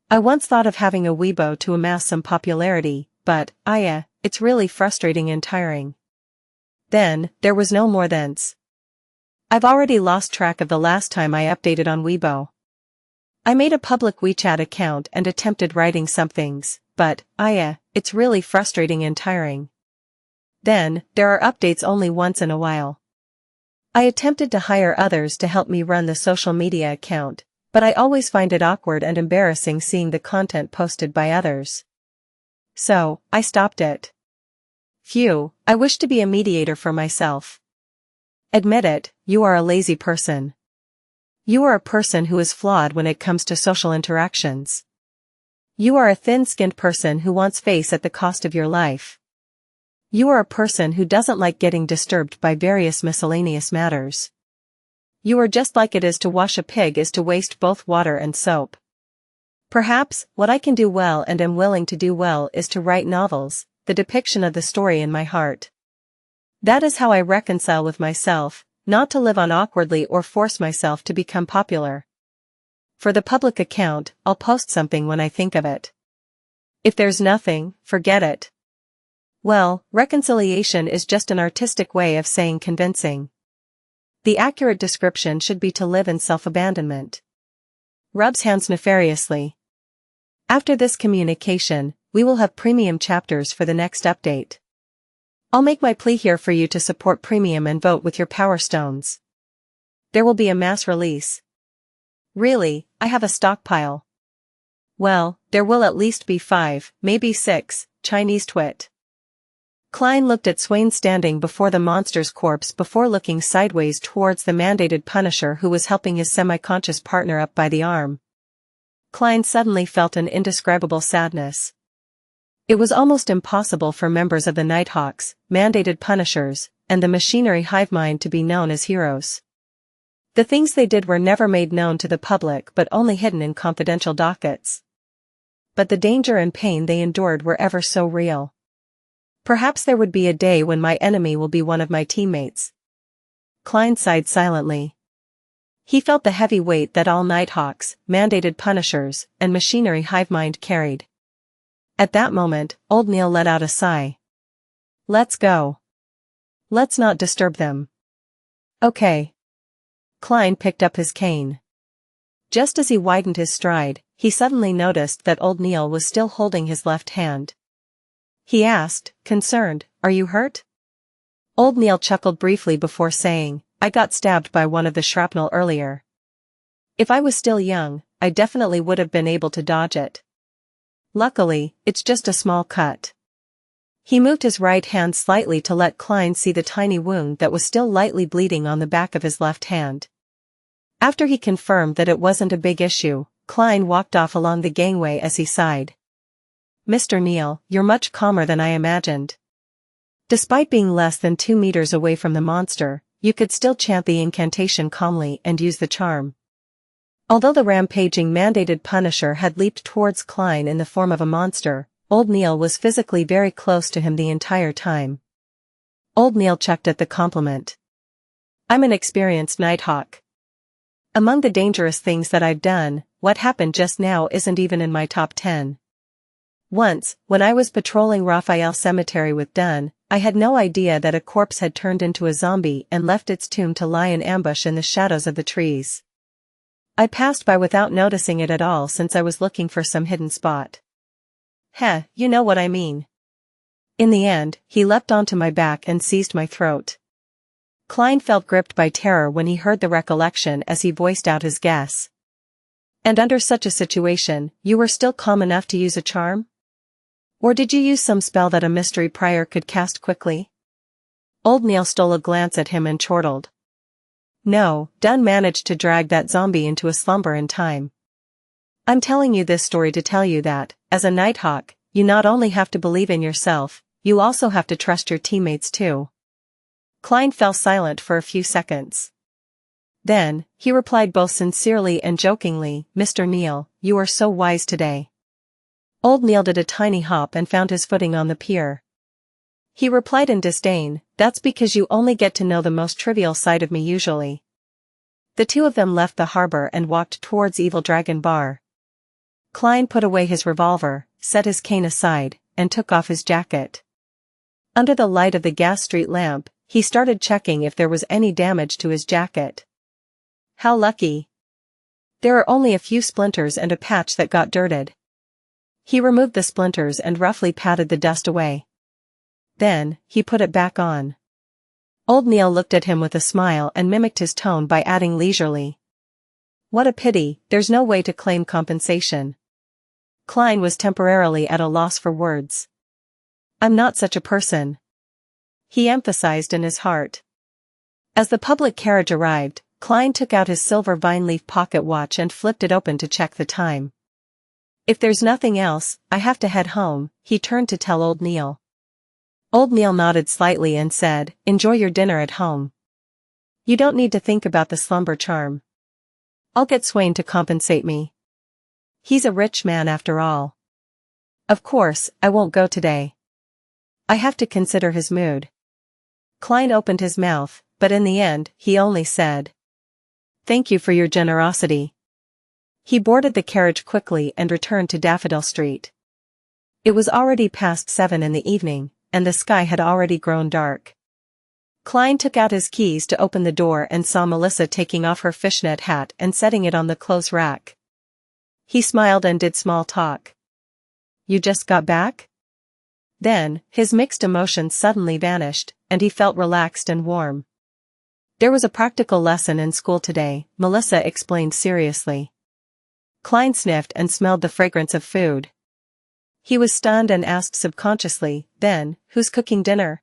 I once thought of having a Weibo to amass some popularity, but, it's really frustrating and tiring. Then, there was no more thence. I've already lost track of the last time I updated on Weibo. I made a public WeChat account and attempted writing some things, but, it's really frustrating and tiring. Then, there are updates only once in a while. I attempted to hire others to help me run the social media account, but I always find it awkward and embarrassing seeing the content posted by others. So, I stopped it. Phew, I wish to be a mediator for myself. Admit it, you are a lazy person. You are a person who is flawed when it comes to social interactions. You are a thin-skinned person who wants face at the cost of your life. You are a person who doesn't like getting disturbed by various miscellaneous matters. You are just like it is to wash a pig is to waste both water and soap. Perhaps, what I can do well and am willing to do well is to write novels, the depiction of the story in my heart. That is how I reconcile with myself, not to live on awkwardly or force myself to become popular. For the public account, I'll post something when I think of it. If there's nothing, forget it. Well, reconciliation is just an artistic way of saying convincing. The accurate description should be to live in self-abandonment. Rubs hands nefariously. After this communication, we will have premium chapters for the next update. I'll make my plea here for you to support premium and vote with your power stones. There will be a mass release. Really, I have a stockpile. Well, there will at least be 5, maybe 6, Chinese twit. Klein looked at Swain standing before the monster's corpse before looking sideways towards the mandated Punisher who was helping his semi-conscious partner up by the arm. Klein suddenly felt an indescribable sadness. It was almost impossible for members of the Nighthawks, mandated Punishers, and the machinery hive mind to be known as heroes. The things they did were never made known to the public but only hidden in confidential dockets. But the danger and pain they endured were ever so real. Perhaps there would be a day when my enemy will be one of my teammates. Klein sighed silently. He felt the heavy weight that all Nighthawks, mandated Punishers, and machinery hive mind carried. At that moment, old Neil let out a sigh. Let's go. Let's not disturb them. Okay. Klein picked up his cane. Just as he widened his stride, he suddenly noticed that old Neil was still holding his left hand. He asked, concerned, "Are you hurt?" Old Neil chuckled briefly before saying, "I got stabbed by one of the shrapnel earlier. If I was still young, I definitely would have been able to dodge it. Luckily, it's just a small cut." He moved his right hand slightly to let Klein see the tiny wound that was still lightly bleeding on the back of his left hand. After he confirmed that it wasn't a big issue, Klein walked off along the gangway as he sighed. "Mr. Neil, you're much calmer than I imagined. Despite being less than 2 meters away from the monster, you could still chant the incantation calmly and use the charm." Although the rampaging mandated Punisher had leaped towards Klein in the form of a monster, old Neil was physically very close to him the entire time. Old Neil chucked at the compliment. "I'm an experienced Nighthawk. Among the dangerous things that I've done, what happened just now isn't even in my top 10. Once, when I was patrolling Raphael Cemetery with Dunn, I had no idea that a corpse had turned into a zombie and left its tomb to lie in ambush in the shadows of the trees. I passed by without noticing it at all since I was looking for some hidden spot. Heh, you know what I mean." In the end, he leapt onto my back and seized my throat. Klein felt gripped by terror when he heard the recollection as he voiced out his guess. "And under such a situation, you were still calm enough to use a charm? Or did you use some spell that a mystery prior could cast quickly?" Old Neil stole a glance at him and chortled. "No, Dunn managed to drag that zombie into a slumber in time. I'm telling you this story to tell you that, as a Nighthawk, you not only have to believe in yourself, you also have to trust your teammates too." Klein fell silent for a few seconds. Then, he replied both sincerely and jokingly, "Mr. Neil, you are so wise today." Old Neil did a tiny hop and found his footing on the pier. He replied in disdain, "That's because you only get to know the most trivial side of me usually." The two of them left the harbor and walked towards Evil Dragon Bar. Klein put away his revolver, set his cane aside, and took off his jacket. Under the light of the gas street lamp, he started checking if there was any damage to his jacket. How lucky. There are only a few splinters and a patch that got dirted. He removed the splinters and roughly patted the dust away. Then, he put it back on. Old Neil looked at him with a smile and mimicked his tone by adding leisurely, "What a pity, there's no way to claim compensation." Klein was temporarily at a loss for words. "I'm not such a person," he emphasized in his heart. As the public carriage arrived, Klein took out his silver vine-leaf pocket watch and flipped it open to check the time. "If there's nothing else, I have to head home," he turned to tell old Neil. Old Neil nodded slightly and said, "Enjoy your dinner at home. You don't need to think about the slumber charm. I'll get Swain to compensate me. He's a rich man after all. Of course, I won't go today. I have to consider his mood." Klein opened his mouth, but in the end, he only said, "Thank you for your generosity." He boarded the carriage quickly and returned to Daffodil Street. It was already past 7 in the evening, and the sky had already grown dark. Klein took out his keys to open the door and saw Melissa taking off her fishnet hat and setting it on the clothes rack. He smiled and did small talk. you just got back? Then, his mixed emotions suddenly vanished, and he felt relaxed and warm. There was a practical lesson in school today, Melissa explained seriously. Klein sniffed and smelled the fragrance of food. He was stunned and asked subconsciously, then, who's cooking dinner?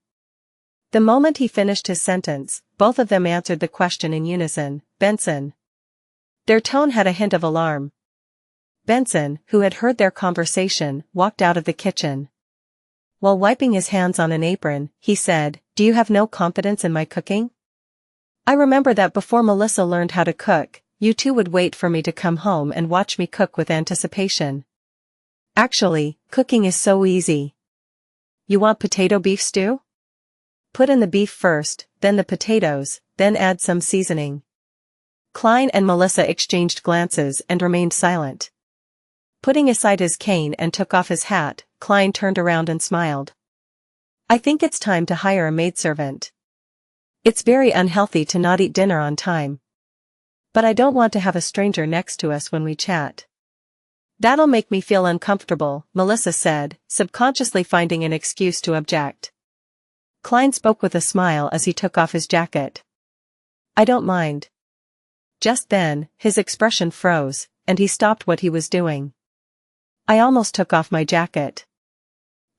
The moment he finished his sentence, both of them answered the question in unison, Benson. Their tone had a hint of alarm. Benson, who had heard their conversation, walked out of the kitchen. While wiping his hands on an apron, he said, "Do you have no confidence in my cooking? I remember that before Melissa learned how to cook, you two would wait for me to come home and watch me cook with anticipation. Actually, cooking is so easy. You want potato beef stew? Put in the beef first, then the potatoes, then add some seasoning." Klein and Melissa exchanged glances and remained silent. Putting aside his cane and took off his hat, Klein turned around and smiled. "I think it's time to hire a maidservant. It's very unhealthy to not eat dinner on time. But I don't want to have a stranger next to us when we chat." "That'll make me feel uncomfortable," Melissa said, subconsciously finding an excuse to object. Klein spoke with a smile as he took off his jacket. "I don't mind." Just then, his expression froze, and he stopped what he was doing. "I almost took off my jacket.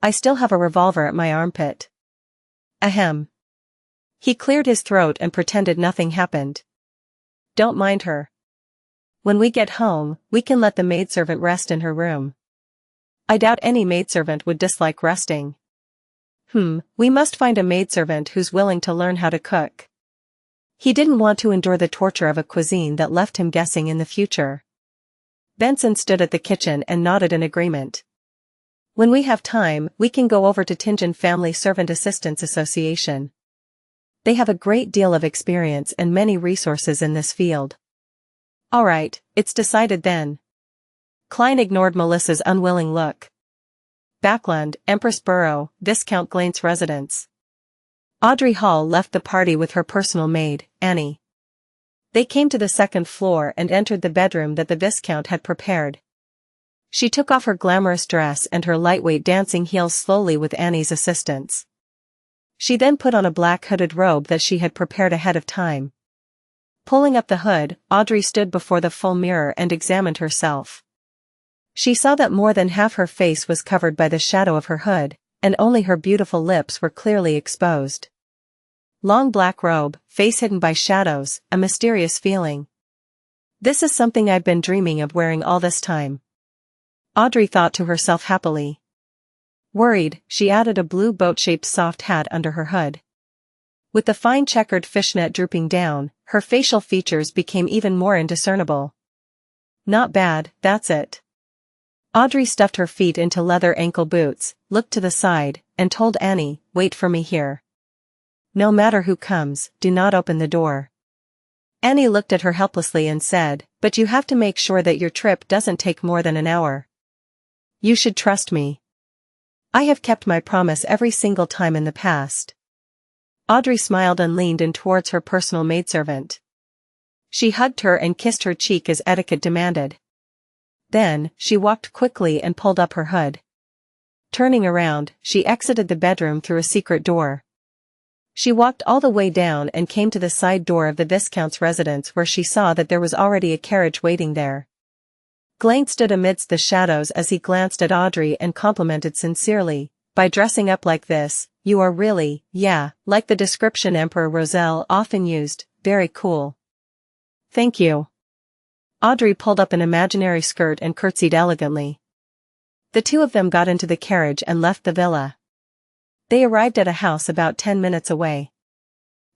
I still have a revolver at my armpit." Ahem. He cleared his throat and pretended nothing happened. "Don't mind her. When we get home, we can let the maidservant rest in her room." "I doubt any maidservant would dislike resting." We must find a maidservant who's willing to learn how to cook." He didn't want to endure the torture of a cuisine that left him guessing in the future. Benson stood at the kitchen and nodded in agreement. "When we have time, we can go over to Tingen Family Servant Assistance Association. They have a great deal of experience and many resources in this field." "All right, it's decided then." Klein ignored Melissa's unwilling look. Backlund, Empress Borough, Viscount Glaine's residence. Audrey Hall left the party with her personal maid, Annie. They came to the second floor and entered the bedroom that the Viscount had prepared. She took off her glamorous dress and her lightweight dancing heels slowly with Annie's assistance. She then put on a black hooded robe that she had prepared ahead of time. Pulling up the hood, Audrey stood before the full mirror and examined herself. She saw that more than half her face was covered by the shadow of her hood, and only her beautiful lips were clearly exposed. Long black robe, face hidden by shadows, a mysterious feeling. "This is something I've been dreaming of wearing all this time," Audrey thought to herself happily. Worried, she added a blue boat-shaped soft hat under her hood. With the fine checkered fishnet drooping down, her facial features became even more indiscernible. "Not bad, that's it." Audrey stuffed her feet into leather ankle boots, looked to the side, and told Annie, "Wait for me here. No matter who comes, do not open the door." Annie looked at her helplessly and said, "But you have to make sure that your trip doesn't take more than an hour. You should trust me. I have kept my promise every single time in the past." Audrey smiled and leaned in towards her personal maidservant. She hugged her and kissed her cheek as etiquette demanded. Then, she walked quickly and pulled up her hood. Turning around, she exited the bedroom through a secret door. She walked all the way down and came to the side door of the Viscount's residence where she saw that there was already a carriage waiting there. Glane stood amidst the shadows as he glanced at Audrey and complimented sincerely, "By dressing up like this, you are really, like the description Emperor Roselle often used, very cool." "Thank you." Audrey pulled up an imaginary skirt and curtsied elegantly. The two of them got into the carriage and left the villa. They arrived at a house about 10 minutes away.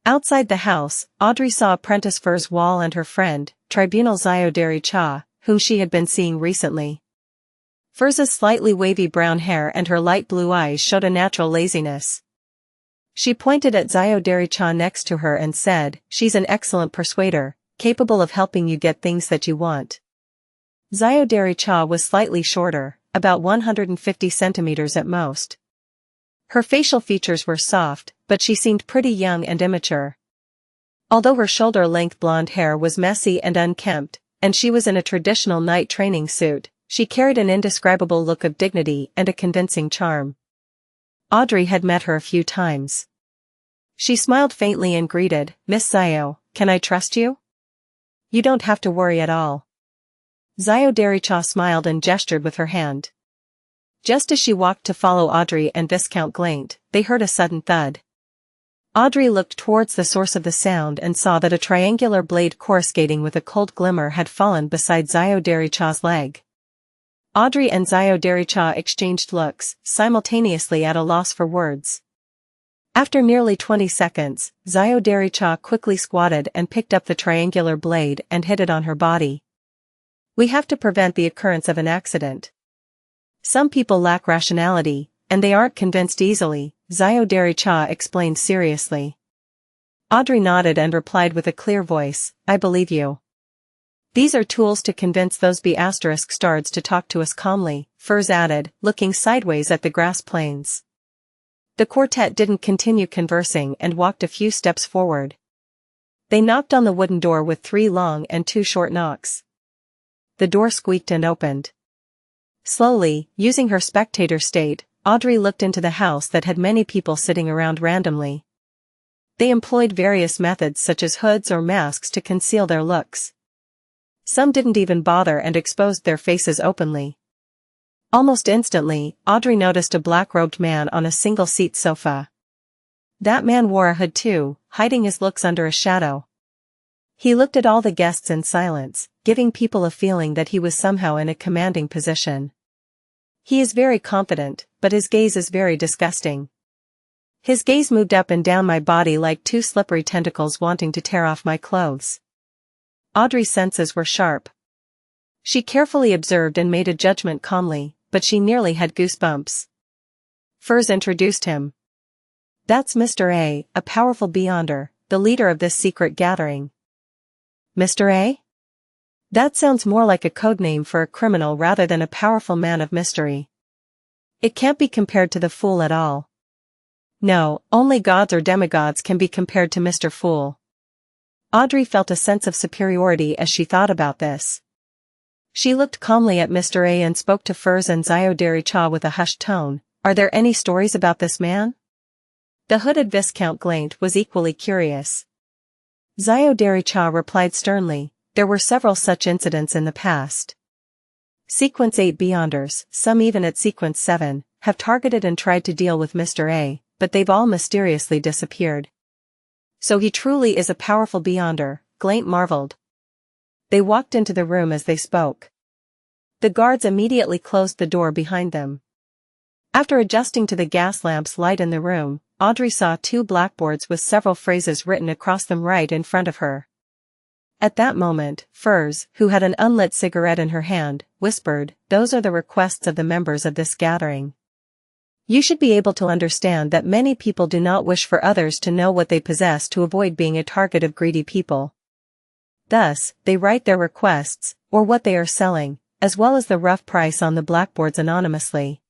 Outside the house, Audrey saw Apprentice Fur's Wall and her friend, Tribunal Xiaoderi Cha, whom she had been seeing recently. Fur's slightly wavy brown hair and her light blue eyes showed a natural laziness. She pointed at Xiaoderi Cha next to her and said, "She's an excellent persuader, capable of helping you get things that you want." Xiaoderi Cha was slightly shorter, about 150 centimeters at most. Her facial features were soft, but she seemed pretty young and immature. Although her shoulder-length blonde hair was messy and unkempt, and she was in a traditional night training suit, She carried an indescribable look of dignity and a convincing charm. Audrey had met her a few times. She smiled faintly and greeted, "Miss Xiao, can I trust you?" "You don't have to worry at all." Xiao Dericha smiled and gestured with her hand. Just as she walked to follow Audrey and Viscount Glaint, they heard a sudden thud. Audrey looked towards the source of the sound and saw that a triangular blade coruscating with a cold glimmer had fallen beside Xiao Dericha's leg. Audrey and Xiao Dericha exchanged looks, simultaneously at a loss for words. After nearly 20 seconds, Xiao Dericha quickly squatted and picked up the triangular blade and hid it on her body. "We have to prevent the occurrence of an accident. Some people lack rationality, and they aren't convinced easily," Xiao Dericha explained seriously. Audrey nodded and replied with a clear voice, "I believe you. These are tools to convince those B***stards to talk to us calmly," Furs added, looking sideways at the grass plains. The quartet didn't continue conversing and walked a few steps forward. They knocked on the wooden door with 3 long and 2 short knocks. The door squeaked and opened. Slowly, using her spectator state, Audrey looked into the house that had many people sitting around randomly. They employed various methods such as hoods or masks to conceal their looks. Some didn't even bother and exposed their faces openly. Almost instantly, Audrey noticed a black-robed man on a single-seat sofa. That man wore a hood too, hiding his looks under a shadow. He looked at all the guests in silence, giving people a feeling that he was somehow in a commanding position. He is very confident, but his gaze is very disgusting. His gaze moved up and down my body like 2 slippery tentacles wanting to tear off my clothes. Audrey's senses were sharp. She carefully observed and made a judgment calmly, but she nearly had goosebumps. Furs introduced him. "That's Mr. A powerful Beyonder, the leader of this secret gathering." "Mr. A? That sounds more like a code name for a criminal rather than a powerful man of mystery. It can't be compared to the Fool at all." "No, only gods or demigods can be compared to Mr. Fool." Audrey felt a sense of superiority as she thought about this. She looked calmly at Mr. A and spoke to Furs and Xiao Dericha with a hushed tone, "Are there any stories about this man?" The hooded Viscount Glaint was equally curious. Xiao Dericha replied sternly, "There were several such incidents in the past. Sequence 8 Beyonders, some even at Sequence 7, have targeted and tried to deal with Mr. A, but they've all mysteriously disappeared." "So he truly is a powerful Beyonder," Glaint marveled. They walked into the room as they spoke. The guards immediately closed the door behind them. After adjusting to the gas lamp's light in the room, Audrey saw 2 blackboards with several phrases written across them right in front of her. At that moment, Furs, who had an unlit cigarette in her hand, whispered, "Those are the requests of the members of this gathering. You should be able to understand that many people do not wish for others to know what they possess to avoid being a target of greedy people. Thus, they write their requests, or what they are selling, as well as the rough price on the blackboards anonymously."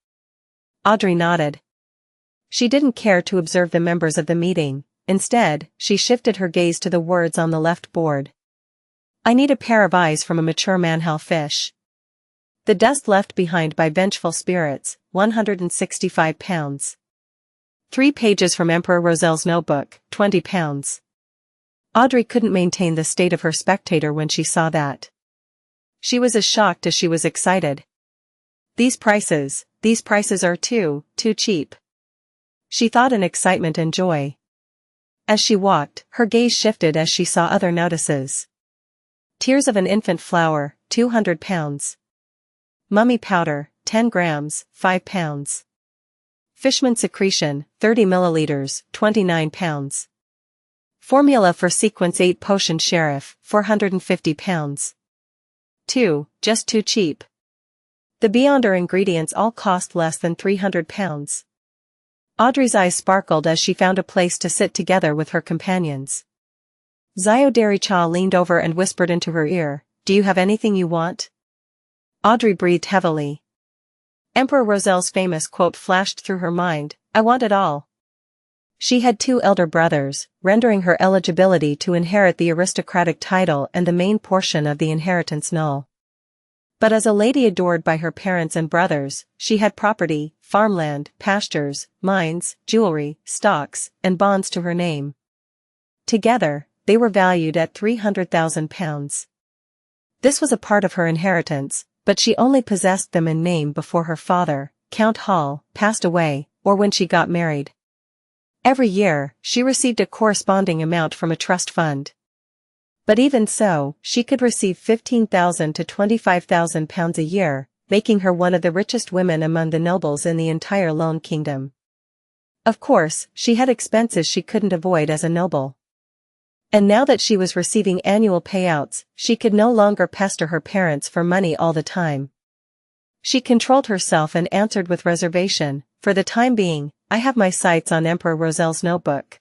Audrey nodded. She didn't care to observe the members of the meeting. Instead, she shifted her gaze to the words on the left board. "I need a pair of eyes from a mature manhell fish. The dust left behind by vengeful spirits, 165 pounds. 3 pages from Emperor Roselle's notebook, 20 pounds. Audrey couldn't maintain the state of her spectator when she saw that. She was as shocked as she was excited. These prices are too cheap." She thought in excitement and joy. As she walked, her gaze shifted as she saw other notices. Tears of an infant flower, 200 pounds. Mummy powder, 10 grams, 5 pounds. Fishman secretion, 30 milliliters, 29 pounds. Formula for Sequence 8 Potion Sheriff, 450 pounds. Just too cheap. The Beyonder ingredients all cost less than 300 pounds. Audrey's eyes sparkled as she found a place to sit together with her companions. Xiao Dericha leaned over and whispered into her ear, "Do you have anything you want?" Audrey breathed heavily. Emperor Roselle's famous quote flashed through her mind, "I want it all." She had 2 elder brothers, rendering her eligibility to inherit the aristocratic title and the main portion of the inheritance null. But as a lady adored by her parents and brothers, she had property, farmland, pastures, mines, jewelry, stocks, and bonds to her name. Together, they were valued at £300,000. This was a part of her inheritance, but she only possessed them in name before her father, Count Hall, passed away, or when she got married. Every year, she received a corresponding amount from a trust fund. But even so, she could receive £15,000 to £25,000 a year, making her one of the richest women among the nobles in the entire Lone Kingdom. Of course, she had expenses she couldn't avoid as a noble. And now that she was receiving annual payouts, she could no longer pester her parents for money all the time. She controlled herself and answered with reservation, "For the time being, I have my sights on Emperor Rozel's notebook.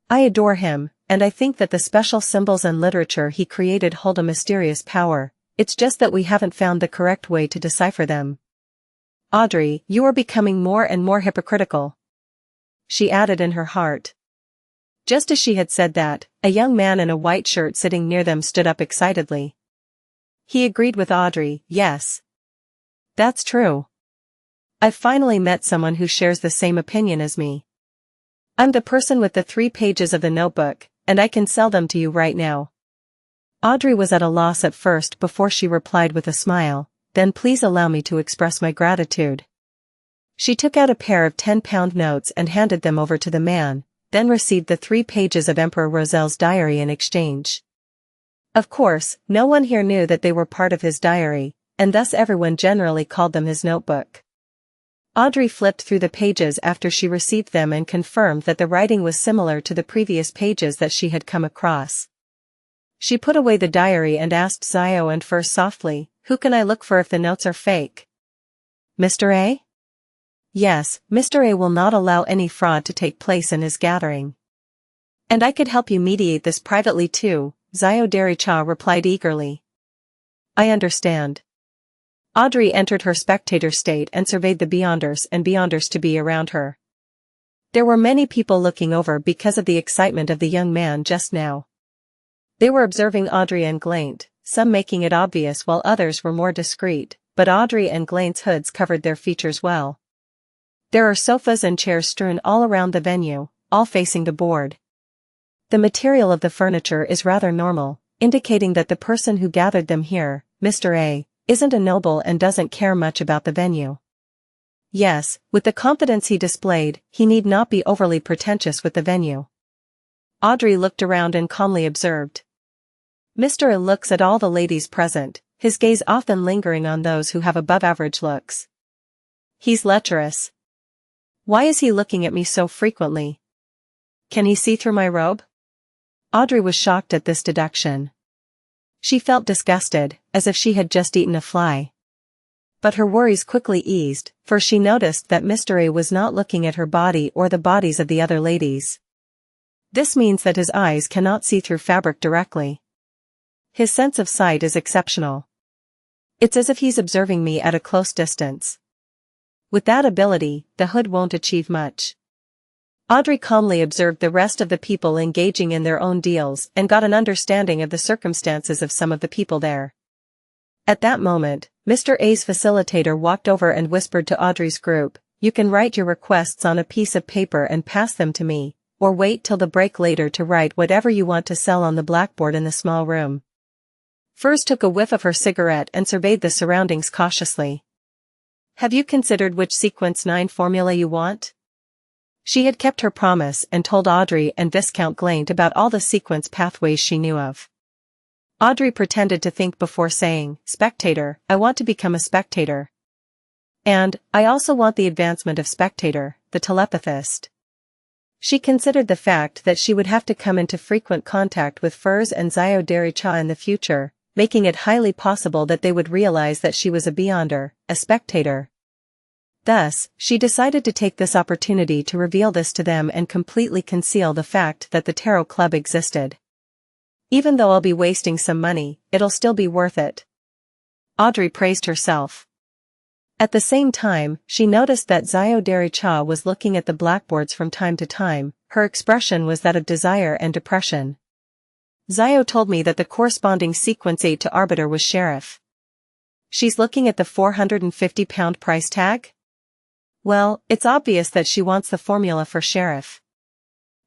I adore him, and I think that the special symbols and literature he created hold a mysterious power, it's just that we haven't found the correct way to decipher them." "Audrey, you are becoming more and more hypocritical," she added in her heart. Just as she had said that, a young man in a white shirt sitting near them stood up excitedly. He agreed with Audrey, "Yes. That's true. I've finally met someone who shares the same opinion as me. I'm the person with the 3 pages of the notebook, and I can sell them to you right now." Audrey was at a loss at first before she replied with a smile, "Then please allow me to express my gratitude." She took out a pair of £10 notes and handed them over to the man, then received the 3 pages of Emperor Rozel's diary in exchange. Of course, no one here knew that they were part of his diary, and thus everyone generally called them his notebook. Audrey flipped through the pages after she received them and confirmed that the writing was similar to the previous pages that she had come across. She put away the diary and asked Xiao and Fur softly, "Who can I look for if the notes are fake?" "Mr. A?" "Yes, Mr. A will not allow any fraud to take place in his gathering. And I could help you mediate this privately too," Xiao Dericha replied eagerly. "I understand." Audrey entered her spectator state and surveyed the Beyonders and Beyonders to be around her. There were many people looking over because of the excitement of the young man just now. They were observing Audrey and Glaint, some making it obvious while others were more discreet, but Audrey and Glaint's hoods covered their features well. There are sofas and chairs strewn all around the venue, all facing the board. The material of the furniture is rather normal, indicating that the person who gathered them here, Mr. A, isn't a noble and doesn't care much about the venue. Yes, with the confidence he displayed, he need not be overly pretentious with the venue. Audrey looked around and calmly observed. Mr. A looks at all the ladies present, his gaze often lingering on those who have above-average looks. He's lecherous. Why is he looking at me so frequently? Can he see through my robe? Audrey was shocked at this deduction. She felt disgusted, as if she had just eaten a fly. But her worries quickly eased, for she noticed that Mr. A was not looking at her body or the bodies of the other ladies. This means that his eyes cannot see through fabric directly. His sense of sight is exceptional. It's as if he's observing me at a close distance. With that ability, the hood won't achieve much. Audrey calmly observed the rest of the people engaging in their own deals and got an understanding of the circumstances of some of the people there. At that moment, Mr. A's facilitator walked over and whispered to Audrey's group, "You can write your requests on a piece of paper and pass them to me, or wait till the break later to write whatever you want to sell on the blackboard in the small room." Furs took a whiff of her cigarette and surveyed the surroundings cautiously. "Have you considered which sequence 9 formula you want?" She had kept her promise and told Audrey and Viscount Glaint about all the sequence pathways she knew of. Audrey pretended to think before saying, "Spectator, I want to become a spectator. And, I also want the advancement of spectator, the telepathist." She considered the fact that she would have to come into frequent contact with Furs and Xiao Dericha in the future, making it highly possible that they would realize that she was a beyonder, a spectator. Thus, she decided to take this opportunity to reveal this to them and completely conceal the fact that the Tarot Club existed. "Even though I'll be wasting some money, it'll still be worth it." Audrey praised herself. At the same time, she noticed that Xiao Dericha was looking at the blackboards from time to time. Her expression was that of desire and depression. "Xiao told me that the corresponding sequence 8 to Arbiter was Sheriff." She's looking at the £450 price tag? Well, it's obvious that she wants the formula for sheriff.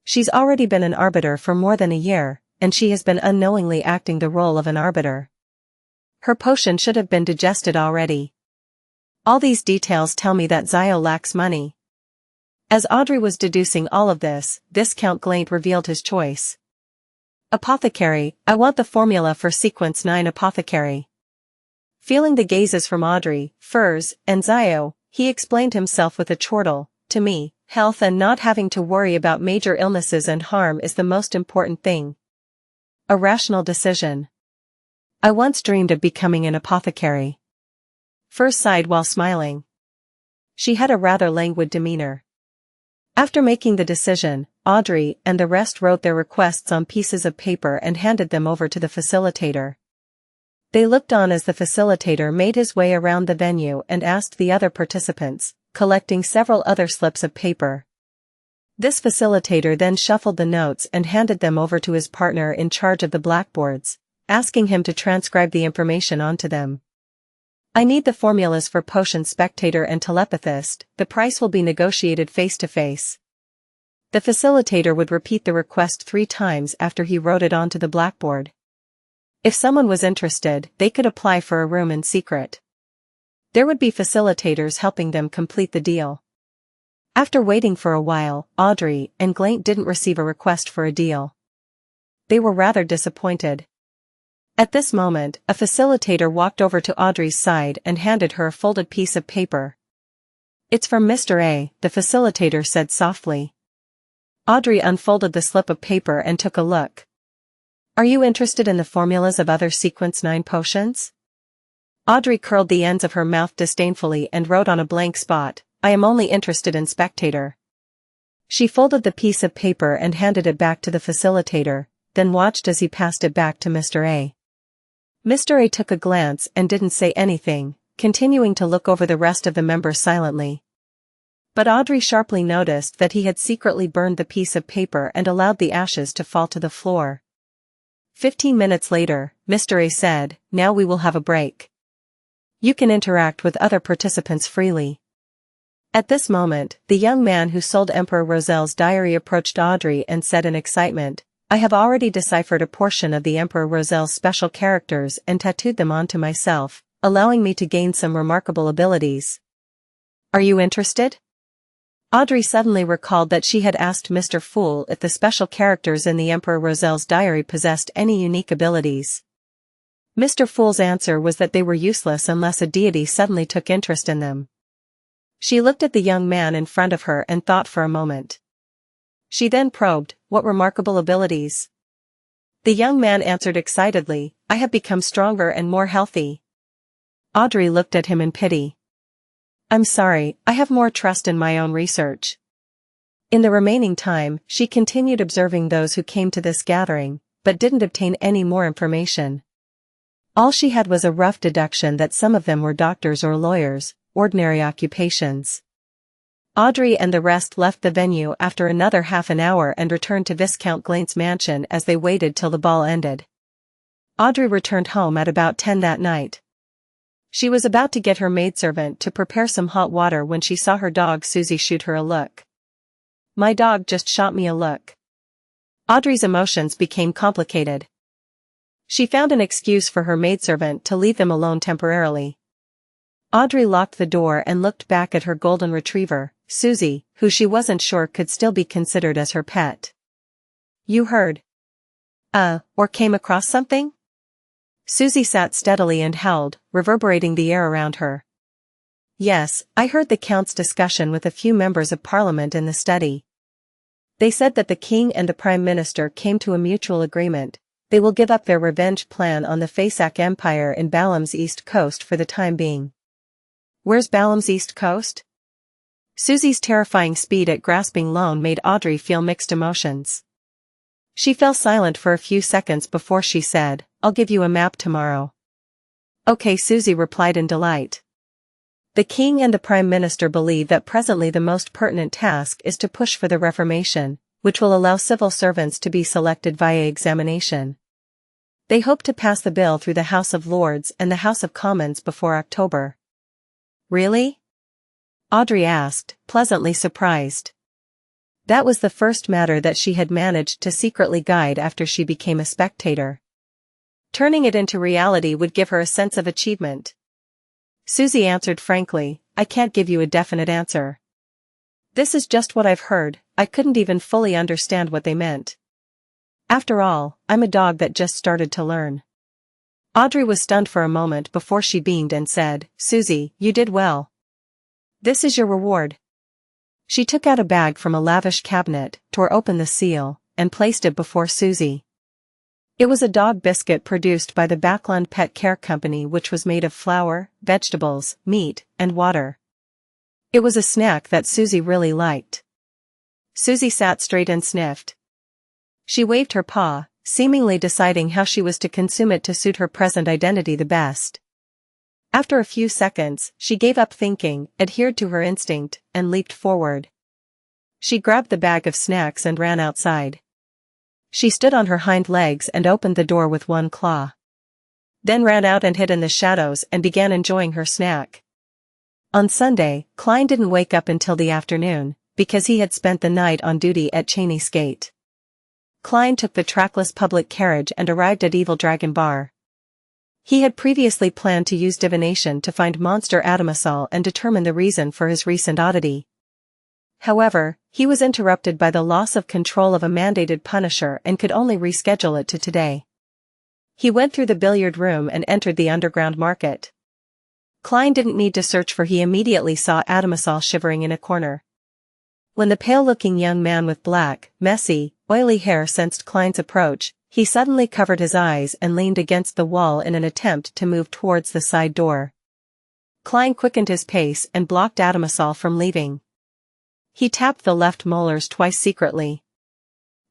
She's already been an arbiter for more than a year, and she has been unknowingly acting the role of an arbiter. Her potion should have been digested already. All these details tell me that Zio lacks money. As Audrey was deducing all of this, Viscount Klein revealed his choice. Apothecary, I want the formula for sequence 9 apothecary. Feeling the gazes from Audrey, Furs, and Zio, he explained himself with a chortle, to me, health and not having to worry about major illnesses and harm is the most important thing. A rational decision. I once dreamed of becoming an apothecary. Furs sighed while smiling. She had a rather languid demeanor. After making the decision, Audrey and the rest wrote their requests on pieces of paper and handed them over to the facilitator. They looked on as the facilitator made his way around the venue and asked the other participants, collecting several other slips of paper. This facilitator then shuffled the notes and handed them over to his partner in charge of the blackboards, asking him to transcribe the information onto them. I need the formulas for potion spectator and telepathist, the price will be negotiated face-to-face. The facilitator would repeat the request 3 times after he wrote it onto the blackboard. If someone was interested, they could apply for a room in secret. There would be facilitators helping them complete the deal. After waiting for a while, Audrey and Klein didn't receive a request for a deal. They were rather disappointed. At this moment, a facilitator walked over to Audrey's side and handed her a folded piece of paper. It's from Mr. A, the facilitator said softly. Audrey unfolded the slip of paper and took a look. Are you interested in the formulas of other sequence 9 potions? Audrey curled the ends of her mouth disdainfully and wrote on a blank spot, I am only interested in spectator. She folded the piece of paper and handed it back to the facilitator, then watched as he passed it back to Mr. A. Mr. A took a glance and didn't say anything, continuing to look over the rest of the members silently. But Audrey sharply noticed that he had secretly burned the piece of paper and allowed the ashes to fall to the floor. 15 minutes later, Mr. A said, now we will have a break. You can interact with other participants freely. At this moment, the young man who sold Emperor Roselle's diary approached Audrey and said in excitement, I have already deciphered a portion of the Emperor Roselle's special characters and tattooed them onto myself, allowing me to gain some remarkable abilities. Are you interested? Audrey suddenly recalled that she had asked Mr. Fool if the special characters in the Emperor Roselle's diary possessed any unique abilities. Mr. Fool's answer was that they were useless unless a deity suddenly took interest in them. She looked at the young man in front of her and thought for a moment. She then probed, what remarkable abilities? The young man answered excitedly, I have become stronger and more healthy. Audrey looked at him in pity. I'm sorry, I have more trust in my own research. In the remaining time, she continued observing those who came to this gathering, but didn't obtain any more information. All she had was a rough deduction that some of them were doctors or lawyers, ordinary occupations. Audrey and the rest left the venue after another half an hour and returned to Viscount Klein's mansion as they waited till the ball ended. Audrey returned home at about 10 that night. She was about to get her maidservant to prepare some hot water when she saw her dog Susie shoot her a look. My dog just shot me a look. Audrey's emotions became complicated. She found an excuse for her maidservant to leave them alone temporarily. Audrey locked the door and looked back at her golden retriever, Susie, who she wasn't sure could still be considered as her pet. You heard? Or came across something? Susie sat steadily and howled, reverberating the air around her. Yes, I heard the Count's discussion with a few members of Parliament in the study. They said that the King and the Prime Minister came to a mutual agreement. They will give up their revenge plan on the Fasak Empire in Balam's east coast for the time being. Where's Balam's east coast? Susie's terrifying speed at grasping loan made Audrey feel mixed emotions. She fell silent for a few seconds before she said, I'll give you a map tomorrow. Okay, Susie replied in delight. The King and the Prime Minister believe that presently the most pertinent task is to push for the Reformation, which will allow civil servants to be selected via examination. They hope to pass the bill through the House of Lords and the House of Commons before October. Really? Audrey asked, pleasantly surprised. That was the first matter that she had managed to secretly guide after she became a spectator. Turning it into reality would give her a sense of achievement. Susie answered frankly, I can't give you a definite answer. This is just what I've heard, I couldn't even fully understand what they meant. After all, I'm a dog that just started to learn. Audrey was stunned for a moment before she beamed and said, Susie, you did well. This is your reward. She took out a bag from a lavish cabinet, tore open the seal, and placed it before Susie. It was a dog biscuit produced by the Backlund Pet Care Company, which was made of flour, vegetables, meat, and water. It was a snack that Susie really liked. Susie sat straight and sniffed. She waved her paw, seemingly deciding how she was to consume it to suit her present identity the best. After a few seconds, she gave up thinking, adhered to her instinct, and leaped forward. She grabbed the bag of snacks and ran outside. She stood on her hind legs and opened the door with one claw. Then ran out and hid in the shadows and began enjoying her snack. On Sunday, Klein didn't wake up until the afternoon, because he had spent the night on duty at Cheney's Gate. Klein took the trackless public carriage and arrived at Evil Dragon Bar. He had previously planned to use divination to find Monster Adamasol and determine the reason for his recent oddity. However, he was interrupted by the loss of control of a mandated punisher and could only reschedule it to today. He went through the billiard room and entered the underground market. Klein didn't need to search, for he immediately saw Adamasol shivering in a corner. When the pale-looking young man with black, messy, oily hair sensed Klein's approach, he suddenly covered his eyes and leaned against the wall in an attempt to move towards the side door. Klein quickened his pace and blocked Adamasol from leaving. He tapped the left molars twice secretly.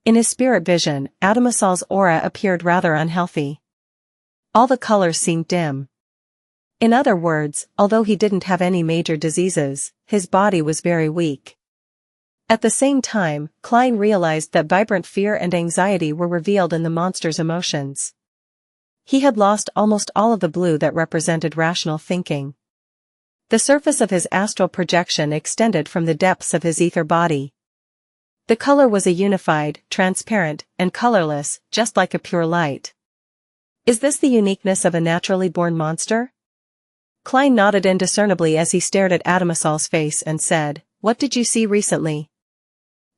In his spirit vision, Adamasol's aura appeared rather unhealthy. All the colors seemed dim. In other words, although he didn't have any major diseases, his body was very weak. At the same time, Klein realized that vibrant fear and anxiety were revealed in the monster's emotions. He had lost almost all of the blue that represented rational thinking. The surface of his astral projection extended from the depths of his ether body. The color was a unified, transparent, and colorless, just like a pure light. Is this the uniqueness of a naturally born monster? Klein nodded indiscernibly as he stared at Adamasol's face and said, What did you see recently?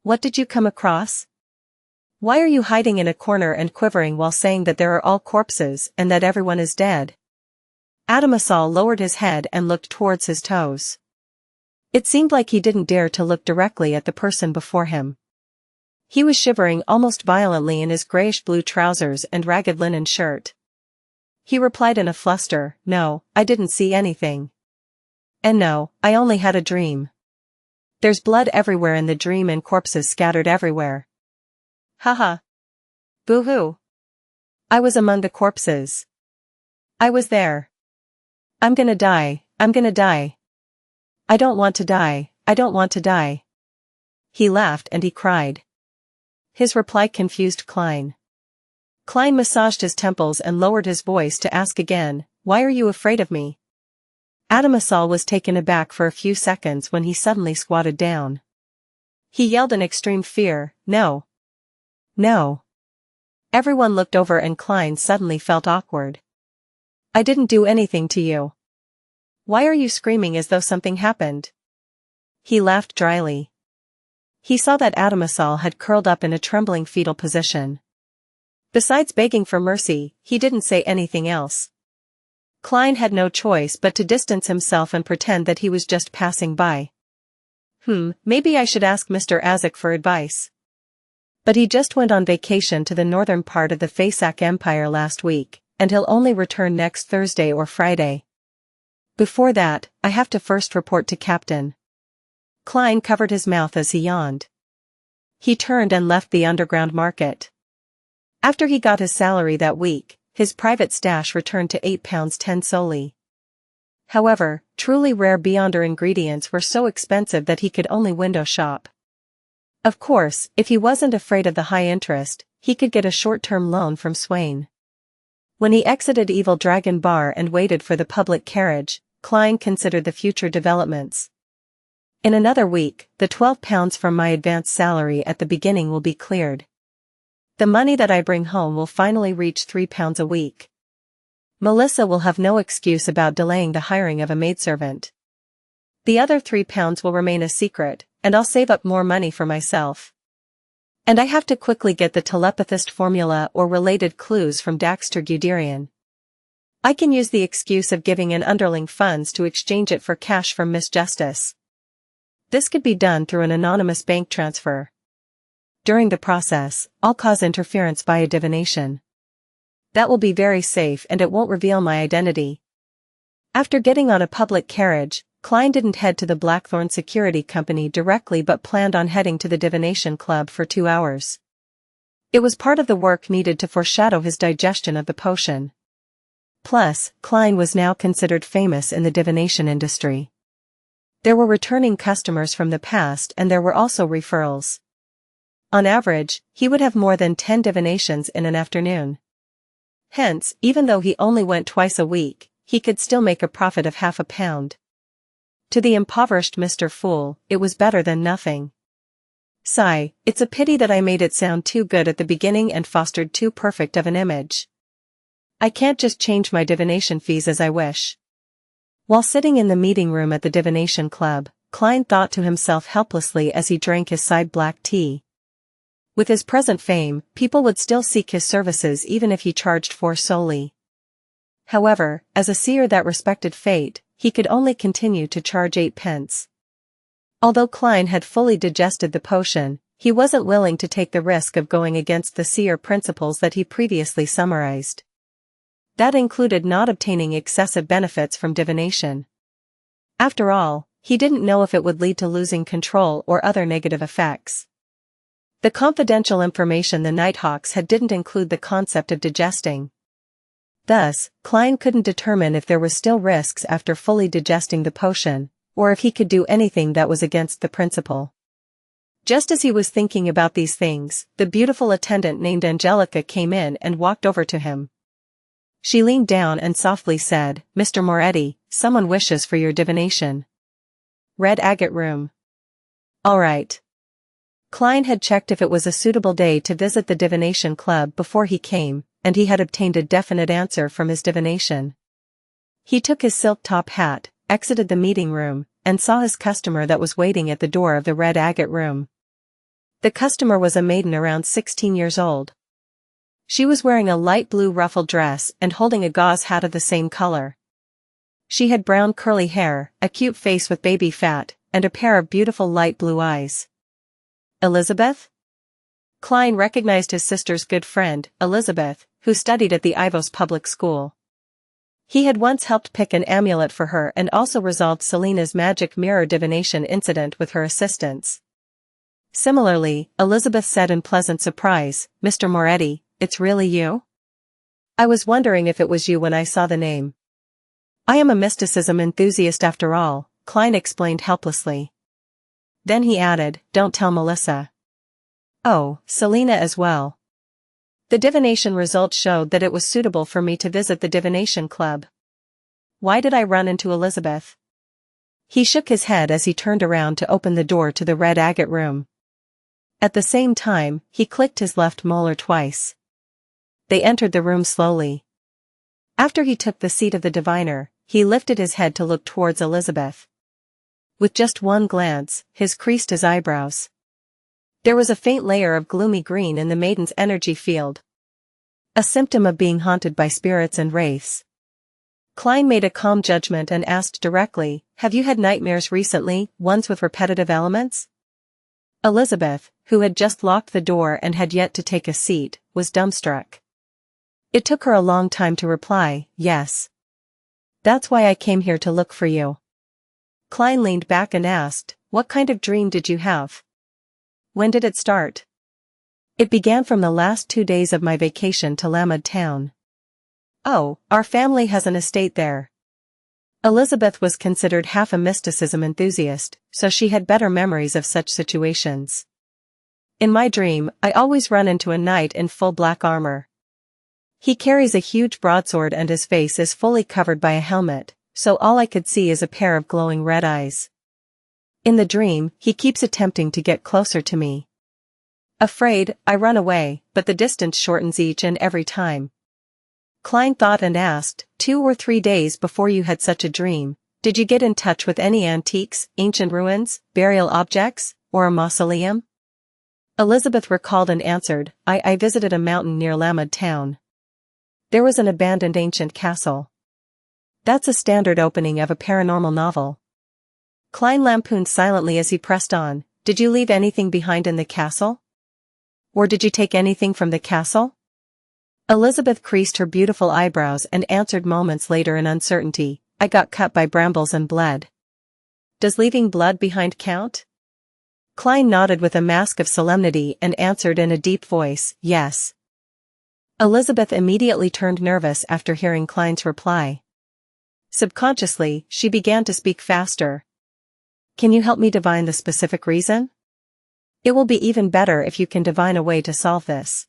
What did you come across? Why are you hiding in a corner and quivering while saying that there are all corpses and that everyone is dead? Adamasol lowered his head and looked towards his toes. It seemed like he didn't dare to look directly at the person before him. He was shivering almost violently in his grayish-blue trousers and ragged linen shirt. He replied in a fluster, No, I didn't see anything. And no, I only had a dream. There's blood everywhere in the dream and corpses scattered everywhere. Haha. Boo-hoo. I was among the corpses. I was there. I'm gonna die, I'm gonna die. I don't want to die, I don't want to die. He laughed and he cried. His reply confused Klein. Klein massaged his temples and lowered his voice to ask again, Why are you afraid of me? Adamasol was taken aback for a few seconds when he suddenly squatted down. He yelled in extreme fear, No. No. Everyone looked over and Klein suddenly felt awkward. I didn't do anything to you. Why are you screaming as though something happened? He laughed dryly. He saw that Adamasol had curled up in a trembling fetal position. Besides begging for mercy, he didn't say anything else. Klein had no choice but to distance himself and pretend that he was just passing by. Maybe I should ask Mr. Azek for advice. But he just went on vacation to the northern part of the Fasak Empire last week, and he'll only return next Thursday or Friday. Before that, I have to first report to Captain. Klein covered his mouth as he yawned. He turned and left the underground market. After he got his salary that week, his private stash returned to £8.10 solely. However, truly rare Beyonder ingredients were so expensive that he could only window shop. Of course, if he wasn't afraid of the high interest, he could get a short-term loan from Swain. When he exited Evil Dragon Bar and waited for the public carriage, Klein considered the future developments. In another week, the £12 from my advance salary at the beginning will be cleared. The money that I bring home will finally reach £3 a week. Melissa will have no excuse about delaying the hiring of a maidservant. The other £3 will remain a secret, and I'll save up more money for myself. And I have to quickly get the telepathist formula or related clues from Daxter Guderian. I can use the excuse of giving an underling funds to exchange it for cash from Miss Justice. This could be done through an anonymous bank transfer. During the process, I'll cause interference via divination. That will be very safe and it won't reveal my identity. After getting on a public carriage, Klein didn't head to the Blackthorn Security Company directly but planned on heading to the Divination Club for 2 hours. It was part of the work needed to foreshadow his digestion of the potion. Plus, Klein was now considered famous in the divination industry. There were returning customers from the past and there were also referrals. On average, he would have more than 10 divinations in an afternoon. Hence, even though he only went twice a week, he could still make a profit of £0.50. To the impoverished Mr. Fool, it was better than nothing. Sigh, it's a pity that I made it sound too good at the beginning and fostered too perfect of an image. I can't just change my divination fees as I wish. While sitting in the meeting room at the Divination Club, Klein thought to himself helplessly as he drank his side black tea. With his present fame, people would still seek his services even if he charged for solely. However, as a seer that respected fate, he could only continue to charge 8p. Although Klein had fully digested the potion, he wasn't willing to take the risk of going against the seer principles that he previously summarized. That included not obtaining excessive benefits from divination. After all, he didn't know if it would lead to losing control or other negative effects. The confidential information the Nighthawks had didn't include the concept of digesting. Thus, Klein couldn't determine if there were still risks after fully digesting the potion, or if he could do anything that was against the principle. Just as he was thinking about these things, the beautiful attendant named Angelica came in and walked over to him. She leaned down and softly said, "Mr. Moretti, someone wishes for your divination. Red agate room." All right. Klein had checked if it was a suitable day to visit the Divination Club before he came, and he had obtained a definite answer from his divination. He took his silk top hat, exited the meeting room, and saw his customer that was waiting at the door of the red agate room. The customer was a maiden around 16 years old. She was wearing a light blue ruffled dress and holding a gauze hat of the same color. She had brown curly hair, a cute face with baby fat, and a pair of beautiful light blue eyes. Elizabeth? Klein recognized his sister's good friend, Elizabeth, who studied at the Ivos public school. He had once helped pick an amulet for her and also resolved Selena's magic mirror divination incident with her assistance. Similarly, Elizabeth said in pleasant surprise, "Mr. Moretti, it's really you? I was wondering if it was you when I saw the name." "I am a mysticism enthusiast after all," Klein explained helplessly. Then he added, "Don't tell Melissa." "Oh, Selena as well." The divination results showed that it was suitable for me to visit the Divination Club. Why did I run into Elizabeth? He shook his head as he turned around to open the door to the red agate room. At the same time, he clicked his left molar twice. They entered the room slowly. After he took the seat of the diviner, he lifted his head to look towards Elizabeth. With just one glance, his creased his eyebrows. There was a faint layer of gloomy green in the maiden's energy field. A symptom of being haunted by spirits and wraiths. Klein made a calm judgment and asked directly, "Have you had nightmares recently, ones with repetitive elements?" Elizabeth, who had just locked the door and had yet to take a seat, was dumbstruck. It took her a long time to reply, "Yes. That's why I came here to look for you." Klein leaned back and asked, "What kind of dream did you have? When did it start?" "It began from the last 2 days of my vacation to Lamed town." "Oh, our family has an estate there." Elizabeth was considered half a mysticism enthusiast, so she had better memories of such situations. "In my dream, I always run into a knight in full black armor. He carries a huge broadsword and his face is fully covered by a helmet, so all I could see is a pair of glowing red eyes. In the dream, he keeps attempting to get closer to me. Afraid, I run away, but the distance shortens each and every time. Klein thought and asked, 2 or 3 days before you had such a dream, did you get in touch with any antiques, ancient ruins, burial objects, or a mausoleum? Elizabeth recalled and answered, I visited a mountain near Lamed town. There was an abandoned ancient castle. That's a standard opening of a paranormal novel. Klein lampooned silently as he pressed on, did you leave anything behind in the castle? Or did you take anything from the castle? Elizabeth creased her beautiful eyebrows and answered moments later in uncertainty, I got cut by brambles and bled. Does leaving blood behind count? Klein nodded with a mask of solemnity and answered in a deep voice, yes. Elizabeth immediately turned nervous after hearing Klein's reply. Subconsciously, she began to speak faster. Can you help me divine the specific reason? It will be even better if you can divine a way to solve this.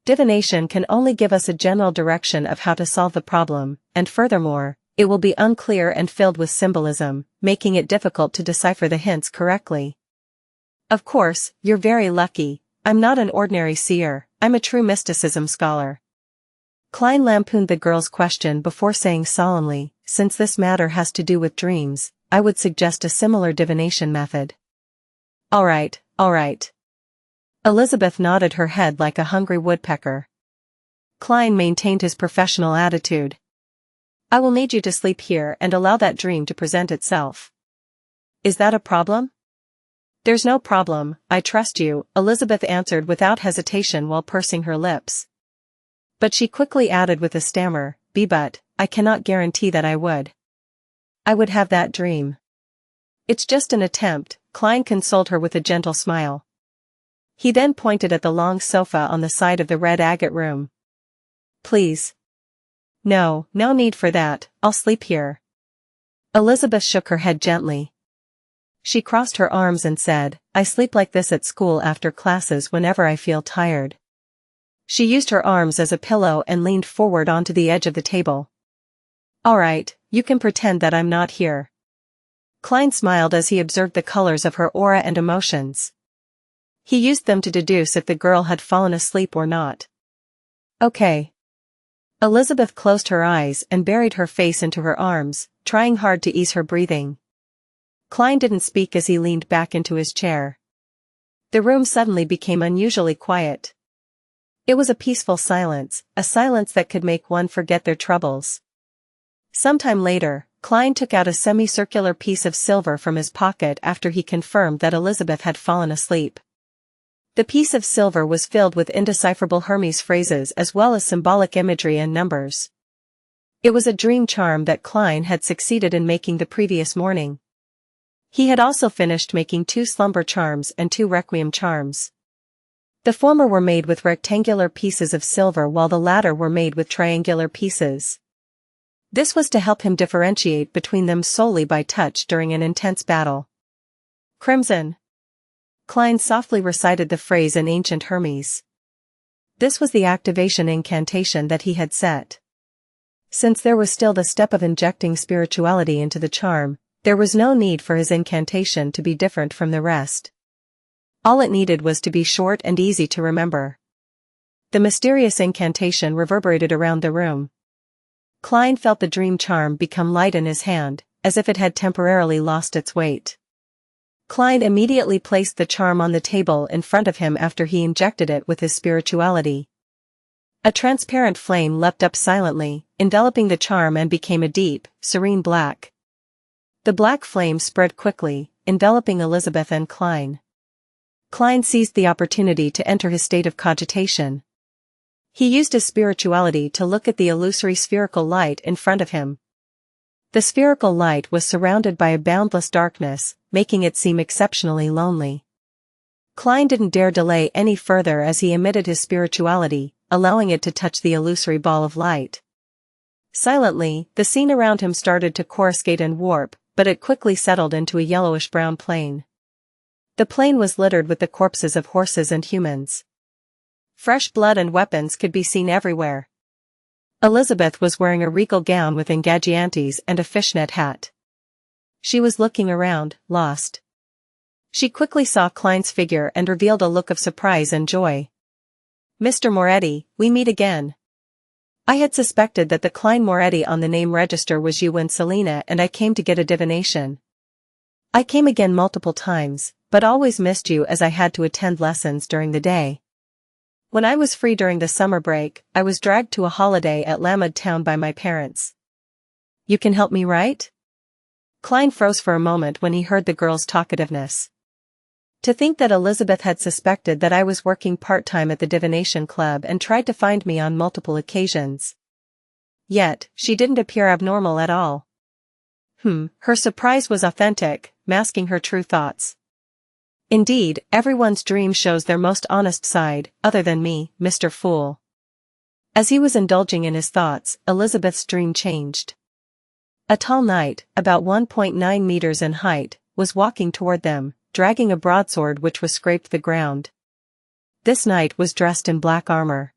Divination can only give us a general direction of how to solve the problem, and furthermore, it will be unclear and filled with symbolism, making it difficult to decipher the hints correctly. Of course, you're very lucky. I'm not an ordinary seer, I'm a true mysticism scholar. Klein lampooned the girl's question before saying solemnly, since this matter has to do with dreams, I would suggest a similar divination method. All right. Elizabeth nodded her head like a hungry woodpecker. Klein maintained his professional attitude. I will need you to sleep here and allow that dream to present itself. Is that a problem? There's no problem, I trust you, Elizabeth answered without hesitation while pursing her lips. But she quickly added with a stammer, but, I cannot guarantee that I would. I would have that dream. It's just an attempt, Klein consoled her with a gentle smile. He then pointed at the long sofa on the side of the red agate room. Please. No need for that, I'll sleep here. Elizabeth shook her head gently. She crossed her arms and said, I sleep like this at school after classes whenever I feel tired. She used her arms as a pillow and leaned forward onto the edge of the table. All right, you can pretend that I'm not here. Klein smiled as he observed the colors of her aura and emotions. He used them to deduce if the girl had fallen asleep or not. Okay. Elizabeth closed her eyes and buried her face into her arms, trying hard to ease her breathing. Klein didn't speak as he leaned back into his chair. The room suddenly became unusually quiet. It was a peaceful silence, a silence that could make one forget their troubles. Sometime later, Klein took out a semicircular piece of silver from his pocket after he confirmed that Elizabeth had fallen asleep. The piece of silver was filled with indecipherable Hermes phrases as well as symbolic imagery and numbers. It was a dream charm that Klein had succeeded in making the previous morning. He had also finished making 2 slumber charms and 2 requiem charms. The former were made with rectangular pieces of silver while the latter were made with triangular pieces. This was to help him differentiate between them solely by touch during an intense battle. Crimson. Klein softly recited the phrase in ancient Hermes. This was the activation incantation that he had set. Since there was still the step of injecting spirituality into the charm, there was no need for his incantation to be different from the rest. All it needed was to be short and easy to remember. The mysterious incantation reverberated around the room. Klein felt the dream charm become light in his hand, as if it had temporarily lost its weight. Klein immediately placed the charm on the table in front of him after he injected it with his spirituality. A transparent flame leapt up silently, enveloping the charm and became a deep, serene black. The black flame spread quickly, enveloping Elizabeth and Klein. Klein seized the opportunity to enter his state of cogitation. He used his spirituality to look at the illusory spherical light in front of him. The spherical light was surrounded by a boundless darkness, making it seem exceptionally lonely. Klein didn't dare delay any further as he emitted his spirituality, allowing it to touch the illusory ball of light. Silently, the scene around him started to coruscate and warp, but it quickly settled into a yellowish-brown plain. The plain was littered with the corpses of horses and humans. Fresh blood and weapons could be seen everywhere. Elizabeth was wearing a regal gown with engagiantes and a fishnet hat. She was looking around, lost. She quickly saw Klein's figure and revealed a look of surprise and joy. "Mr. Moretti, we meet again. I had suspected that the Klein Moretti on the name register was you and Selena, and I came to get a divination. I came again multiple times, but always missed you as I had to attend lessons during the day. When I was free during the summer break, I was dragged to a holiday at Lamed Town by my parents. You can help me, right?" Klein froze for a moment when he heard the girl's talkativeness. To think that Elizabeth had suspected that I was working part-time at the Divination Club and tried to find me on multiple occasions. Yet, she didn't appear abnormal at all. Her surprise was authentic, masking her true thoughts. Indeed, everyone's dream shows their most honest side, other than me, Mr. Fool. As he was indulging in his thoughts, Elizabeth's dream changed. A tall knight, about 1.9 meters in height, was walking toward them, dragging a broadsword which was scraped the ground. This knight was dressed in black armor.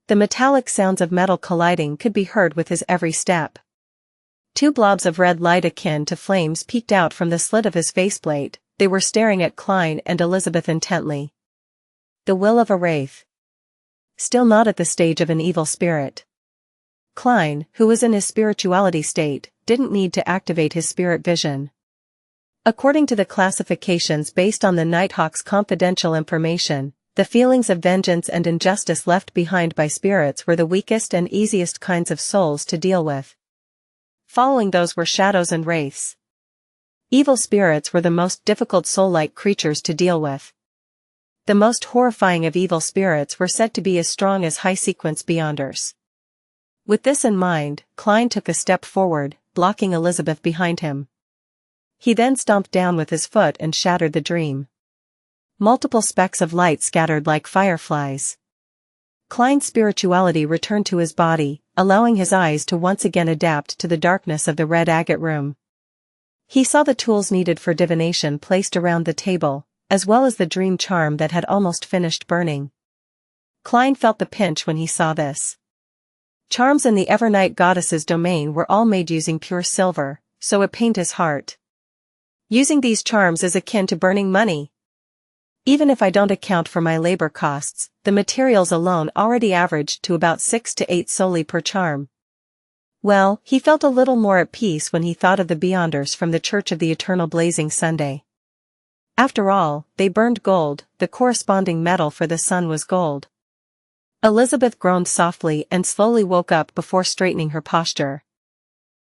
The metallic sounds of metal colliding could be heard with his every step. Two blobs of red light akin to flames peeked out from the slit of his faceplate. They were staring at Klein and Elizabeth intently. The will of a wraith. Still not at the stage of an evil spirit. Klein, who was in his spirituality state, didn't need to activate his spirit vision. According to the classifications based on the Nighthawk's confidential information, the feelings of vengeance and injustice left behind by spirits were the weakest and easiest kinds of souls to deal with. Following those were shadows and wraiths. Evil spirits were the most difficult soul-like creatures to deal with. The most horrifying of evil spirits were said to be as strong as high-sequence beyonders. With this in mind, Klein took a step forward, blocking Elizabeth behind him. He then stomped down with his foot and shattered the dream. Multiple specks of light scattered like fireflies. Klein's spirituality returned to his body, allowing his eyes to once again adapt to the darkness of the red agate room. He saw the tools needed for divination placed around the table, as well as the dream charm that had almost finished burning. Klein felt the pinch when he saw this. Charms in the Evernight goddess's domain were all made using pure silver, so it pained his heart. Using these charms is akin to burning money. Even if I don't account for my labor costs, the materials alone already averaged to about 6 to 8 soli per charm. Well, he felt a little more at peace when he thought of the Beyonders from the Church of the Eternal Blazing Sunday. After all, they burned gold, the corresponding metal for the sun was gold. Elizabeth groaned softly and slowly woke up before straightening her posture.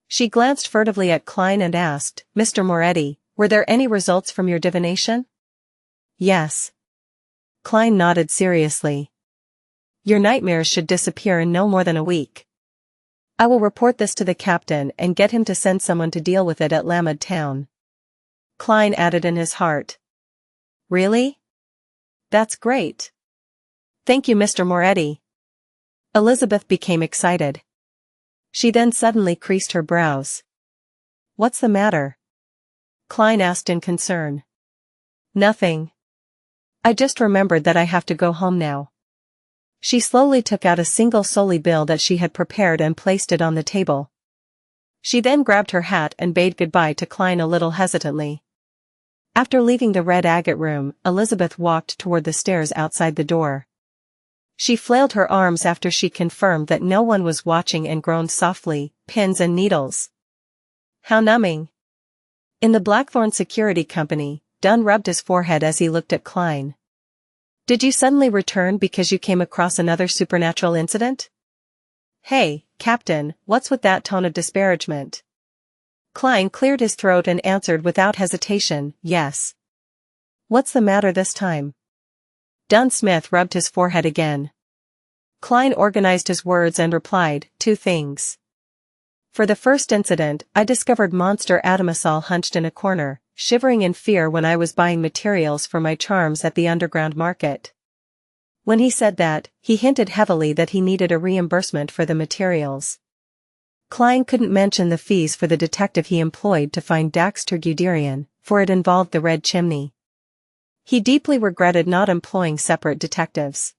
She glanced furtively at Klein and asked, "Mr. Moretti, were there any results from your divination?" "Yes." Klein nodded seriously. "Your nightmares should disappear in no more than a week. I will report this to the captain and get him to send someone to deal with it at Lamed Town." Klein added in his heart. "Really? That's great. Thank you, Mr. Moretti." Elizabeth became excited. She then suddenly creased her brows. "What's the matter?" Klein asked in concern. "Nothing. I just remembered that I have to go home now." She slowly took out a single soli bill that she had prepared and placed it on the table. She then grabbed her hat and bade goodbye to Klein a little hesitantly. After leaving the red agate room, Elizabeth walked toward the stairs outside the door. She flailed her arms after she confirmed that no one was watching and groaned softly, "Pins and needles. How numbing." In the Blackthorn Security Company, Dunn rubbed his forehead as he looked at Klein. "Did you suddenly return because you came across another supernatural incident?" "Hey, Captain, what's with that tone of disparagement?" Klein cleared his throat and answered without hesitation, "Yes." "What's the matter this time?" Dunn Smith rubbed his forehead again. Klein organized his words and replied, "Two things. For the first incident, I discovered Monster Adamasol hunched in a corner, shivering in fear when I was buying materials for my charms at the underground market. When he said that, he hinted heavily that he needed a reimbursement for the materials. Klein couldn't mention the fees for the detective he employed to find Daxter Guderian, for it involved the Red Chimney. He deeply regretted not employing separate detectives.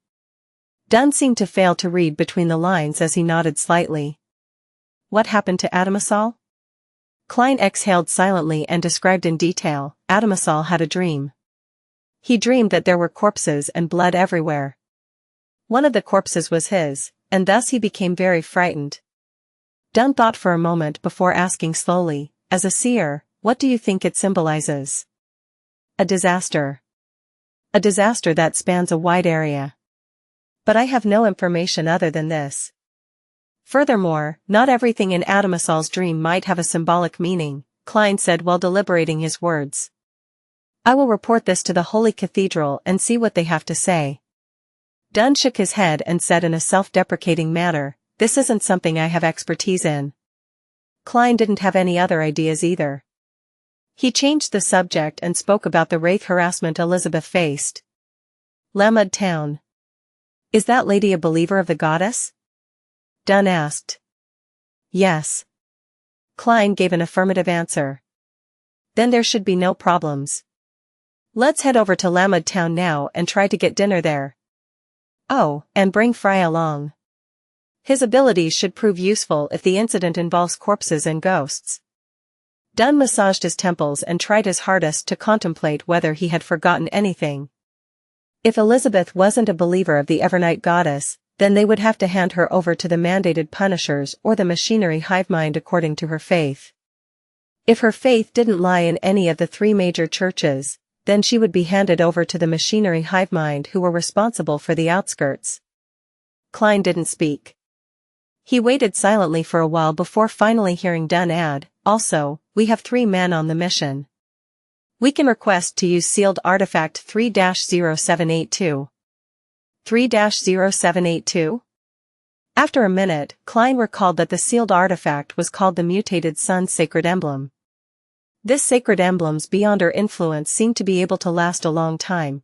Dunn seemed to fail to read between the lines as he nodded slightly. What happened to Adamasol? Klein exhaled silently and described in detail. Adamasol had a dream. He dreamed that there were corpses and blood everywhere. One of the corpses was his, and thus he became very frightened. Dunn thought for a moment before asking slowly, as a seer, what do you think it symbolizes? A disaster. A disaster that spans a wide area. But I have no information other than this. Furthermore, not everything in Adamasol's dream might have a symbolic meaning, Klein said while deliberating his words. I will report this to the Holy Cathedral and see what they have to say. Dunn shook his head and said in a self-deprecating manner, this isn't something I have expertise in. Klein didn't have any other ideas either. He changed the subject and spoke about the wraith harassment Elizabeth faced. Leonard town. Is that lady a believer of the goddess? Dunn asked. Yes. Klein gave an affirmative answer. Then there should be no problems. Let's head over to Leonard town now and try to get dinner there. Oh, and bring Fry along. His abilities should prove useful if the incident involves corpses and ghosts. Dunn massaged his temples and tried his hardest to contemplate whether he had forgotten anything. If Elizabeth wasn't a believer of the Evernight goddess, then they would have to hand her over to the mandated punishers or the machinery hive mind according to her faith. If her faith didn't lie in any of the three major churches, then she would be handed over to the machinery hive mind who were responsible for the outskirts. Klein didn't speak. He waited silently for a while before finally hearing Dunn add, also, we have 3 men on the mission. We can request to use sealed artifact 3-0782. 3-0782? After a minute, Klein recalled that the sealed artifact was called the Mutated Sun's Sacred Emblem. This sacred emblem's beyonder influence seemed to be able to last a long time.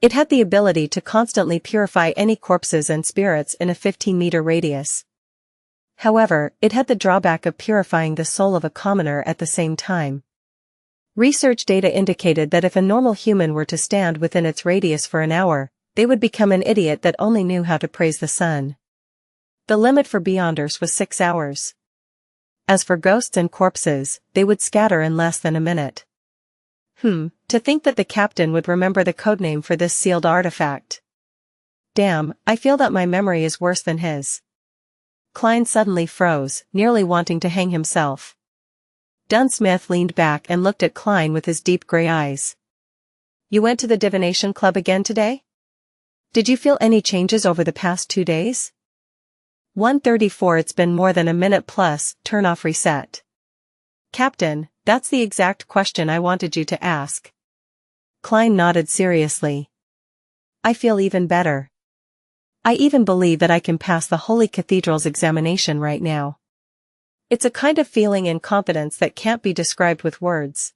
It had the ability to constantly purify any corpses and spirits in a 15-meter radius. However, it had the drawback of purifying the soul of a commoner at the same time. Research data indicated that if a normal human were to stand within its radius for an hour, they would become an idiot that only knew how to praise the sun. The limit for beyonders was 6 hours. As for ghosts and corpses, they would scatter in less than a minute. To think that the captain would remember the codename for this sealed artifact. Damn, I feel that my memory is worse than his. Klein suddenly froze, nearly wanting to hang himself. Dunn Smith leaned back and looked at Klein with his deep gray eyes. You went to the Divination Club again today? Did you feel any changes over the past 2 days? 1:34. It's been more than a minute plus, turn off reset. Captain, that's the exact question I wanted you to ask. Klein nodded seriously. I feel even better. I even believe that I can pass the Holy Cathedral's examination right now. It's a kind of feeling and confidence that can't be described with words.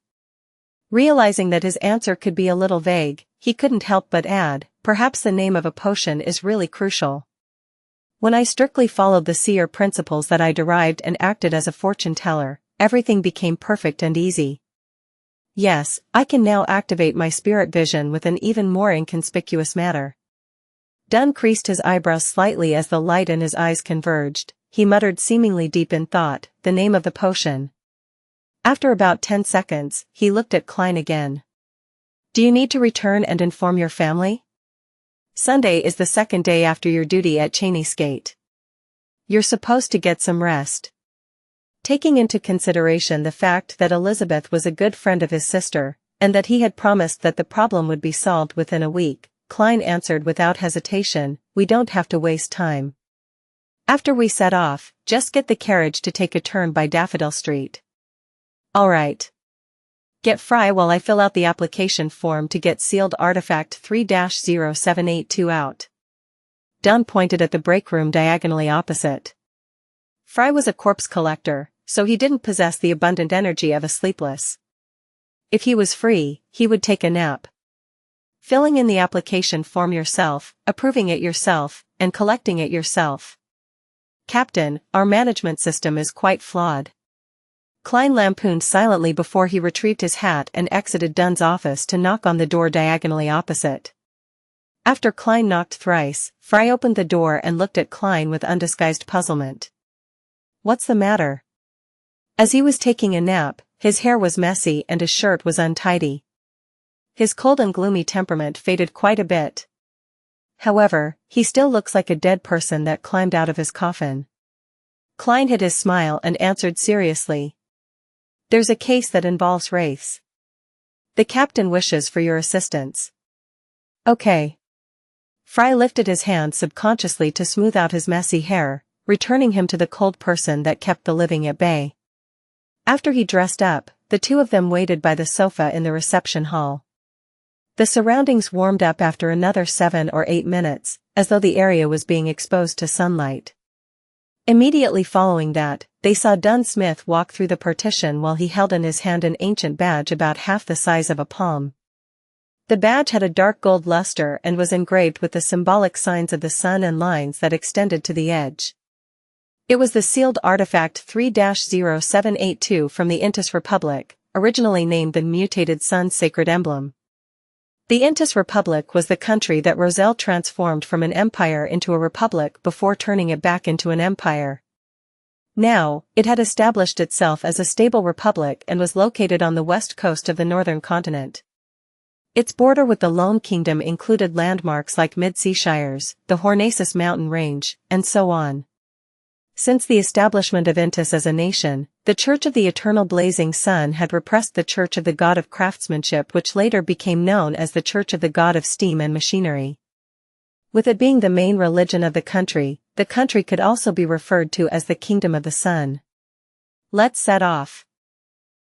Realizing that his answer could be a little vague, he couldn't help but add, perhaps the name of a potion is really crucial. When I strictly followed the seer principles that I derived and acted as a fortune teller, everything became perfect and easy. Yes, I can now activate my spirit vision with an even more inconspicuous manner. Dunn creased his eyebrows slightly as the light in his eyes converged. He muttered seemingly deep in thought, the name of the potion. After about 10 seconds, he looked at Klein again. Do you need to return and inform your family? Sunday is the 2nd day after your duty at Cheney's Gate. You're supposed to get some rest. Taking into consideration the fact that Elizabeth was a good friend of his sister, and that he had promised that the problem would be solved within a week, Klein answered without hesitation, we don't have to waste time. After we set off, just get the carriage to take a turn by Daffodil Street. All right. Get Fry while I fill out the application form to get sealed artifact 3-0782 out. Dunn pointed at the break room diagonally opposite. Fry was a corpse collector, so he didn't possess the abundant energy of a sleepless. If he was free, he would take a nap. Filling in the application form yourself, approving it yourself, and collecting it yourself. Captain, our management system is quite flawed. Klein lampooned silently before he retrieved his hat and exited Dunn's office to knock on the door diagonally opposite. After Klein knocked thrice, Fry opened the door and looked at Klein with undisguised puzzlement. "What's the matter?" As he was taking a nap, his hair was messy and his shirt was untidy. His cold and gloomy temperament faded quite a bit. However, he still looks like a dead person that climbed out of his coffin. Klein hid his smile and answered seriously. "There's a case that involves wraiths. The captain wishes for your assistance." "Okay." Fry lifted his hand subconsciously to smooth out his messy hair, returning him to the cold person that kept the living at bay. After he dressed up, the two of them waited by the sofa in the reception hall. The surroundings warmed up after another 7 or 8 minutes, as though the area was being exposed to sunlight. Immediately following that, they saw Dunn Smith walk through the partition while he held in his hand an ancient badge about half the size of a palm. The badge had a dark gold luster and was engraved with the symbolic signs of the sun and lines that extended to the edge. It was the sealed artifact 3-0782 from the Intis Republic, originally named the Mutated Sun's Sacred Emblem. The Intis Republic was the country that Roselle transformed from an empire into a republic before turning it back into an empire. Now, it had established itself as a stable republic and was located on the west coast of the northern continent. Its border with the Lone Kingdom included landmarks like Mid-Sea Shires, the Hornacis mountain range, and so on. Since the establishment of Intis as a nation, the Church of the Eternal Blazing Sun had repressed the Church of the God of Craftsmanship, which later became known as the Church of the God of Steam and Machinery. With it being the main religion of the country could also be referred to as the Kingdom of the Sun. "Let's set off.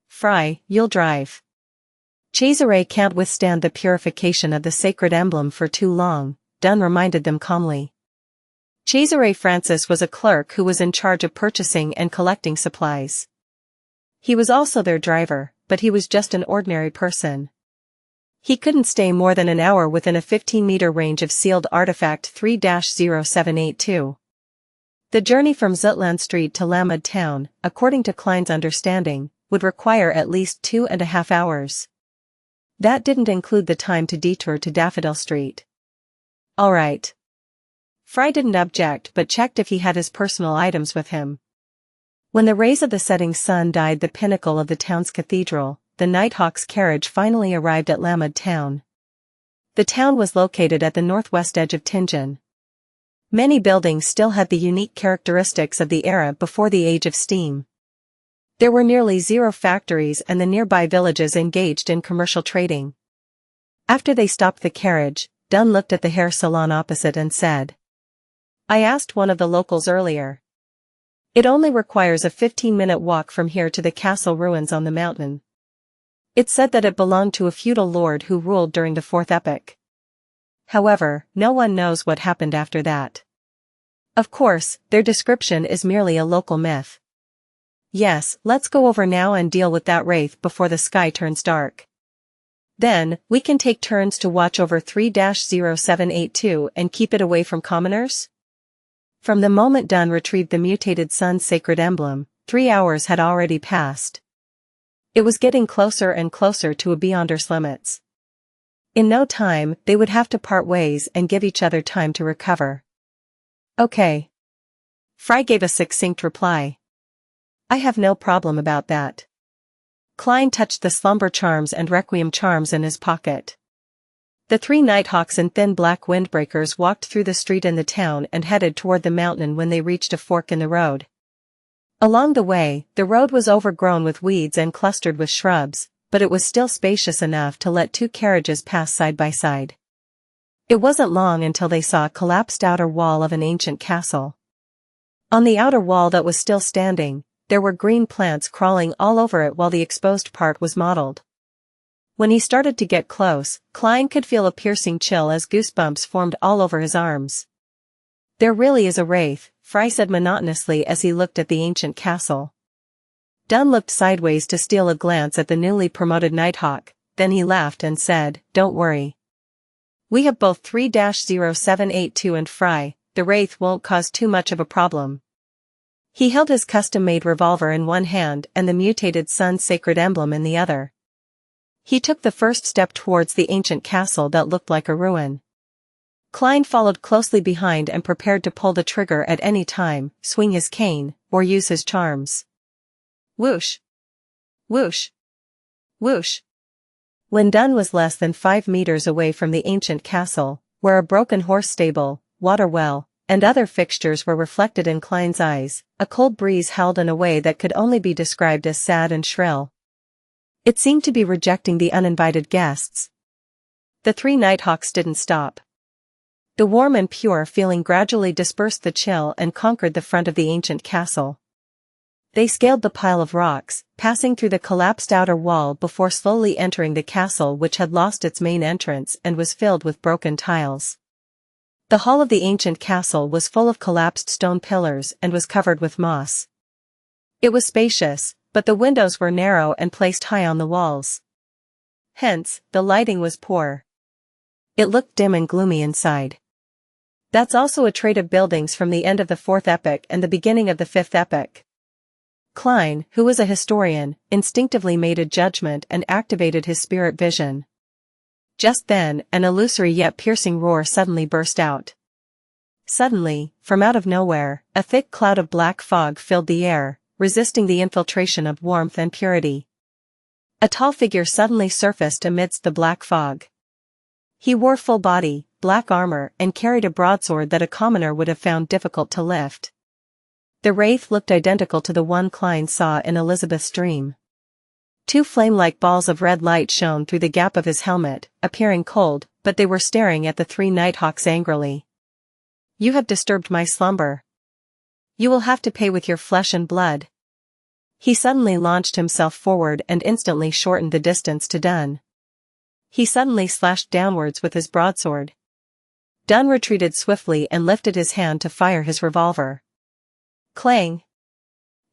Fry, you'll drive. Cesare can't withstand the purification of the sacred emblem for too long," Dunn reminded them calmly. Cesare Francis was a clerk who was in charge of purchasing and collecting supplies. He was also their driver, but he was just an ordinary person. He couldn't stay more than an hour within a 15-meter range of sealed artifact 3-0782. The journey from Zutland Street to Lamud Town, according to Klein's understanding, would require at least 2.5 hours. That didn't include the time to detour to Daffodil Street. All right. Fry didn't object but checked if he had his personal items with him. When the rays of the setting sun dyed the pinnacle of the town's cathedral, the Nighthawk's carriage finally arrived at Lamud Town. The town was located at the northwest edge of Tingen. Many buildings still had the unique characteristics of the era before the age of steam. There were nearly 0 factories and the nearby villages engaged in commercial trading. After they stopped the carriage, Dunn looked at the hair salon opposite and said, "I asked one of the locals earlier. It only requires a 15-minute walk from here to the castle ruins on the mountain. It said that it belonged to a feudal lord who ruled during the 4th epoch. However, no one knows what happened after that. Of course, their description is merely a local myth. Yes, let's go over now and deal with that wraith before the sky turns dark. Then, we can take turns to watch over 3-0782 and keep it away from commoners?" From the moment Dunn retrieved the Mutated Sun's sacred emblem, 3 hours had already passed. It was getting closer and closer to a Beyonders limits. In no time, they would have to part ways and give each other time to recover. "Okay." Fry gave a succinct reply. "I have no problem about that." Klein touched the slumber charms and requiem charms in his pocket. The 3 Nighthawks in thin black windbreakers walked through the street in the town and headed toward the mountain when they reached a fork in the road. Along the way, the road was overgrown with weeds and clustered with shrubs, but it was still spacious enough to let 2 carriages pass side by side. It wasn't long until they saw a collapsed outer wall of an ancient castle. On the outer wall that was still standing, there were green plants crawling all over it while the exposed part was mottled. When he started to get close, Klein could feel a piercing chill as goosebumps formed all over his arms. "There really is a wraith," Fry said monotonously as he looked at the ancient castle. Dunn looked sideways to steal a glance at the newly promoted Nighthawk, then he laughed and said, "Don't worry. We have both 3-0782 and Fry, the wraith won't cause too much of a problem." He held his custom-made revolver in one hand and the Mutated Sun's sacred emblem in the other. He took the first step towards the ancient castle that looked like a ruin. Klein followed closely behind and prepared to pull the trigger at any time, swing his cane, or use his charms. Whoosh! Whoosh! Whoosh! When Dunn was less than 5 meters away from the ancient castle, where a broken horse stable, water well, and other fixtures were reflected in Klein's eyes, a cold breeze howled in a way that could only be described as sad and shrill. It seemed to be rejecting the uninvited guests. The 3 nighthawks didn't stop. The warm and pure feeling gradually dispersed the chill and conquered the front of the ancient castle. They scaled the pile of rocks, passing through the collapsed outer wall before slowly entering the castle, which had lost its main entrance and was filled with broken tiles. The hall of the ancient castle was full of collapsed stone pillars and was covered with moss. It was spacious, but the windows were narrow and placed high on the walls. Hence, the lighting was poor. It looked dim and gloomy inside. That's also a trait of buildings from the end of the 4th epoch and the beginning of the 5th epoch. Klein, who was a historian, instinctively made a judgment and activated his spirit vision. Just then, an illusory yet piercing roar suddenly burst out. Suddenly, from out of nowhere, a thick cloud of black fog filled the air, resisting the infiltration of warmth and purity. A tall figure suddenly surfaced amidst the black fog. He wore full body, black armor and carried a broadsword that a commoner would have found difficult to lift. The wraith looked identical to the one Klein saw in Elizabeth's dream. 2 flame-like balls of red light shone through the gap of his helmet, appearing cold, but they were staring at the 3 nighthawks angrily. "You have disturbed my slumber. You will have to pay with your flesh and blood." He suddenly launched himself forward and instantly shortened the distance to Dunn. He suddenly slashed downwards with his broadsword. Dunn retreated swiftly and lifted his hand to fire his revolver. Clang!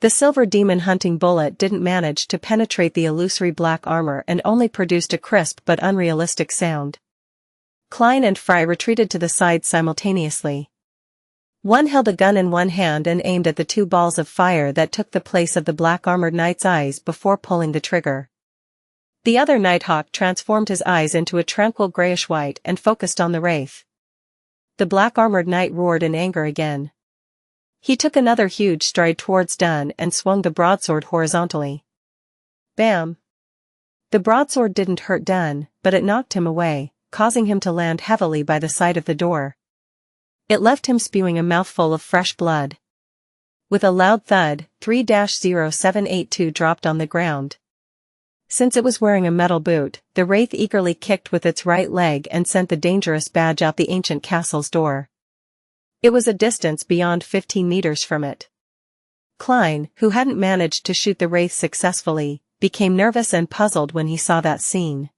The silver demon hunting bullet didn't manage to penetrate the illusory black armor and only produced a crisp but unrealistic sound. Klein and Fry retreated to the side simultaneously. One held a gun in one hand and aimed at the 2 balls of fire that took the place of the black-armored knight's eyes before pulling the trigger. The other nighthawk transformed his eyes into a tranquil grayish-white and focused on the wraith. The black-armored knight roared in anger again. He took another huge stride towards Dunn and swung the broadsword horizontally. Bam! The broadsword didn't hurt Dunn, but it knocked him away, causing him to land heavily by the side of the door. It left him spewing a mouthful of fresh blood. With a loud thud, 3-0782 dropped on the ground. Since it was wearing a metal boot, the wraith eagerly kicked with its right leg and sent the dangerous badge out the ancient castle's door. It was a distance beyond 15 meters from it. Klein, who hadn't managed to shoot the wraith successfully, became nervous and puzzled when he saw that scene.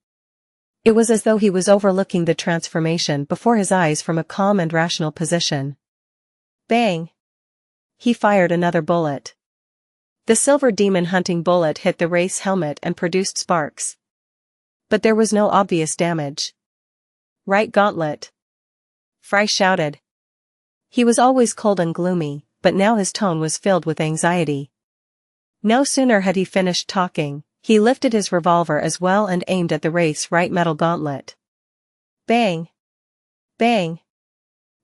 It was as though he was overlooking the transformation before his eyes from a calm and rational position. Bang! He fired another bullet. The silver demon hunting bullet hit the wraith's helmet and produced sparks. But there was no obvious damage. "Right gauntlet!" Fry shouted. He was always cold and gloomy, but now his tone was filled with anxiety. No sooner had he finished talking, he lifted his revolver as well and aimed at the wraith's right metal gauntlet. Bang! Bang!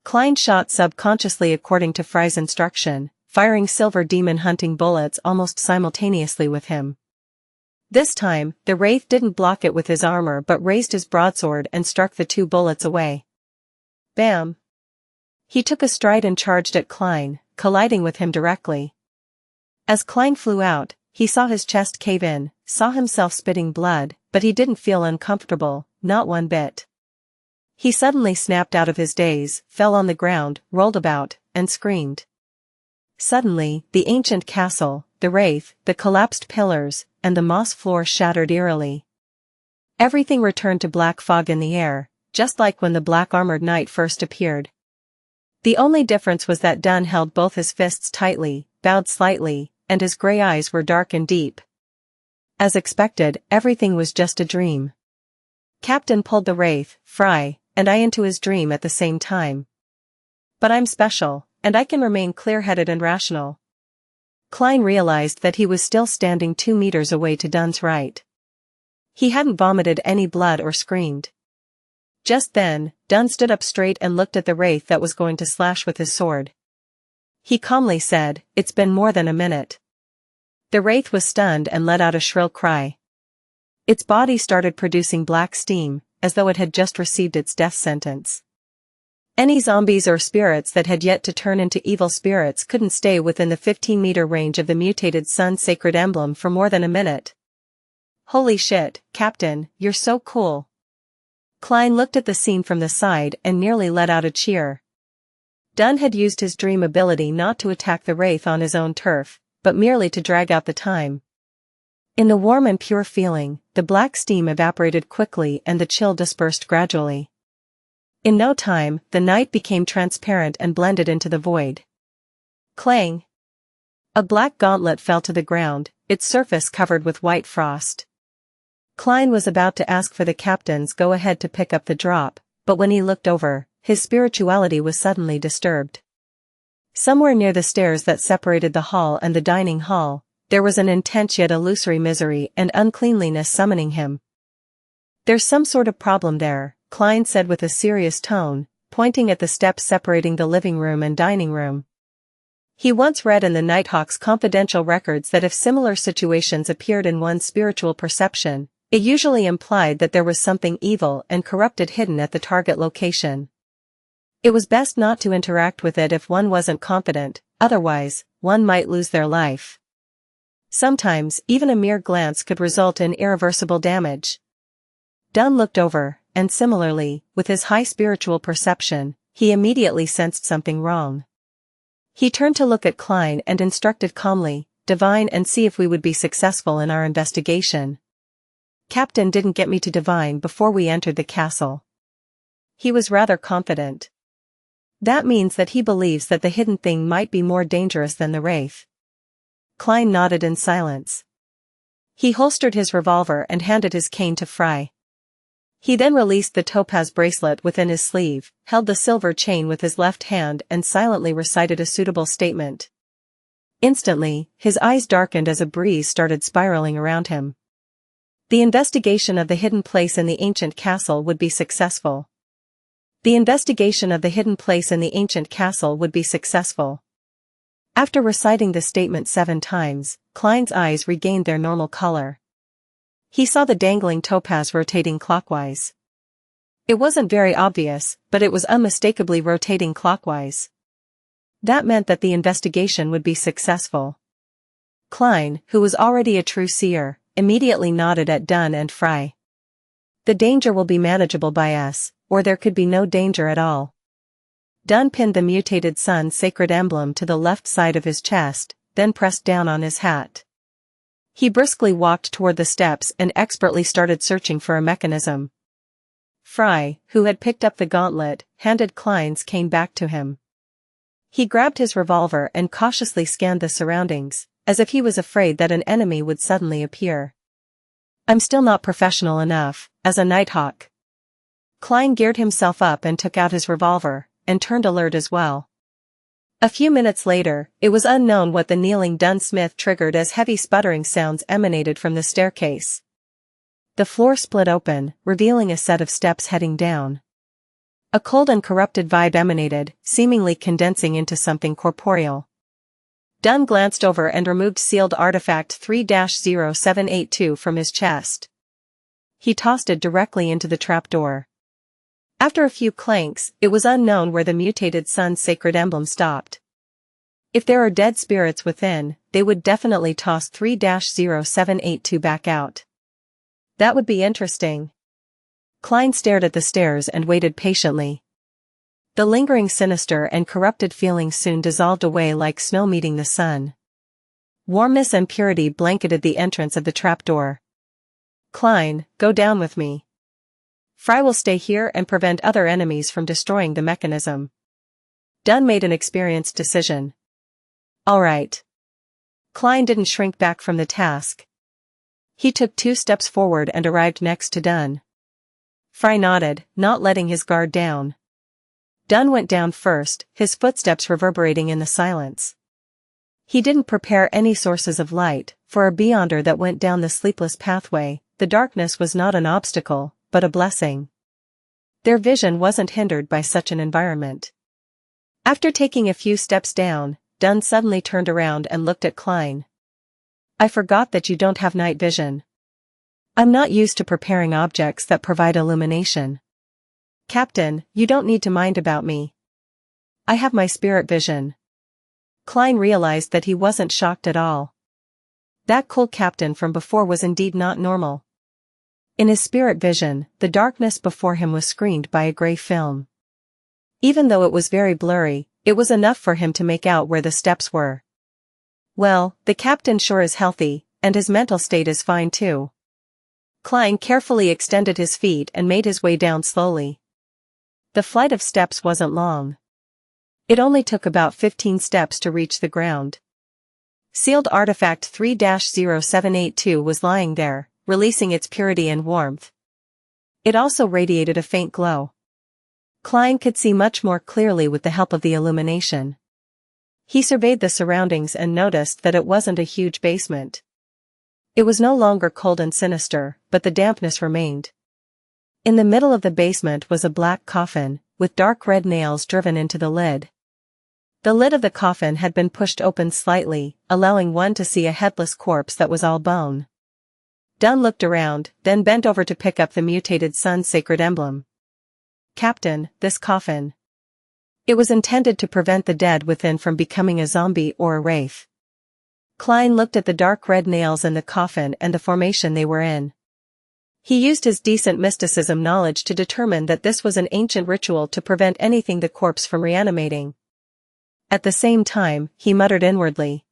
Klein shot subconsciously according to Fry's instruction, firing silver demon hunting bullets almost simultaneously with him. This time, the wraith didn't block it with his armor but raised his broadsword and struck the 2 bullets away. Bam! He took a stride and charged at Klein, colliding with him directly. As Klein flew out, he saw his chest cave in, saw himself spitting blood, but he didn't feel uncomfortable, not one bit. He suddenly snapped out of his daze, fell on the ground, rolled about, and screamed. Suddenly, the ancient castle, the wraith, the collapsed pillars, and the moss floor shattered eerily. Everything returned to black fog in the air, just like when the black-armored knight first appeared. The only difference was that Dunn held both his fists tightly, bowed slightly, and his gray eyes were dark and deep. As expected, everything was just a dream. Captain pulled the wraith, Fry, and I into his dream at the same time. But I'm special, and I can remain clear-headed and rational. Klein realized that he was still standing 2 meters away to Dunn's right. He hadn't vomited any blood or screamed. Just then, Dunn stood up straight and looked at the wraith that was going to slash with his sword. He calmly said, "It's been more than a minute." The wraith was stunned and let out a shrill cry. Its body started producing black steam, as though it had just received its death sentence. Any zombies or spirits that had yet to turn into evil spirits couldn't stay within the 15-meter range of the mutated sun's sacred emblem for more than a minute. "Holy shit, Captain, you're so cool." Klein looked at the scene from the side and nearly let out a cheer. Dunn had used his dream ability not to attack the wraith on his own turf, but merely to drag out the time. In the warm and pure feeling, the black steam evaporated quickly and the chill dispersed gradually. In no time, the night became transparent and blended into the void. Clang! A black gauntlet fell to the ground, its surface covered with white frost. Klein was about to ask for the captain's go-ahead to pick up the drop, but when he looked over, his spirituality was suddenly disturbed. Somewhere near the stairs that separated the hall and the dining hall, there was an intense yet illusory misery and uncleanliness summoning him. "There's some sort of problem there," Klein said with a serious tone, pointing at the steps separating the living room and dining room. He once read in the Nighthawk's confidential records that if similar situations appeared in one's spiritual perception, it usually implied that there was something evil and corrupted hidden at the target location. It was best not to interact with it if one wasn't confident, otherwise, one might lose their life. Sometimes, even a mere glance could result in irreversible damage. Dunn looked over, and similarly, with his high spiritual perception, he immediately sensed something wrong. He turned to look at Klein and instructed calmly, "Divine and see if we would be successful in our investigation." Captain didn't get me to divine before we entered the castle. He was rather confident. That means that he believes that the hidden thing might be more dangerous than the wraith. Klein nodded in silence. He holstered his revolver and handed his cane to Fry. He then released the topaz bracelet within his sleeve, held the silver chain with his left hand and silently recited a suitable statement. Instantly, his eyes darkened as a breeze started spiraling around him. The investigation of the hidden place in the ancient castle would be successful. The investigation of the hidden place in the ancient castle would be successful. After reciting the statement 7 times, Klein's eyes regained their normal color. He saw the dangling topaz rotating clockwise. It wasn't very obvious, but it was unmistakably rotating clockwise. That meant that the investigation would be successful. Klein, who was already a true seer, immediately nodded at Dunn and Fry. "The danger will be manageable by us, or there could be no danger at all." Dunn pinned the mutated sun's sacred emblem to the left side of his chest, then pressed down on his hat. He briskly walked toward the steps and expertly started searching for a mechanism. Fry, who had picked up the gauntlet, handed Klein's cane back to him. He grabbed his revolver and cautiously scanned the surroundings, as if he was afraid that an enemy would suddenly appear. "I'm still not professional enough, as a Nighthawk." Klein geared himself up and took out his revolver, and turned alert as well. A few minutes later, it was unknown what the kneeling Dunn Smith triggered as heavy sputtering sounds emanated from the staircase. The floor split open, revealing a set of steps heading down. A cold and corrupted vibe emanated, seemingly condensing into something corporeal. Dunn glanced over and removed sealed artifact 3-0782 from his chest. He tossed it directly into the trapdoor. After a few clanks, it was unknown where the mutated sun's sacred emblem stopped. If there are dead spirits within, they would definitely toss 3-0782 back out. That would be interesting. Klein stared at the stairs and waited patiently. The lingering sinister and corrupted feelings soon dissolved away like snow meeting the sun. Warmness and purity blanketed the entrance of the trapdoor. "Klein, go down with me. Fry will stay here and prevent other enemies from destroying the mechanism." Dunn made an experienced decision. "All right." Klein didn't shrink back from the task. He took 2 steps forward and arrived next to Dunn. Fry nodded, not letting his guard down. Dunn went down first, his footsteps reverberating in the silence. He didn't prepare any sources of light. For a beyonder that went down the sleepless pathway, the darkness was not an obstacle, but a blessing. Their vision wasn't hindered by such an environment. After taking a few steps down, Dunn suddenly turned around and looked at Klein. I forgot that you don't have night vision. I'm not used to preparing objects that provide illumination. Captain, you don't need to mind about me. I have my spirit vision. Klein realized that he wasn't shocked at all. That cool captain from before was indeed not normal. In his spirit vision, the darkness before him was screened by a gray film. Even though it was very blurry, it was enough for him to make out where the steps were. Well, the captain sure is healthy, and his mental state is fine too. Klein carefully extended his feet and made his way down slowly. The flight of steps wasn't long. It only took about 15 steps to reach the ground. Sealed artifact 3-0782 was lying there, releasing its purity and warmth. It also radiated a faint glow. Klein could see much more clearly with the help of the illumination. He surveyed the surroundings and noticed that it wasn't a huge basement. It was no longer cold and sinister, but the dampness remained. In the middle of the basement was a black coffin, with dark red nails driven into the lid. The lid of the coffin had been pushed open slightly, allowing one to see a headless corpse that was all bone. Dunn looked around, then bent over to pick up the mutated sun's sacred emblem. Captain, this coffin. It was intended to prevent the dead within from becoming a zombie or a wraith. Klein looked at the dark red nails in the coffin and the formation they were in. He used his decent mysticism knowledge to determine that this was an ancient ritual to prevent anything the corpse from reanimating. At the same time, he muttered inwardly.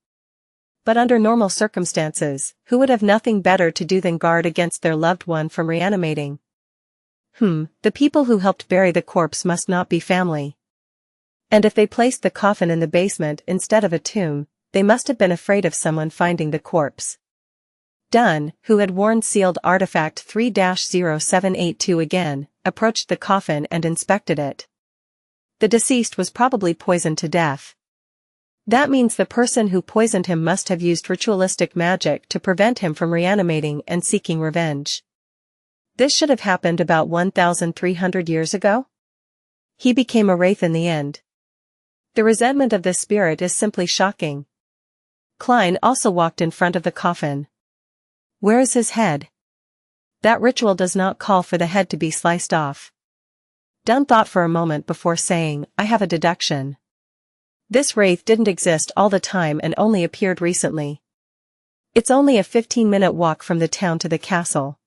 But under normal circumstances, who would have nothing better to do than guard against their loved one from reanimating? The people who helped bury the corpse must not be family. And if they placed the coffin in the basement instead of a tomb, they must have been afraid of someone finding the corpse. Dunn, who had worn sealed artifact 3-0782 again, approached the coffin and inspected it. The deceased was probably poisoned to death. That means the person who poisoned him must have used ritualistic magic to prevent him from reanimating and seeking revenge. This should have happened about 1,300 years ago? He became a wraith in the end. The resentment of this spirit is simply shocking. Klein also walked in front of the coffin. Where is his head? That ritual does not call for the head to be sliced off. Dunn thought for a moment before saying, I have a deduction. This wraith didn't exist all the time and only appeared recently. It's only a 15-minute walk from the town to the castle.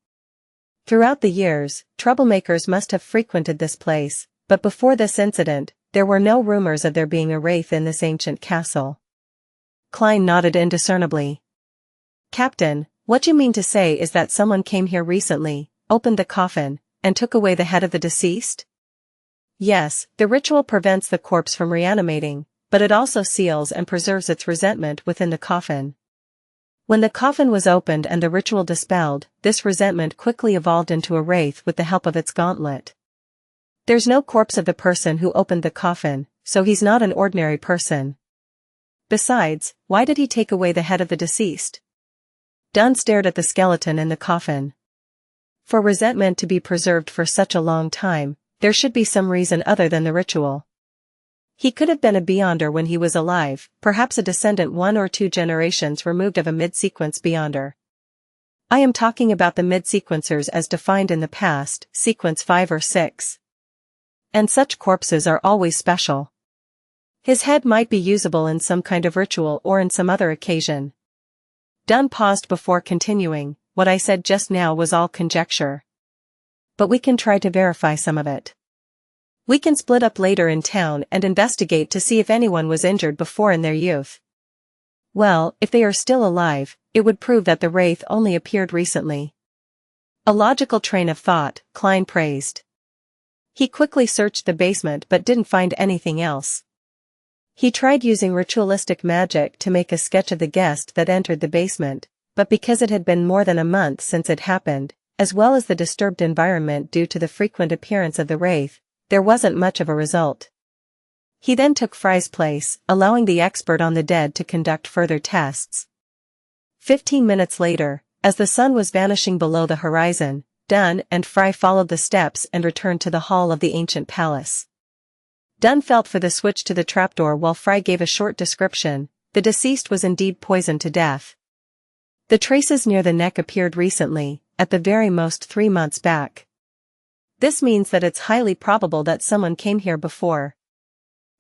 Throughout the years, troublemakers must have frequented this place, but before this incident, there were no rumors of there being a wraith in this ancient castle. Klein nodded indiscernibly. Captain, what you mean to say is that someone came here recently, opened the coffin, and took away the head of the deceased? Yes, the ritual prevents the corpse from reanimating, but it also seals and preserves its resentment within the coffin. When the coffin was opened and the ritual dispelled, this resentment quickly evolved into a wraith with the help of its gauntlet. There's no corpse of the person who opened the coffin, so he's not an ordinary person. Besides, why did he take away the head of the deceased? Dunn stared at the skeleton in the coffin. For resentment to be preserved for such a long time, there should be some reason other than the ritual. He could have been a Beyonder when he was alive, perhaps a descendant 1 or 2 generations removed of a mid-sequence Beyonder. I am talking about the mid-sequencers as defined in the past, sequence 5 or 6. And such corpses are always special. His head might be usable in some kind of ritual or in some other occasion. Dunn paused before continuing, what I said just now was all conjecture. But we can try to verify some of it. We can split up later in town and investigate to see if anyone was injured before in their youth. Well, if they are still alive, it would prove that the wraith only appeared recently. A logical train of thought, Klein praised. He quickly searched the basement but didn't find anything else. He tried using ritualistic magic to make a sketch of the guest that entered the basement, but because it had been more than a month since it happened, as well as the disturbed environment due to the frequent appearance of the wraith, there wasn't much of a result. He then took Fry's place, allowing the expert on the dead to conduct further tests. 15 minutes later, as the sun was vanishing below the horizon, Dunn and Fry followed the steps and returned to the hall of the ancient palace. Dunn felt for the switch to the trapdoor while Fry gave a short description. The deceased was indeed poisoned to death. The traces near the neck appeared recently, at the very most 3 months back. This means that it's highly probable that someone came here before.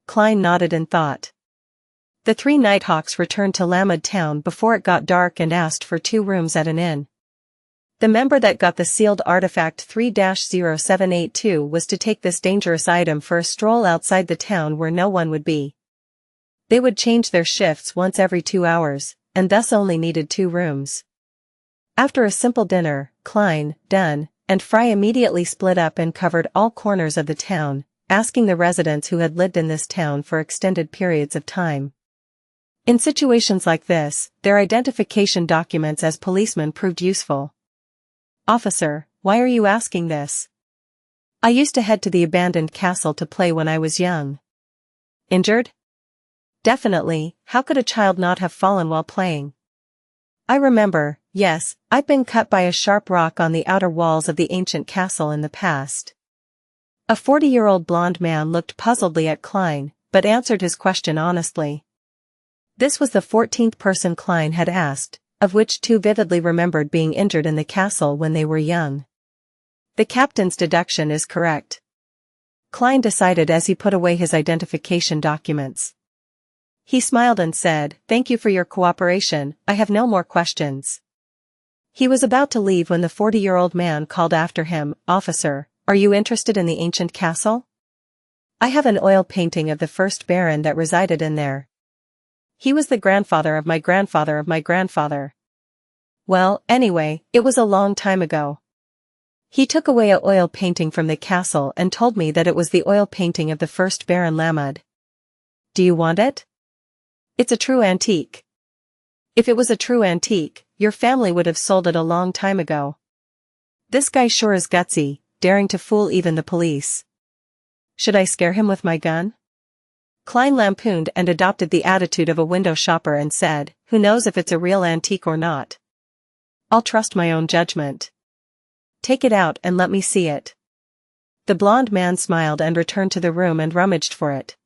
Klein nodded in thought. The 3 Nighthawks returned to Lamed town before it got dark and asked for 2 rooms at an inn. The member that got the sealed artifact 3-0782 was to take this dangerous item for a stroll outside the town where no one would be. They would change their shifts once every 2 hours, and thus only needed 2 rooms. After a simple dinner, Klein, Dunn, and Fry immediately split up and covered all corners of the town, asking the residents who had lived in this town for extended periods of time. In situations like this, their identification documents as policemen proved useful. "Officer, why are you asking this?" "I used to head to the abandoned castle to play when I was young." "Injured?" "Definitely, how could a child not have fallen while playing?" "I remember, yes, I've been cut by a sharp rock on the outer walls of the ancient castle in the past." A 40-year-old blonde man looked puzzledly at Klein, but answered his question honestly. This was the 14th person Klein had asked, of which 2 vividly remembered being injured in the castle when they were young. The captain's deduction is correct, Klein decided as he put away his identification documents. He smiled and said, "Thank you for your cooperation, I have no more questions." He was about to leave when the 40-year-old man called after him, "Officer, are you interested in the ancient castle? I have an oil painting of the first Baron that resided in there. He was the grandfather of my grandfather of my grandfather. Well, anyway, it was a long time ago. He took away a oil painting from the castle and told me that it was the oil painting of the first Baron Lamed. Do you want it? It's a true antique. If it was a true antique, your family would have sold it a long time ago. This guy sure is gutsy, daring to fool even the police. Should I scare him with my gun?" Klein lampooned and adopted the attitude of a window shopper and said, "Who knows if it's a real antique or not? I'll trust my own judgment. Take it out and let me see it." The blonde man smiled and returned to the room and rummaged for it.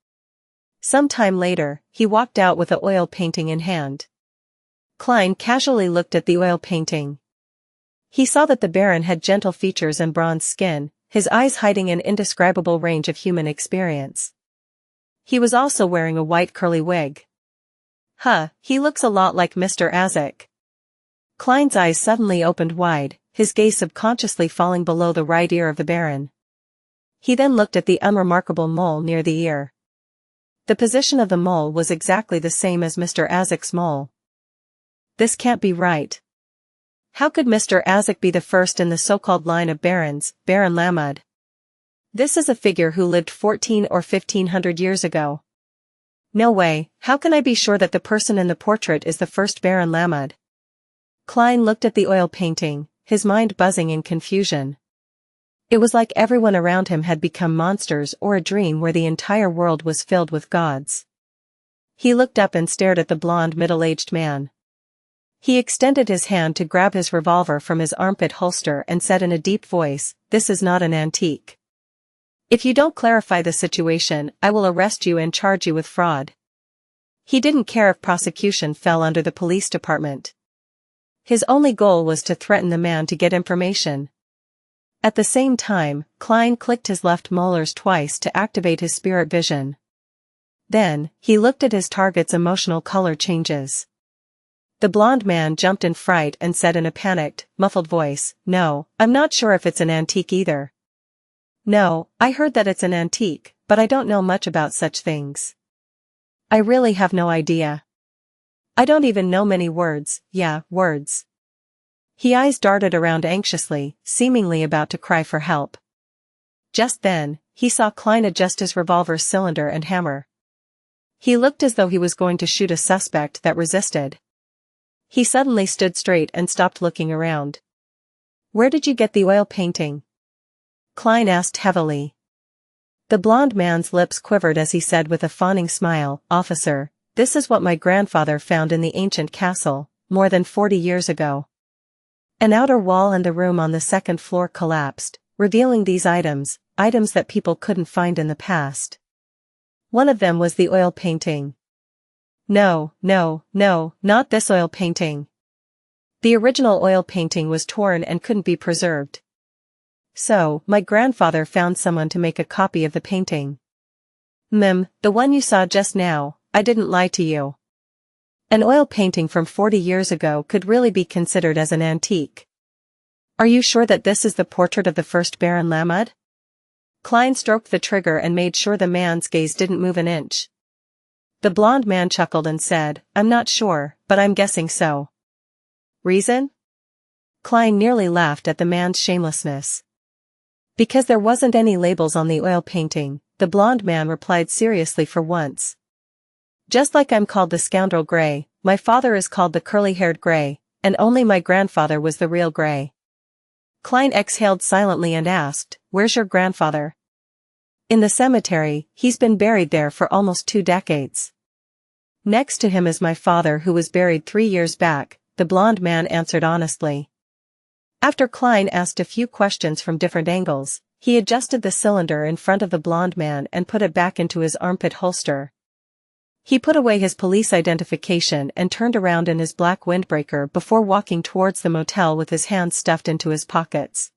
Some time later, he walked out with the oil painting in hand. Klein casually looked at the oil painting. He saw that the Baron had gentle features and bronze skin, his eyes hiding an indescribable range of human experience. He was also wearing a white curly wig. He looks a lot like Mr. Azek. Klein's eyes suddenly opened wide, his gaze subconsciously falling below the right ear of the Baron. He then looked at the unremarkable mole near the ear. The position of the mole was exactly the same as Mr. Azek's mole. This can't be right. How could Mr. Azek be the first in the so-called line of barons, Baron Lamed? This is a figure who lived 14 or 1500 years ago. No way, how can I be sure that the person in the portrait is the first Baron Lamed? Klein looked at the oil painting, his mind buzzing in confusion. It was like everyone around him had become monsters or a dream where the entire world was filled with gods. He looked up and stared at the blonde middle-aged man. He extended his hand to grab his revolver from his armpit holster and said in a deep voice, "This is not an antique. If you don't clarify the situation, I will arrest you and charge you with fraud." He didn't care if prosecution fell under the police department. His only goal was to threaten the man to get information. At the same time, Klein clicked his left molars twice to activate his spirit vision. Then, he looked at his target's emotional color changes. The blonde man jumped in fright and said in a panicked, muffled voice, "No, I'm not sure if it's an antique either." "No, I heard that it's an antique, but I don't know much about such things. I really have no idea. I don't even know many words, words." His eyes darted around anxiously, seemingly about to cry for help. Just then, he saw Klein adjust his revolver's cylinder and hammer. He looked as though he was going to shoot a suspect that resisted. He suddenly stood straight and stopped looking around. "Where did you get the oil painting?" Klein asked heavily. The blonde man's lips quivered as he said with a fawning smile, "Officer, this is what my grandfather found in the ancient castle, more than 40 years ago. An outer wall and the room on the second floor collapsed, revealing these items that people couldn't find in the past. One of them was the oil painting. No, not this oil painting. The original oil painting was torn and couldn't be preserved. So, my grandfather found someone to make a copy of the painting. The one you saw just now, I didn't lie to you. An oil painting from 40 years ago could really be considered as an antique. Are you sure that this is the portrait of the first Baron Leonard? Klein stroked the trigger and made sure the man's gaze didn't move an inch. The blond man chuckled and said, I'm not sure, but I'm guessing so. Reason? Klein nearly laughed at the man's shamelessness. Because there wasn't any labels on the oil painting, the blond man replied seriously for once. Just like I'm called the scoundrel Grey, my father is called the curly-haired Grey, and only my grandfather was the real Grey. Klein exhaled silently and asked, Where's your grandfather? In the cemetery, he's been buried there for almost 2 decades. Next to him is my father who was buried 3 years back, the blond man answered honestly. After Klein asked a few questions from different angles, he adjusted the cylinder in front of the blond man and put it back into his armpit holster. He put away his police identification and turned around in his black windbreaker before walking towards the motel with his hands stuffed into his pockets.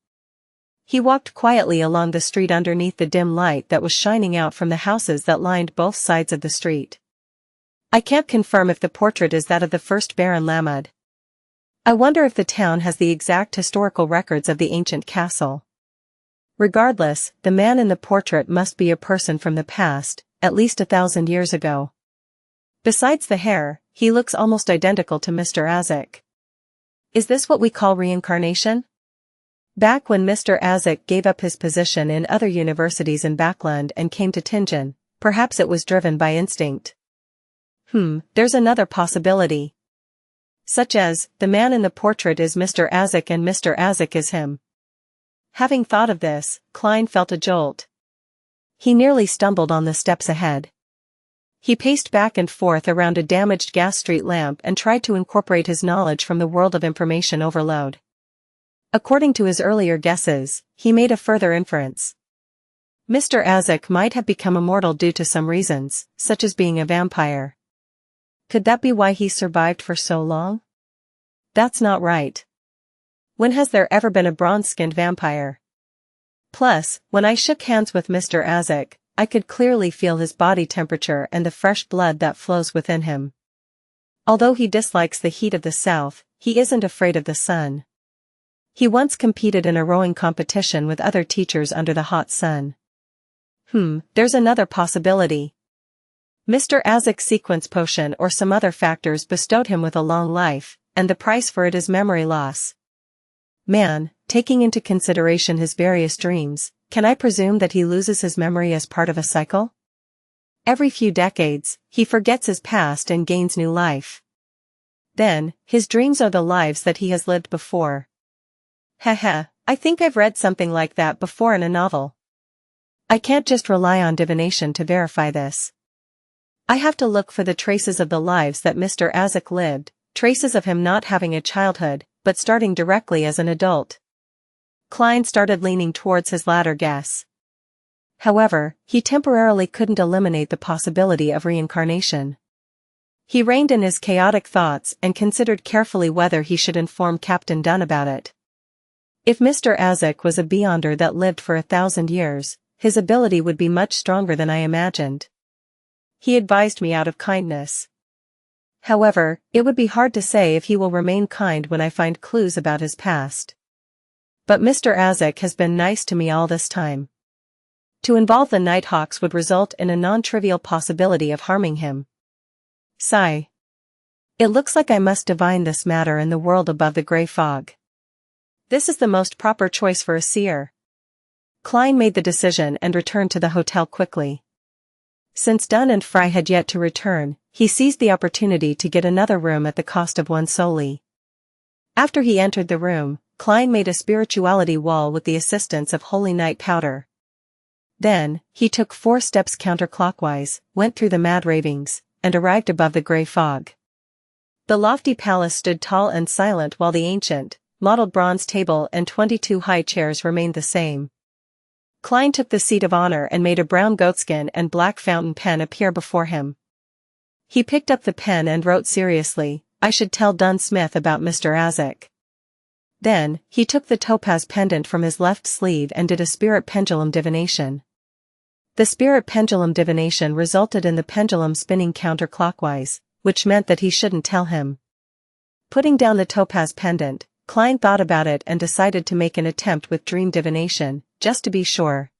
He walked quietly along the street underneath the dim light that was shining out from the houses that lined both sides of the street. I can't confirm if the portrait is that of the first Baron Leonard. I wonder if the town has the exact historical records of the ancient castle. Regardless, the man in the portrait must be a person from the past, at least 1,000 years ago. Besides the hair, he looks almost identical to Mr. Azek. Is this what we call reincarnation? Back when Mr. Azek gave up his position in other universities in Backlund and came to Tingen, perhaps it was driven by instinct. There's another possibility. Such as, the man in the portrait is Mr. Azek and Mr. Azek is him. Having thought of this, Klein felt a jolt. He nearly stumbled on the steps ahead. He paced back and forth around a damaged gas street lamp and tried to incorporate his knowledge from the world of information overload. According to his earlier guesses, he made a further inference. Mr. Azek might have become immortal due to some reasons, such as being a vampire. Could that be why he survived for so long? That's not right. When has there ever been a bronze-skinned vampire? Plus, when I shook hands with Mr. Azek, I could clearly feel his body temperature and the fresh blood that flows within him. Although he dislikes the heat of the south, he isn't afraid of the sun. He once competed in a rowing competition with other teachers under the hot sun. There's another possibility. Mr. Azek's sequence potion or some other factors bestowed him with a long life, and the price for it is memory loss. Man, taking into consideration his various dreams, can I presume that he loses his memory as part of a cycle? Every few decades, he forgets his past and gains new life. Then, his dreams are the lives that he has lived before. I think I've read something like that before in a novel. I can't just rely on divination to verify this. I have to look for the traces of the lives that Mr. Azek lived, traces of him not having a childhood, but starting directly as an adult. Klein started leaning towards his latter guess. However, he temporarily couldn't eliminate the possibility of reincarnation. He reined in his chaotic thoughts and considered carefully whether he should inform Captain Dunn about it. If Mr. Azek was a beyonder that lived for 1,000 years, his ability would be much stronger than I imagined. He advised me out of kindness. However, it would be hard to say if he will remain kind when I find clues about his past. But Mr. Azek has been nice to me all this time. To involve the Nighthawks would result in a non-trivial possibility of harming him. Sigh. It looks like I must divine this matter in the world above the grey fog. This is the most proper choice for a seer. Klein made the decision and returned to the hotel quickly. Since Dunn and Fry had yet to return, he seized the opportunity to get another room at the cost of one solely. After he entered the room, Klein made a spirituality wall with the assistance of holy night powder. Then, he took 4 steps counterclockwise, went through the mad ravings, and arrived above the grey fog. The lofty palace stood tall and silent while the ancient, mottled bronze table and 22 high chairs remained the same. Klein took the seat of honor and made a brown goatskin and black fountain pen appear before him. He picked up the pen and wrote seriously, "I should tell Dunn Smith about Mr. Azek." Then, he took the topaz pendant from his left sleeve and did a spirit pendulum divination. The spirit pendulum divination resulted in the pendulum spinning counterclockwise, which meant that he shouldn't tell him. Putting down the topaz pendant, Klein thought about it and decided to make an attempt with dream divination, just to be sure.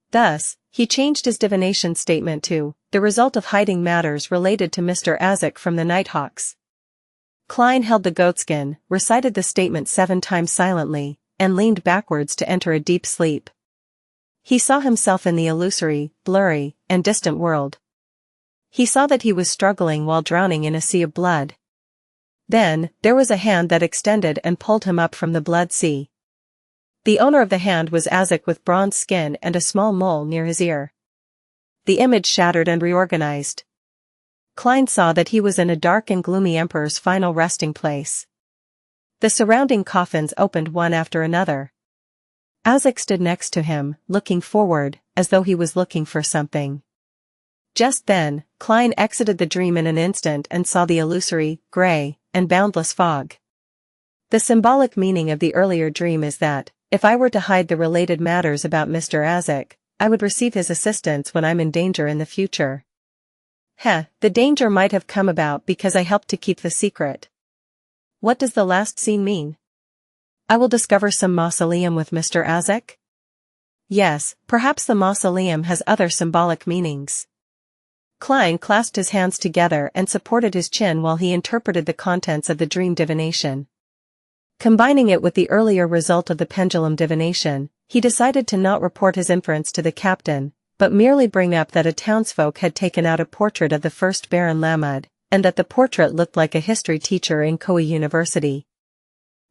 Thus, he changed his divination statement to, "The result of hiding matters related to Mr. Azek from the Nighthawks." Klein held the goatskin, recited the statement 7 times silently, and leaned backwards to enter a deep sleep. He saw himself in the illusory, blurry, and distant world. He saw that he was struggling while drowning in a sea of blood. Then, there was a hand that extended and pulled him up from the blood sea. The owner of the hand was Azek with bronze skin and a small mole near his ear. The image shattered and reorganized. Klein saw that he was in a dark and gloomy emperor's final resting place. The surrounding coffins opened one after another. Azek stood next to him, looking forward, as though he was looking for something. Just then, Klein exited the dream in an instant and saw the illusory, gray, and boundless fog. The symbolic meaning of the earlier dream is that, if I were to hide the related matters about Mr. Azek, I would receive his assistance when I'm in danger in the future. The danger might have come about because I helped to keep the secret. What does the last scene mean? I will discover some mausoleum with Mr. Azek? Yes, perhaps the mausoleum has other symbolic meanings. Klein clasped his hands together and supported his chin while he interpreted the contents of the dream divination. Combining it with the earlier result of the pendulum divination, he decided to not report his inference to the captain, but merely bring up that a townsfolk had taken out a portrait of the first Baron Lamud, and that the portrait looked like a history teacher in Koei University.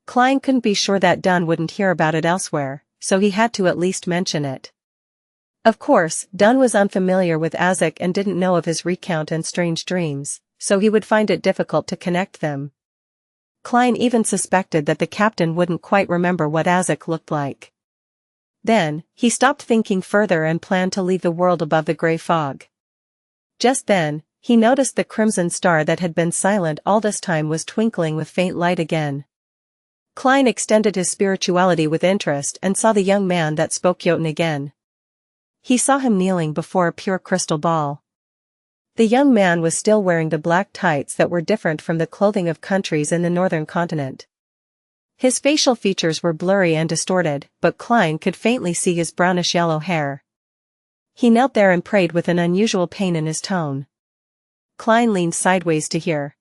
Klein couldn't be sure that Dunn wouldn't hear about it elsewhere, so he had to at least mention it. Of course, Dunn was unfamiliar with Azek and didn't know of his recount and strange dreams, so he would find it difficult to connect them. Klein even suspected that the captain wouldn't quite remember what Azek looked like. Then, he stopped thinking further and planned to leave the world above the gray fog. Just then, he noticed the crimson star that had been silent all this time was twinkling with faint light again. Klein extended his spirituality with interest and saw the young man that spoke Jotun again. He saw him kneeling before a pure crystal ball. The young man was still wearing the black tights that were different from the clothing of countries in the northern continent. His facial features were blurry and distorted, but Klein could faintly see his brownish-yellow hair. He knelt there and prayed with an unusual pain in his tone. Klein leaned sideways to hear.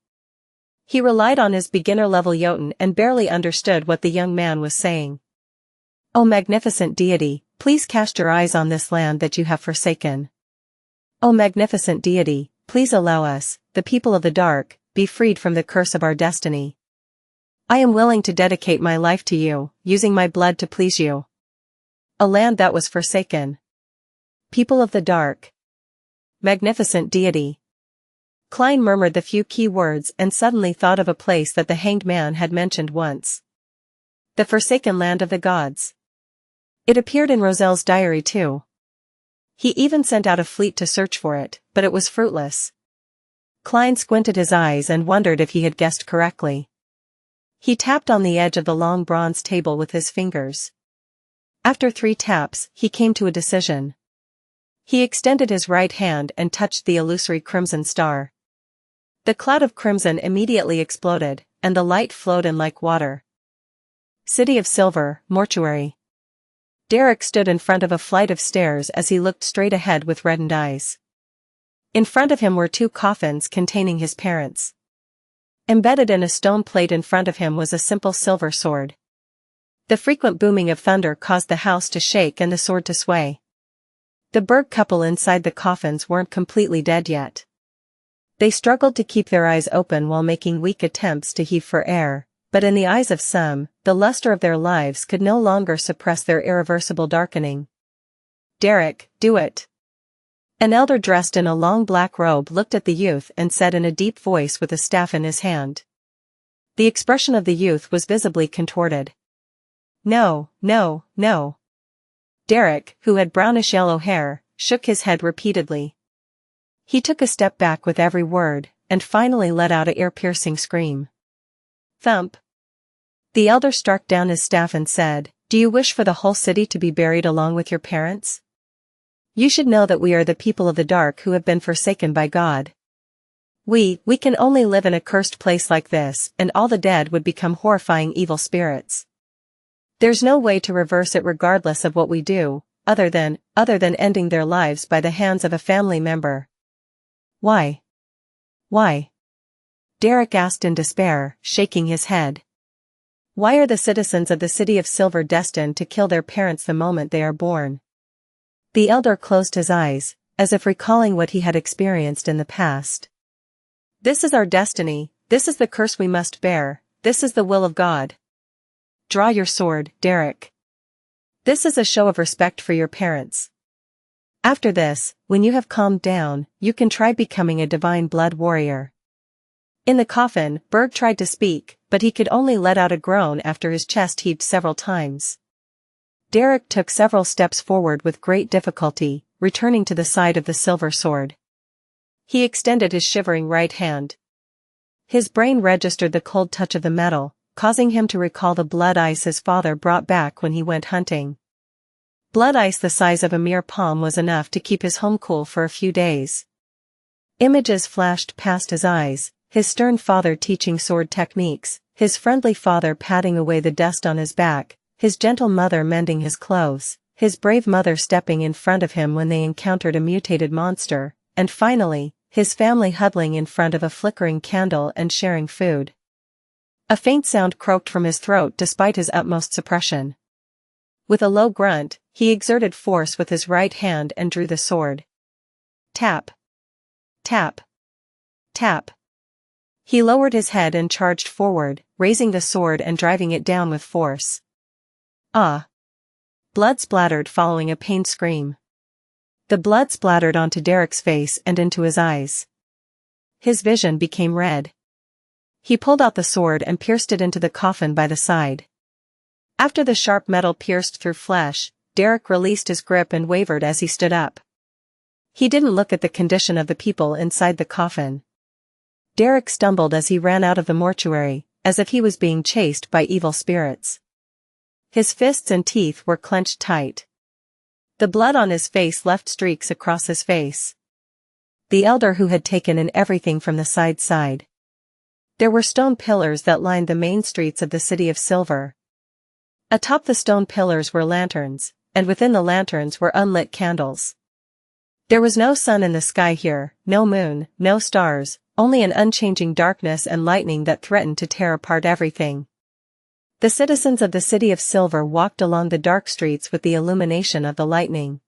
He relied on his beginner-level Jotun and barely understood what the young man was saying. "O magnificent deity, please cast your eyes on this land that you have forsaken. O magnificent deity, please allow us, the people of the dark, be freed from the curse of our destiny. I am willing to dedicate my life to you, using my blood to please you. A land that was forsaken. People of the dark. Magnificent deity." Klein murmured the few key words and suddenly thought of a place that the hanged man had mentioned once. The forsaken land of the gods. It appeared in Roselle's diary too. He even sent out a fleet to search for it, but it was fruitless. Klein squinted his eyes and wondered if he had guessed correctly. He tapped on the edge of the long bronze table with his fingers. After 3 taps, he came to a decision. He extended his right hand and touched the illusory crimson star. The cloud of crimson immediately exploded, and the light flowed in like water. City of Silver, Mortuary. Derek stood in front of a flight of stairs as he looked straight ahead with reddened eyes. In front of him were 2 coffins containing his parents. Embedded in a stone plate in front of him was a simple silver sword. The frequent booming of thunder caused the house to shake and the sword to sway. The Berg couple inside the coffins weren't completely dead yet. They struggled to keep their eyes open while making weak attempts to heave for air, but in the eyes of some, the luster of their lives could no longer suppress their irreversible darkening. "Derek, do it." An elder dressed in a long black robe looked at the youth and said in a deep voice with a staff in his hand. The expression of the youth was visibly contorted. No, no, no. Derek, who had brownish yellow hair, shook his head repeatedly. He took a step back with every word, and finally let out a ear-piercing scream. Thump. The elder struck down his staff and said, "Do you wish for the whole city to be buried along with your parents? You should know that we are the people of the dark who have been forsaken by God. We can only live in a cursed place like this, and all the dead would become horrifying evil spirits. There's no way to reverse it regardless of what we do, other than ending their lives by the hands of a family member." Why? Why? Derek asked in despair, shaking his head. Why are the citizens of the City of Silver destined to kill their parents the moment they are born? The elder closed his eyes, as if recalling what he had experienced in the past. This is our destiny, this is the curse we must bear, this is the will of God. Draw your sword, Derek. This is a show of respect for your parents. After this, when you have calmed down, you can try becoming a divine blood warrior. In the coffin, Berg tried to speak, but he could only let out a groan after his chest heaved several times. Derek took several steps forward with great difficulty, returning to the side of the silver sword. He extended his shivering right hand. His brain registered the cold touch of the metal, causing him to recall the blood ice his father brought back when he went hunting. Blood ice the size of a mere palm was enough to keep his home cool for a few days. Images flashed past his eyes, his stern father teaching sword techniques, his friendly father patting away the dust on his back, his gentle mother mending his clothes, his brave mother stepping in front of him when they encountered a mutated monster, and finally, his family huddling in front of a flickering candle and sharing food. A faint sound croaked from his throat despite his utmost suppression. With a low grunt, he exerted force with his right hand and drew the sword. Tap. Tap. Tap. He lowered his head and charged forward, raising the sword and driving it down with force. Ah! Blood splattered following a pained scream. The blood splattered onto Derek's face and into his eyes. His vision became red. He pulled out the sword and pierced it into the coffin by the side. After the sharp metal pierced through flesh, Derek released his grip and wavered as he stood up. He didn't look at the condition of the people inside the coffin. Derek stumbled as he ran out of the mortuary, as if he was being chased by evil spirits. His fists and teeth were clenched tight. The blood on his face left streaks across his face. The elder who had taken in everything from the side. There were stone pillars that lined the main streets of the City of Silver. Atop the stone pillars were lanterns, and within the lanterns were unlit candles. There was no sun in the sky here, no moon, no stars, only an unchanging darkness and lightning that threatened to tear apart everything. The citizens of the City of Silver walked along the dark streets with the illumination of the lightning.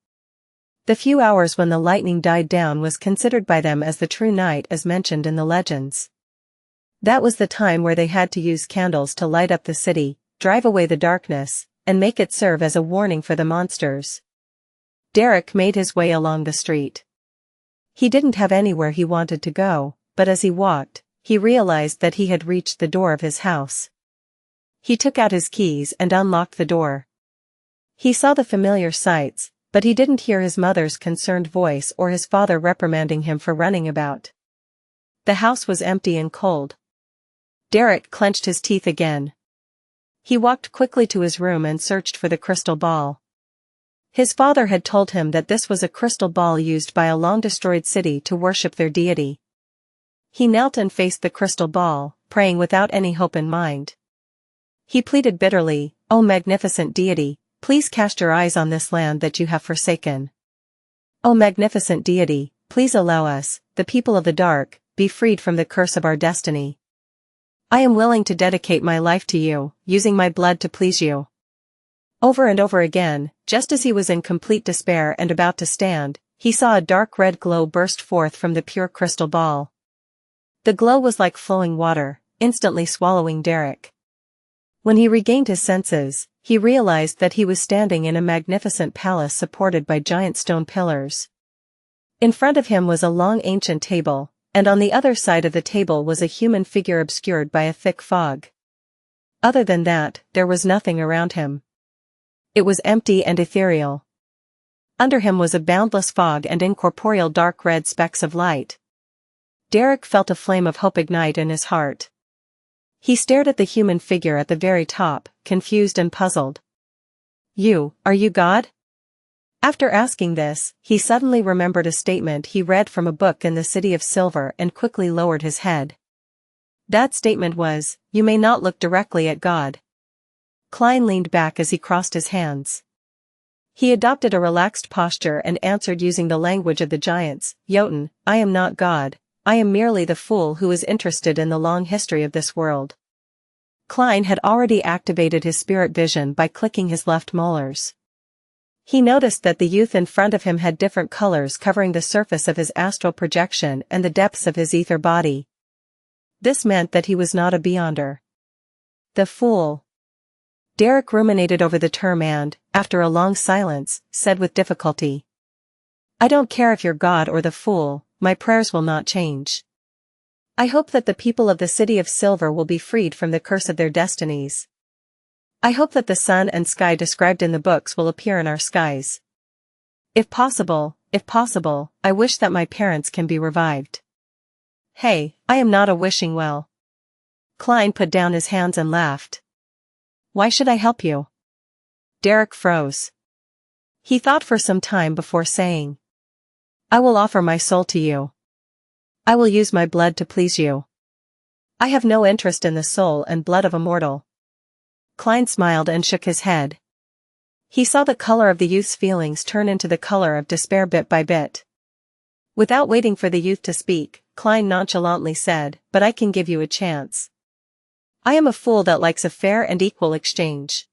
The few hours when the lightning died down was considered by them as the true night as mentioned in the legends. That was the time where they had to use candles to light up the city, drive away the darkness, and make it serve as a warning for the monsters. Derek made his way along the street. He didn't have anywhere he wanted to go, but as he walked, he realized that he had reached the door of his house. He took out his keys and unlocked the door. He saw the familiar sights, but he didn't hear his mother's concerned voice or his father reprimanding him for running about. The house was empty and cold. Derek clenched his teeth again. He walked quickly to his room and searched for the crystal ball. His father had told him that this was a crystal ball used by a long-destroyed city to worship their deity. He knelt and faced the crystal ball, praying without any hope in mind. He pleaded bitterly, "O magnificent deity, please cast your eyes on this land that you have forsaken. O magnificent deity, please allow us, the people of the dark, be freed from the curse of our destiny. I am willing to dedicate my life to you, using my blood to please you." Over and over again, just as he was in complete despair and about to stand, he saw a dark red glow burst forth from the pure crystal ball. The glow was like flowing water, instantly swallowing Derek. When he regained his senses, he realized that he was standing in a magnificent palace supported by giant stone pillars. In front of him was a long ancient table, and on the other side of the table was a human figure obscured by a thick fog. Other than that, there was nothing around him. It was empty and ethereal. Under him was a boundless fog and incorporeal dark red specks of light. Derek felt a flame of hope ignite in his heart. He stared at the human figure at the very top, confused and puzzled. Are you God?" After asking this, he suddenly remembered a statement he read from a book in the City of Silver and quickly lowered his head. That statement was, "You may not look directly at God." Klein leaned back as he crossed his hands. He adopted a relaxed posture and answered using the language of the giants, "Jotun, I am not God. I am merely the fool who is interested in the long history of this world." Klein had already activated his spirit vision by clicking his left molars. He noticed that the youth in front of him had different colors covering the surface of his astral projection and the depths of his ether body. This meant that he was not a beyonder. The fool. Derek ruminated over the term and, after a long silence, said with difficulty, "I don't care if you're God or the fool, my prayers will not change. I hope that the people of the City of Silver will be freed from the curse of their destinies. I hope that the sun and sky described in the books will appear in our skies. If possible, I wish that my parents can be revived." "Hey, I am not a wishing well." Klein put down his hands and laughed. "Why should I help you?" Derek froze. He thought for some time before saying, "I will offer my soul to you. I will use my blood to please you. I have no interest in the soul and blood of a mortal." Klein smiled and shook his head. He saw the color of the youth's feelings turn into the color of despair bit by bit. Without waiting for the youth to speak, Klein nonchalantly said, "But I can give you a chance. I am a fool that likes a fair and equal exchange.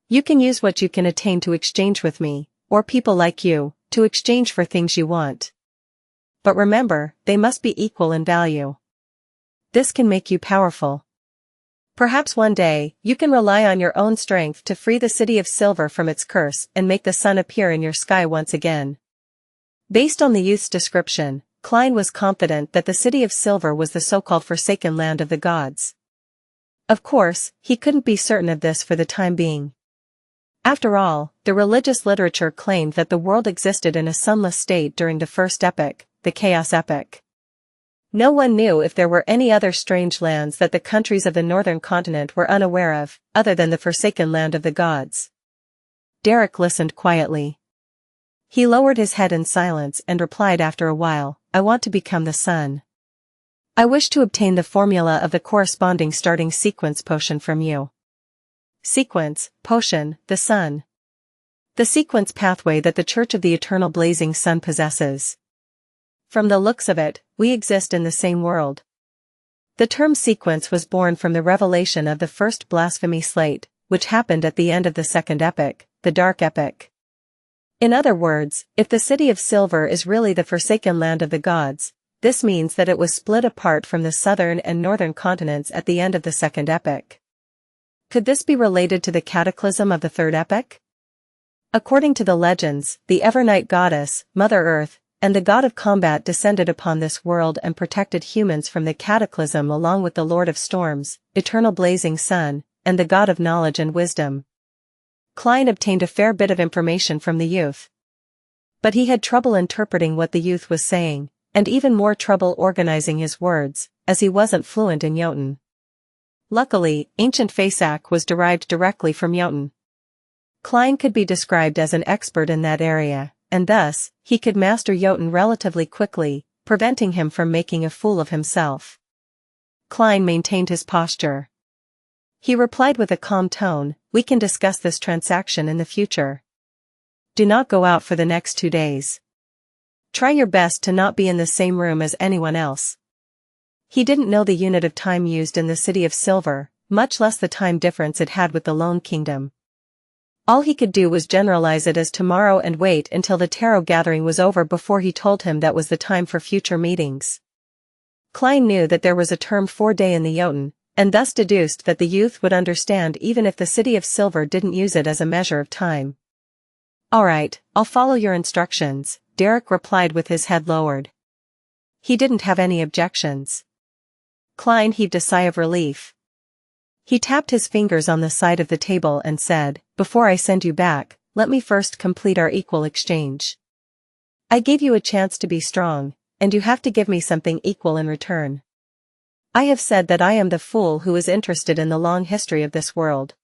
You can use what you can attain to exchange with me, or people like you, to exchange for things you want. But remember, they must be equal in value. This can make you powerful. Perhaps one day, you can rely on your own strength to free the City of Silver from its curse and make the sun appear in your sky once again." Based on the youth's description, Klein was confident that the City of Silver was the so-called Forsaken Land of the Gods. Of course, he couldn't be certain of this for the time being. After all, the religious literature claimed that the world existed in a sunless state during the first epoch, the Chaos Epoch. No one knew if there were any other strange lands that the countries of the northern continent were unaware of, other than the Forsaken Land of the Gods. Derek listened quietly. He lowered his head in silence and replied after a while, "I want to become the sun. I wish to obtain the formula of the corresponding starting sequence potion from you." Sequence, potion, the sun. The sequence pathway that the Church of the Eternal Blazing Sun possesses. From the looks of it, we exist in the same world. The term sequence was born from the revelation of the first blasphemy slate, which happened at the end of the second epoch, the Dark Epoch. In other words, if the City of Silver is really the Forsaken Land of the Gods, this means that it was split apart from the southern and northern continents at the end of the second epoch. Could this be related to the cataclysm of the third epoch? According to the legends, the Evernight Goddess, Mother Earth, and the God of Combat descended upon this world and protected humans from the cataclysm along with the Lord of Storms, Eternal Blazing Sun, and the God of Knowledge and Wisdom. Klein obtained a fair bit of information from the youth. But he had trouble interpreting what the youth was saying, and even more trouble organizing his words, as he wasn't fluent in Jotun. Luckily, ancient Fasak was derived directly from Jotun. Klein could be described as an expert in that area, and thus, he could master Jotun relatively quickly, preventing him from making a fool of himself. Klein maintained his posture. He replied with a calm tone, "We can discuss this transaction in the future. Do not go out for the next 2 days. Try your best to not be in the same room as anyone else." He didn't know the unit of time used in the City of Silver, much less the time difference it had with the Lone Kingdom. All he could do was generalize it as tomorrow and wait until the tarot gathering was over before he told him that was the time for future meetings. Klein knew that there was a term for day in the Jotun, and thus deduced that the youth would understand even if the City of Silver didn't use it as a measure of time. "All right, I'll follow your instructions," Derek replied with his head lowered. He didn't have any objections. Klein heaved a sigh of relief. He tapped his fingers on the side of the table and said, "Before I send you back, let me first complete our equal exchange. I gave you a chance to be strong, and you have to give me something equal in return. I have said that I am the fool who is interested in the long history of this world.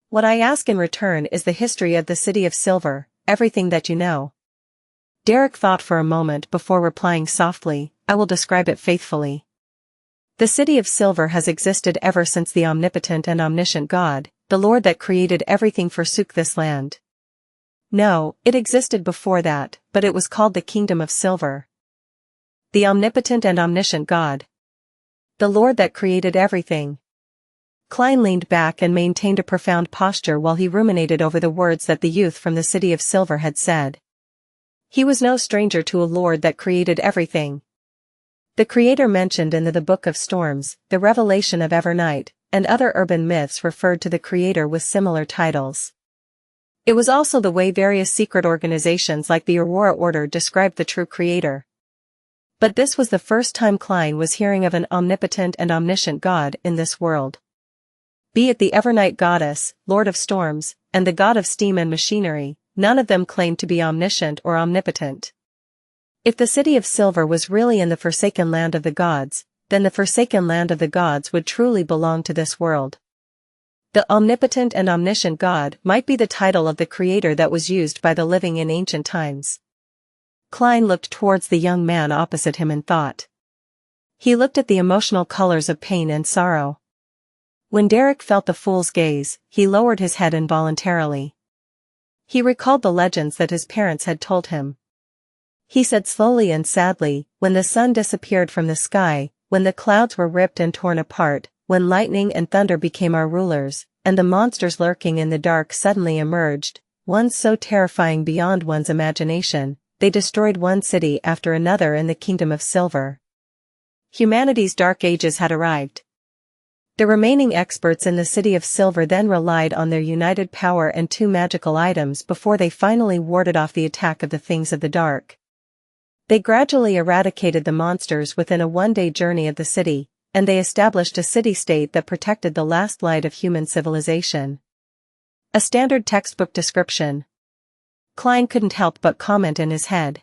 What I ask in return is the history of the City of Silver, everything that you know." Derek thought for a moment before replying softly, "I will describe it faithfully. The City of Silver has existed ever since the omnipotent and omniscient God, the Lord that created everything, forsook this land. No, it existed before that, but it was called the Kingdom of Silver. The omnipotent and omniscient God. The Lord that created everything." Klein leaned back and maintained a profound posture while he ruminated over the words that the youth from the City of Silver had said. He was no stranger to a Lord that created everything. The Creator mentioned in the Book of Storms, the Revelation of Evernight, and other urban myths referred to the Creator with similar titles. It was also the way various secret organizations like the Aurora Order described the true Creator. But this was the first time Klein was hearing of an omnipotent and omniscient God in this world. Be it the Evernight Goddess, Lord of Storms, and the God of Steam and Machinery, none of them claimed to be omniscient or omnipotent. If the City of Silver was really in the forsaken land of the gods, then the forsaken land of the gods would truly belong to this world. The omnipotent and omniscient God might be the title of the Creator that was used by the living in ancient times. Klein looked towards the young man opposite him in thought. He looked at the emotional colors of pain and sorrow. When Derek felt the fool's gaze, he lowered his head involuntarily. He recalled the legends that his parents had told him. He said slowly and sadly, "When the sun disappeared from the sky, when the clouds were ripped and torn apart, when lightning and thunder became our rulers, and the monsters lurking in the dark suddenly emerged, ones so terrifying beyond one's imagination, they destroyed one city after another in the Kingdom of Silver. Humanity's dark ages had arrived. The remaining experts in the City of Silver then relied on their united power and 2 magical items before they finally warded off the attack of the things of the dark. They gradually eradicated the monsters within a 1-day journey of the city, and they established a city-state that protected the last light of human civilization." A standard textbook description. Klein couldn't help but comment in his head.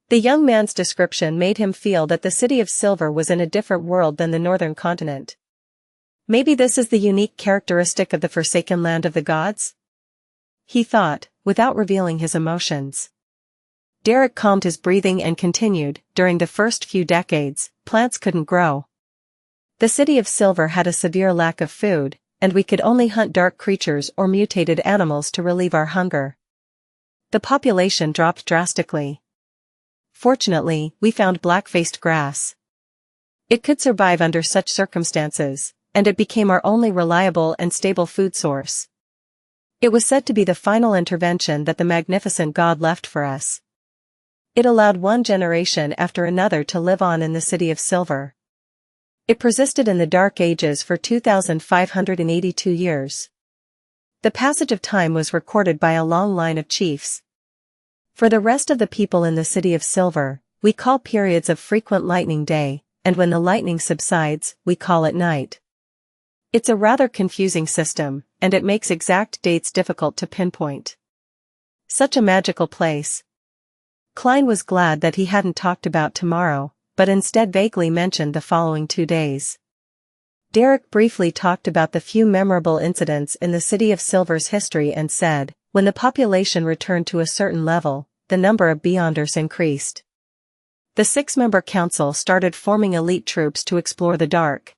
The young man's description made him feel that the City of Silver was in a different world than the northern continent. Maybe this is the unique characteristic of the forsaken land of the gods? He thought, without revealing his emotions. Derek calmed his breathing and continued, "During the first few decades, plants couldn't grow. The City of Silver had a severe lack of food, and we could only hunt dark creatures or mutated animals to relieve our hunger. The population dropped drastically. Fortunately, we found black-faced grass. It could survive under such circumstances, and it became our only reliable and stable food source. It was said to be the final intervention that the magnificent God left for us. It allowed one generation after another to live on in the City of Silver. It persisted in the Dark Ages for 2,582 years. The passage of time was recorded by a long line of chiefs. For the rest of the people in the City of Silver, we call periods of frequent lightning day, and when the lightning subsides, we call it night. It's a rather confusing system, and it makes exact dates difficult to pinpoint. Such a magical place. Klein was glad that he hadn't talked about tomorrow, but instead vaguely mentioned the following 2 days. Derek briefly talked about the few memorable incidents in the City of Silver's history and said, when the population returned to a certain level, the number of Beyonders increased. The 6-member council started forming elite troops to explore the dark.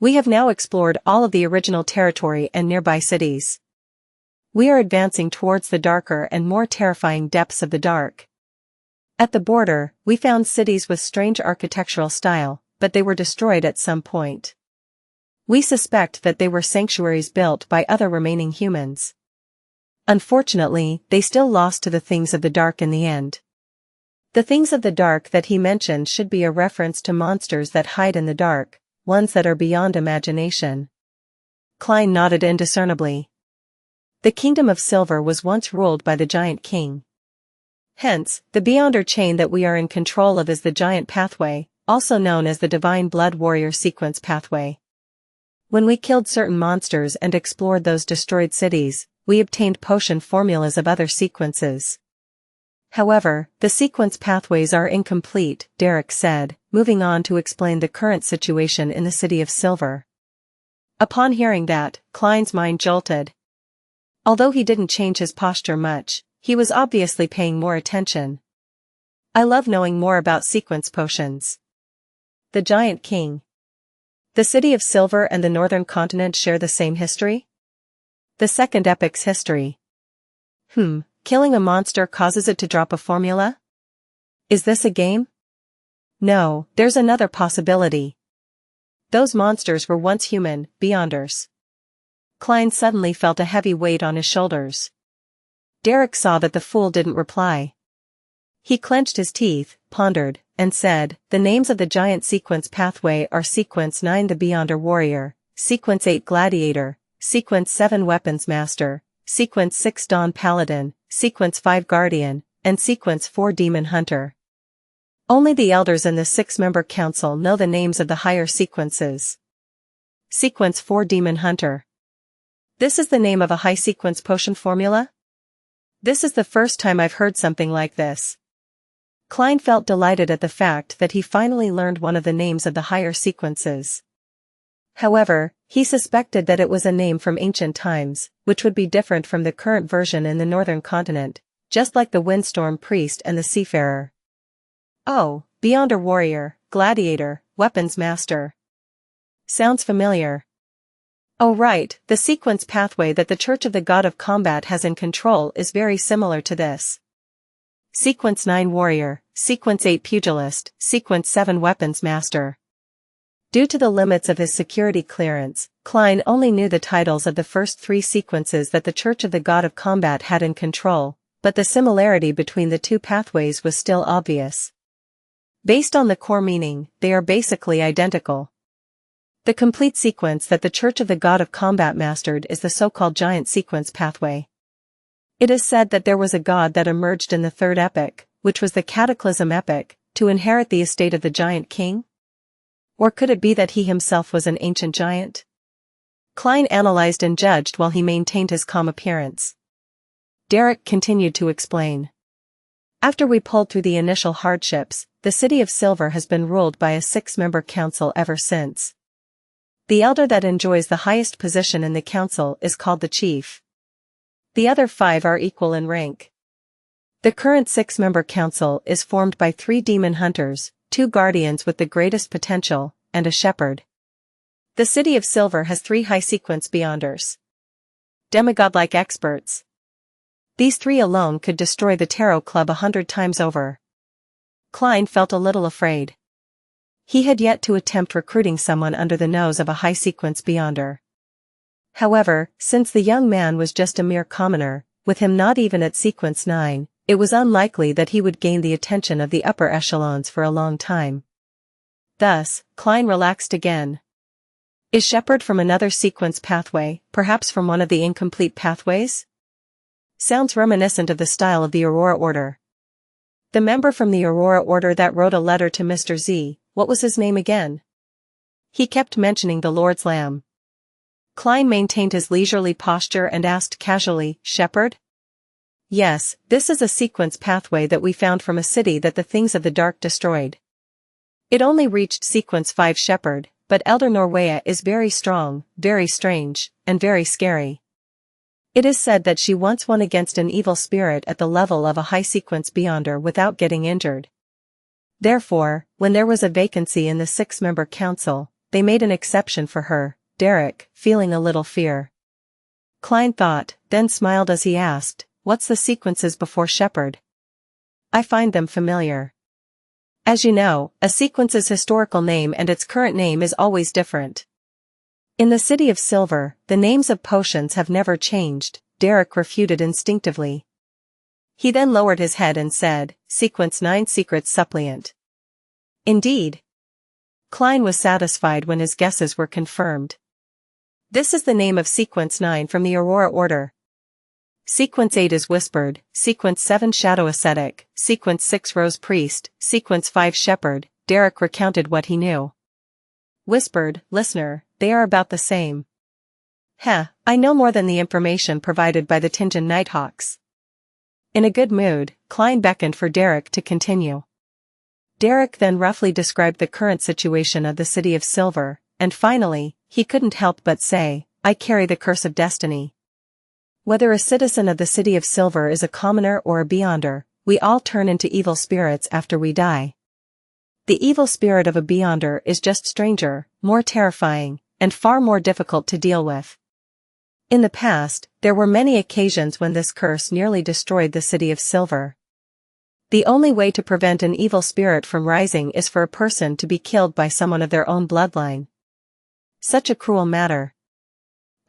We have now explored all of the original territory and nearby cities. We are advancing towards the darker and more terrifying depths of the dark. At the border, we found cities with strange architectural style, but they were destroyed at some point. We suspect that they were sanctuaries built by other remaining humans. Unfortunately, they still lost to the things of the dark in the end. The things of the dark that he mentioned should be a reference to monsters that hide in the dark, ones that are beyond imagination. Klein nodded indiscernibly. The Kingdom of Silver was once ruled by the Giant King. Hence, the Beyonder chain that we are in control of is the Giant Pathway, also known as the Divine Blood Warrior Sequence Pathway. When we killed certain monsters and explored those destroyed cities, we obtained potion formulas of other sequences. However, the sequence pathways are incomplete, Derek said, moving on to explain the current situation in the City of Silver. Upon hearing that, Klein's mind jolted. Although he didn't change his posture much, he was obviously paying more attention. I love knowing more about sequence potions. The Giant King. The City of Silver and the Northern Continent share the same history? The second epic's history. Killing a monster causes it to drop a formula? Is this a game? No, there's another possibility. Those monsters were once human, Beyonders. Klein suddenly felt a heavy weight on his shoulders. Derek saw that the fool didn't reply. He clenched his teeth, pondered, and said, the names of the giant sequence pathway are Sequence 9 the Beyonder Warrior, Sequence 8 Gladiator, Sequence 7 Weapons Master, Sequence 6 Dawn Paladin, Sequence 5 Guardian, and Sequence 4 Demon Hunter. Only the elders in the 6-member council know the names of the higher sequences. Sequence 4 Demon Hunter. This is the name of a high sequence potion formula? This is the first time I've heard something like this. Klein felt delighted at the fact that he finally learned one of the names of the higher sequences. However, he suspected that it was a name from ancient times, which would be different from the current version in the Northern Continent, just like the Windstorm Priest and the Seafarer. Oh, Beyonder Warrior, Gladiator, Weapons Master. Sounds familiar. Oh right, the sequence pathway that the Church of the God of Combat has in control is very similar to this. Sequence 9 Warrior, Sequence 8 Pugilist, Sequence 7 Weapons Master. Due to the limits of his security clearance, Klein only knew the titles of the first 3 sequences that the Church of the God of Combat had in control, but the similarity between the 2 pathways was still obvious. Based on the core meaning, they are basically identical. The complete sequence that the Church of the God of Combat mastered is the so-called giant sequence pathway. It is said that there was a god that emerged in the third epic, which was the Cataclysm epic, to inherit the estate of the Giant King? Or could it be that he himself was an ancient giant? Klein analyzed and judged while he maintained his calm appearance. Derek continued to explain. After we pulled through the initial hardships, the City of Silver has been ruled by a 6-member council ever since. The elder that enjoys the highest position in the council is called the chief. The other 5 are equal in rank. The current 6-member council is formed by 3 demon hunters, 2 guardians with the greatest potential, and a shepherd. The City of Silver has 3 high sequence Beyonders. Demigod-like experts. These 3 alone could destroy the Tarot Club 100 times over. Klein felt a little afraid. He had yet to attempt recruiting someone under the nose of a high sequence Beyonder. However, since the young man was just a mere commoner, with him not even at sequence 9, it was unlikely that he would gain the attention of the upper echelons for a long time. Thus, Klein relaxed again. Is Shepherd from another sequence pathway, perhaps from one of the incomplete pathways? Sounds reminiscent of the style of the Aurora Order. The member from the Aurora Order that wrote a letter to Mr. Z, what was his name again? He kept mentioning the Lord's Lamb. Klein maintained his leisurely posture and asked casually, Shepherd? Yes, this is a sequence pathway that we found from a city that the Things of the Dark destroyed. It only reached sequence 5 Shepherd, but Elder Norwaya is very strong, very strange, and very scary. It is said that she once won against an evil spirit at the level of a high sequence Beyonder without getting injured. Therefore, when there was a vacancy in the 6-member council, they made an exception for her, Derek, feeling a little fear. Klein thought, then smiled as he asked, what's the sequences before Shepherd? I find them familiar. As you know, a sequence's historical name and its current name is always different. In the City of Silver, the names of potions have never changed, Derek refuted instinctively. He then lowered his head and said, Sequence 9 Secret Suppliant. Indeed. Klein was satisfied when his guesses were confirmed. This is the name of Sequence 9 from the Aurora Order. Sequence 8 is Whispered, Sequence 7 Shadow Ascetic, Sequence 6 Rose Priest, Sequence 5 Shepherd. Derek recounted what he knew. Whispered, listener, they are about the same. I know more than the information provided by the Tinjin Nighthawks. In a good mood, Klein beckoned for Derek to continue. Derek then roughly described the current situation of the City of Silver, and finally, he couldn't help but say, I carry the curse of destiny. Whether a citizen of the City of Silver is a commoner or a beyonder, we all turn into evil spirits after we die. The evil spirit of a beyonder is just stranger, more terrifying, and far more difficult to deal with. In the past, there were many occasions when this curse nearly destroyed the City of Silver. The only way to prevent an evil spirit from rising is for a person to be killed by someone of their own bloodline. Such a cruel matter.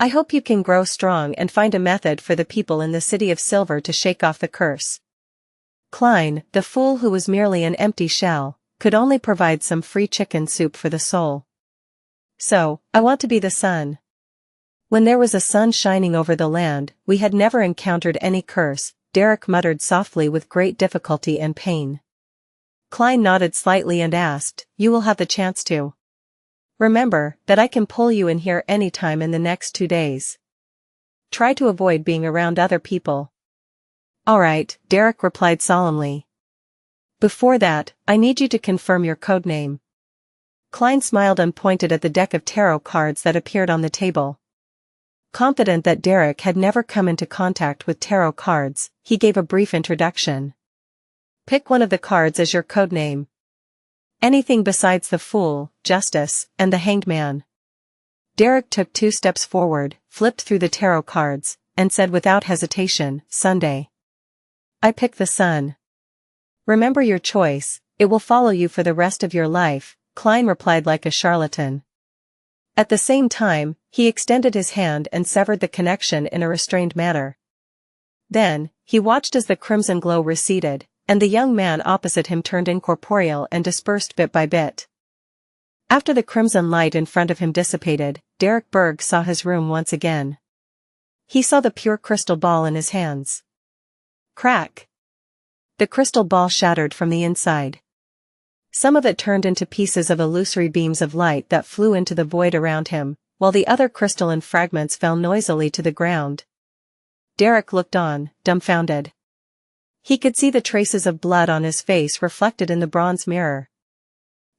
I hope you can grow strong and find a method for the people in the City of Silver to shake off the curse. Klein, the fool who was merely an empty shell, could only provide some free chicken soup for the soul. So, I want to be the sun. When there was a sun shining over the land, we had never encountered any curse, Derek muttered softly with great difficulty and pain. Klein nodded slightly and asked, you will have the chance to. Remember that I can pull you in here anytime in the next 2 days. Try to avoid being around other people. All right, Derek replied solemnly. Before that, I need you to confirm your code name. Klein smiled and pointed at the deck of tarot cards that appeared on the table. Confident that Derek had never come into contact with tarot cards, he gave a brief introduction. Pick one of the cards as your code name. Anything besides the Fool, Justice, and the Hanged Man. Derek took 2 steps forward, flipped through the tarot cards, and said without hesitation, Sunday. I pick the sun. Remember your choice, it will follow you for the rest of your life, Klein replied like a charlatan. At the same time, he extended his hand and severed the connection in a restrained manner. Then, he watched as the crimson glow receded, and the young man opposite him turned incorporeal and dispersed bit by bit. After the crimson light in front of him dissipated, Derek Berg saw his room once again. He saw the pure crystal ball in his hands. Crack! The crystal ball shattered from the inside. Some of it turned into pieces of illusory beams of light that flew into the void around him, while the other crystalline fragments fell noisily to the ground. Derek looked on, dumbfounded. He could see the traces of blood on his face reflected in the bronze mirror.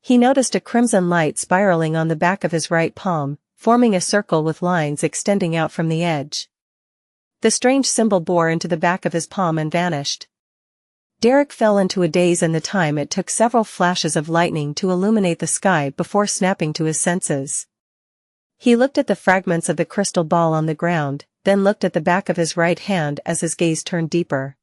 He noticed a crimson light spiraling on the back of his right palm, forming a circle with lines extending out from the edge. The strange symbol bore into the back of his palm and vanished. Derek fell into a daze, and the time it took several flashes of lightning to illuminate the sky before snapping to his senses. He looked at the fragments of the crystal ball on the ground, then looked at the back of his right hand as his gaze turned deeper.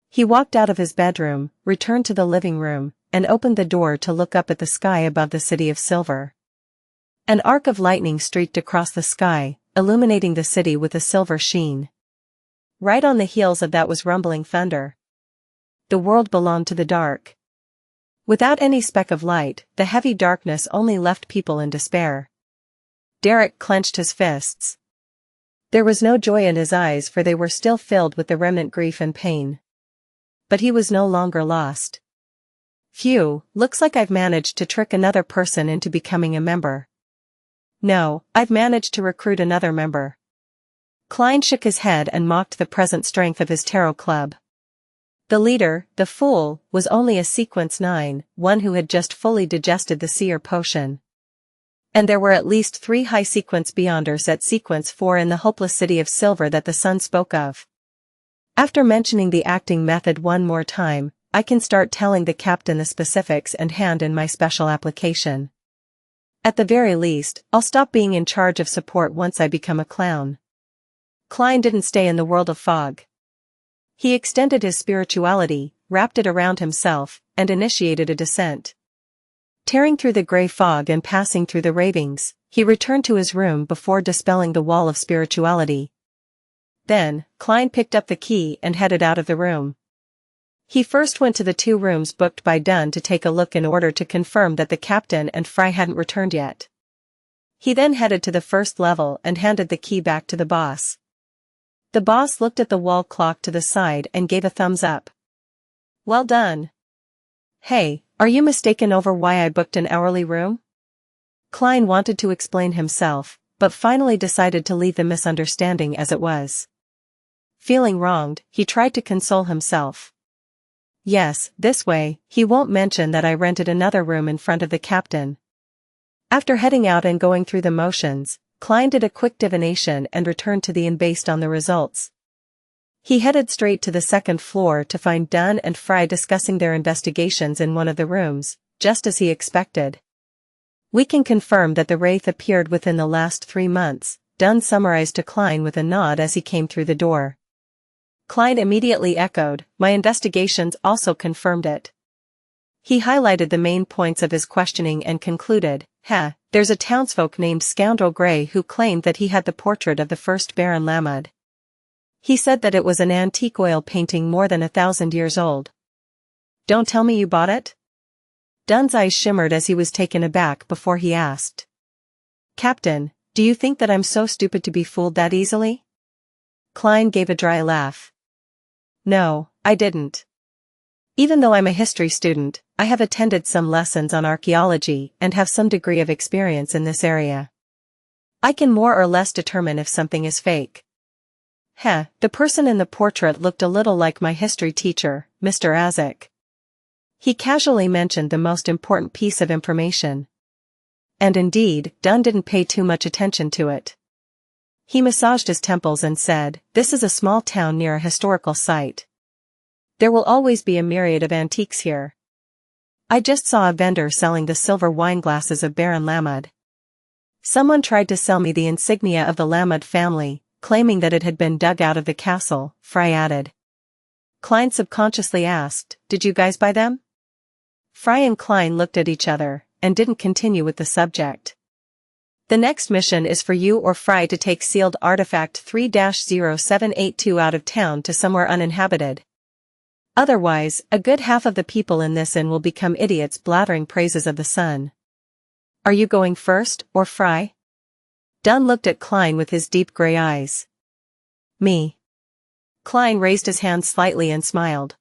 He walked out of his bedroom, returned to the living room, and opened the door to look up at the sky above the City of Silver. An arc of lightning streaked across the sky, illuminating the city with a silver sheen. Right on the heels of that was rumbling thunder. The world belonged to the dark. Without any speck of light, the heavy darkness only left people in despair. Derek clenched his fists. There was no joy in his eyes, for they were still filled with the remnant grief and pain. But he was no longer lost. Phew, looks like I've managed to trick another person into becoming a member. No, I've managed to recruit another member. Klein shook his head and mocked the present strength of his tarot club. The leader, the Fool, was only a sequence 9, one who had just fully digested the seer potion. And there were at least 3 high sequence beyonders at sequence 4 in the hopeless City of Silver that the sun spoke of. After mentioning the acting method one more time, I can start telling the captain the specifics and hand in my special application. At the very least, I'll stop being in charge of support once I become a clown. Klein didn't stay in the world of fog. He extended his spirituality, wrapped it around himself, and initiated a descent. Tearing through the gray fog and passing through the ravings, he returned to his room before dispelling the wall of spirituality. Then, Klein picked up the key and headed out of the room. He first went to the 2 rooms booked by Dunn to take a look in order to confirm that the captain and Fry hadn't returned yet. He then headed to the first level and handed the key back to the boss. The boss looked at the wall clock to the side and gave a thumbs up. Well done. Hey, are you mistaken over why I booked an hourly room? Klein wanted to explain himself, but finally decided to leave the misunderstanding as it was. Feeling wronged, he tried to console himself. Yes, this way, he won't mention that I rented another room in front of the captain. After heading out and going through the motions, Klein did a quick divination and returned to the inn based on the results. He headed straight to the second floor to find Dunn and Fry discussing their investigations in one of the rooms, just as he expected. We can confirm that the wraith appeared within the last 3 months, Dunn summarized to Klein with a nod as he came through the door. Klein immediately echoed, my investigations also confirmed it. He highlighted the main points of his questioning and concluded, there's a townsfolk named Scoundrel Grey who claimed that he had the portrait of the first Baron Leonard. He said that it was an antique oil painting more than 1,000 years old. Don't tell me you bought it? Dunn's eyes shimmered as he was taken aback before he asked. Captain, do you think that I'm so stupid to be fooled that easily? Klein gave a dry laugh. No, I didn't. Even though I'm a history student, I have attended some lessons on archaeology and have some degree of experience in this area. I can more or less determine if something is fake. The person in the portrait looked a little like my history teacher, Mr. Azek. He casually mentioned the most important piece of information. And indeed, Dunn didn't pay too much attention to it. He massaged his temples and said, this is a small town near a historical site. There will always be a myriad of antiques here. I just saw a vendor selling the silver wine glasses of Baron Leonard. Someone tried to sell me the insignia of the Leonard family, claiming that it had been dug out of the castle, Fry added. Klein subconsciously asked, did you guys buy them? Fry and Klein looked at each other, and didn't continue with the subject. The next mission is for you or Fry to take sealed artifact 3-0782 out of town to somewhere uninhabited. Otherwise, a good half of the people in this inn will become idiots blathering praises of the sun. Are you going first, or Fry? Dunn looked at Klein with his deep gray eyes. Me. Klein raised his hand slightly and smiled.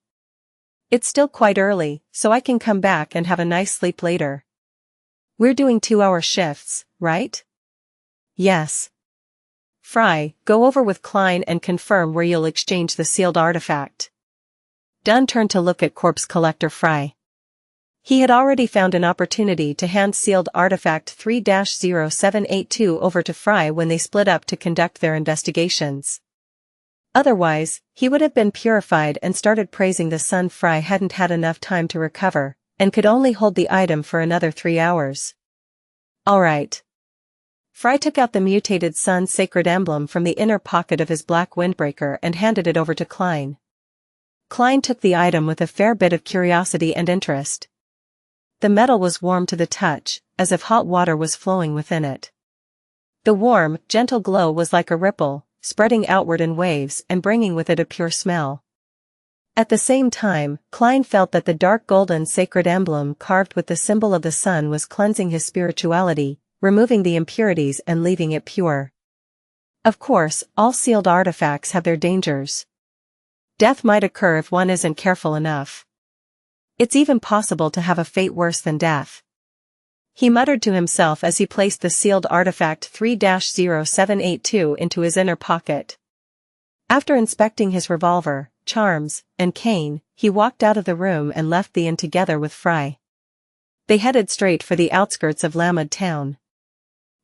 It's still quite early, so I can come back and have a nice sleep later. We're doing 2-hour shifts, right? Yes. Fry, go over with Klein and confirm where you'll exchange the sealed artifact. Dunn turned to look at corpse collector Fry. He had already found an opportunity to hand sealed artifact 3-0782 over to Fry when they split up to conduct their investigations. Otherwise, he would have been purified and started praising the sun. Fry hadn't had enough time to recover, and could only hold the item for another 3 hours. Alright. Fry took out the mutated sun sacred emblem from the inner pocket of his black windbreaker and handed it over to Klein. Klein took the item with a fair bit of curiosity and interest. The metal was warm to the touch, as if hot water was flowing within it. The warm, gentle glow was like a ripple, spreading outward in waves and bringing with it a pure smell. At the same time, Klein felt that the dark golden sacred emblem carved with the symbol of the sun was cleansing his spirituality, removing the impurities and leaving it pure. Of course, all sealed artifacts have their dangers. Death might occur if one isn't careful enough. It's even possible to have a fate worse than death. He muttered to himself as he placed the sealed artifact 3-0782 into his inner pocket. After inspecting his revolver, charms, and cane, he walked out of the room and left the inn together with Fry. They headed straight for the outskirts of Lamed town.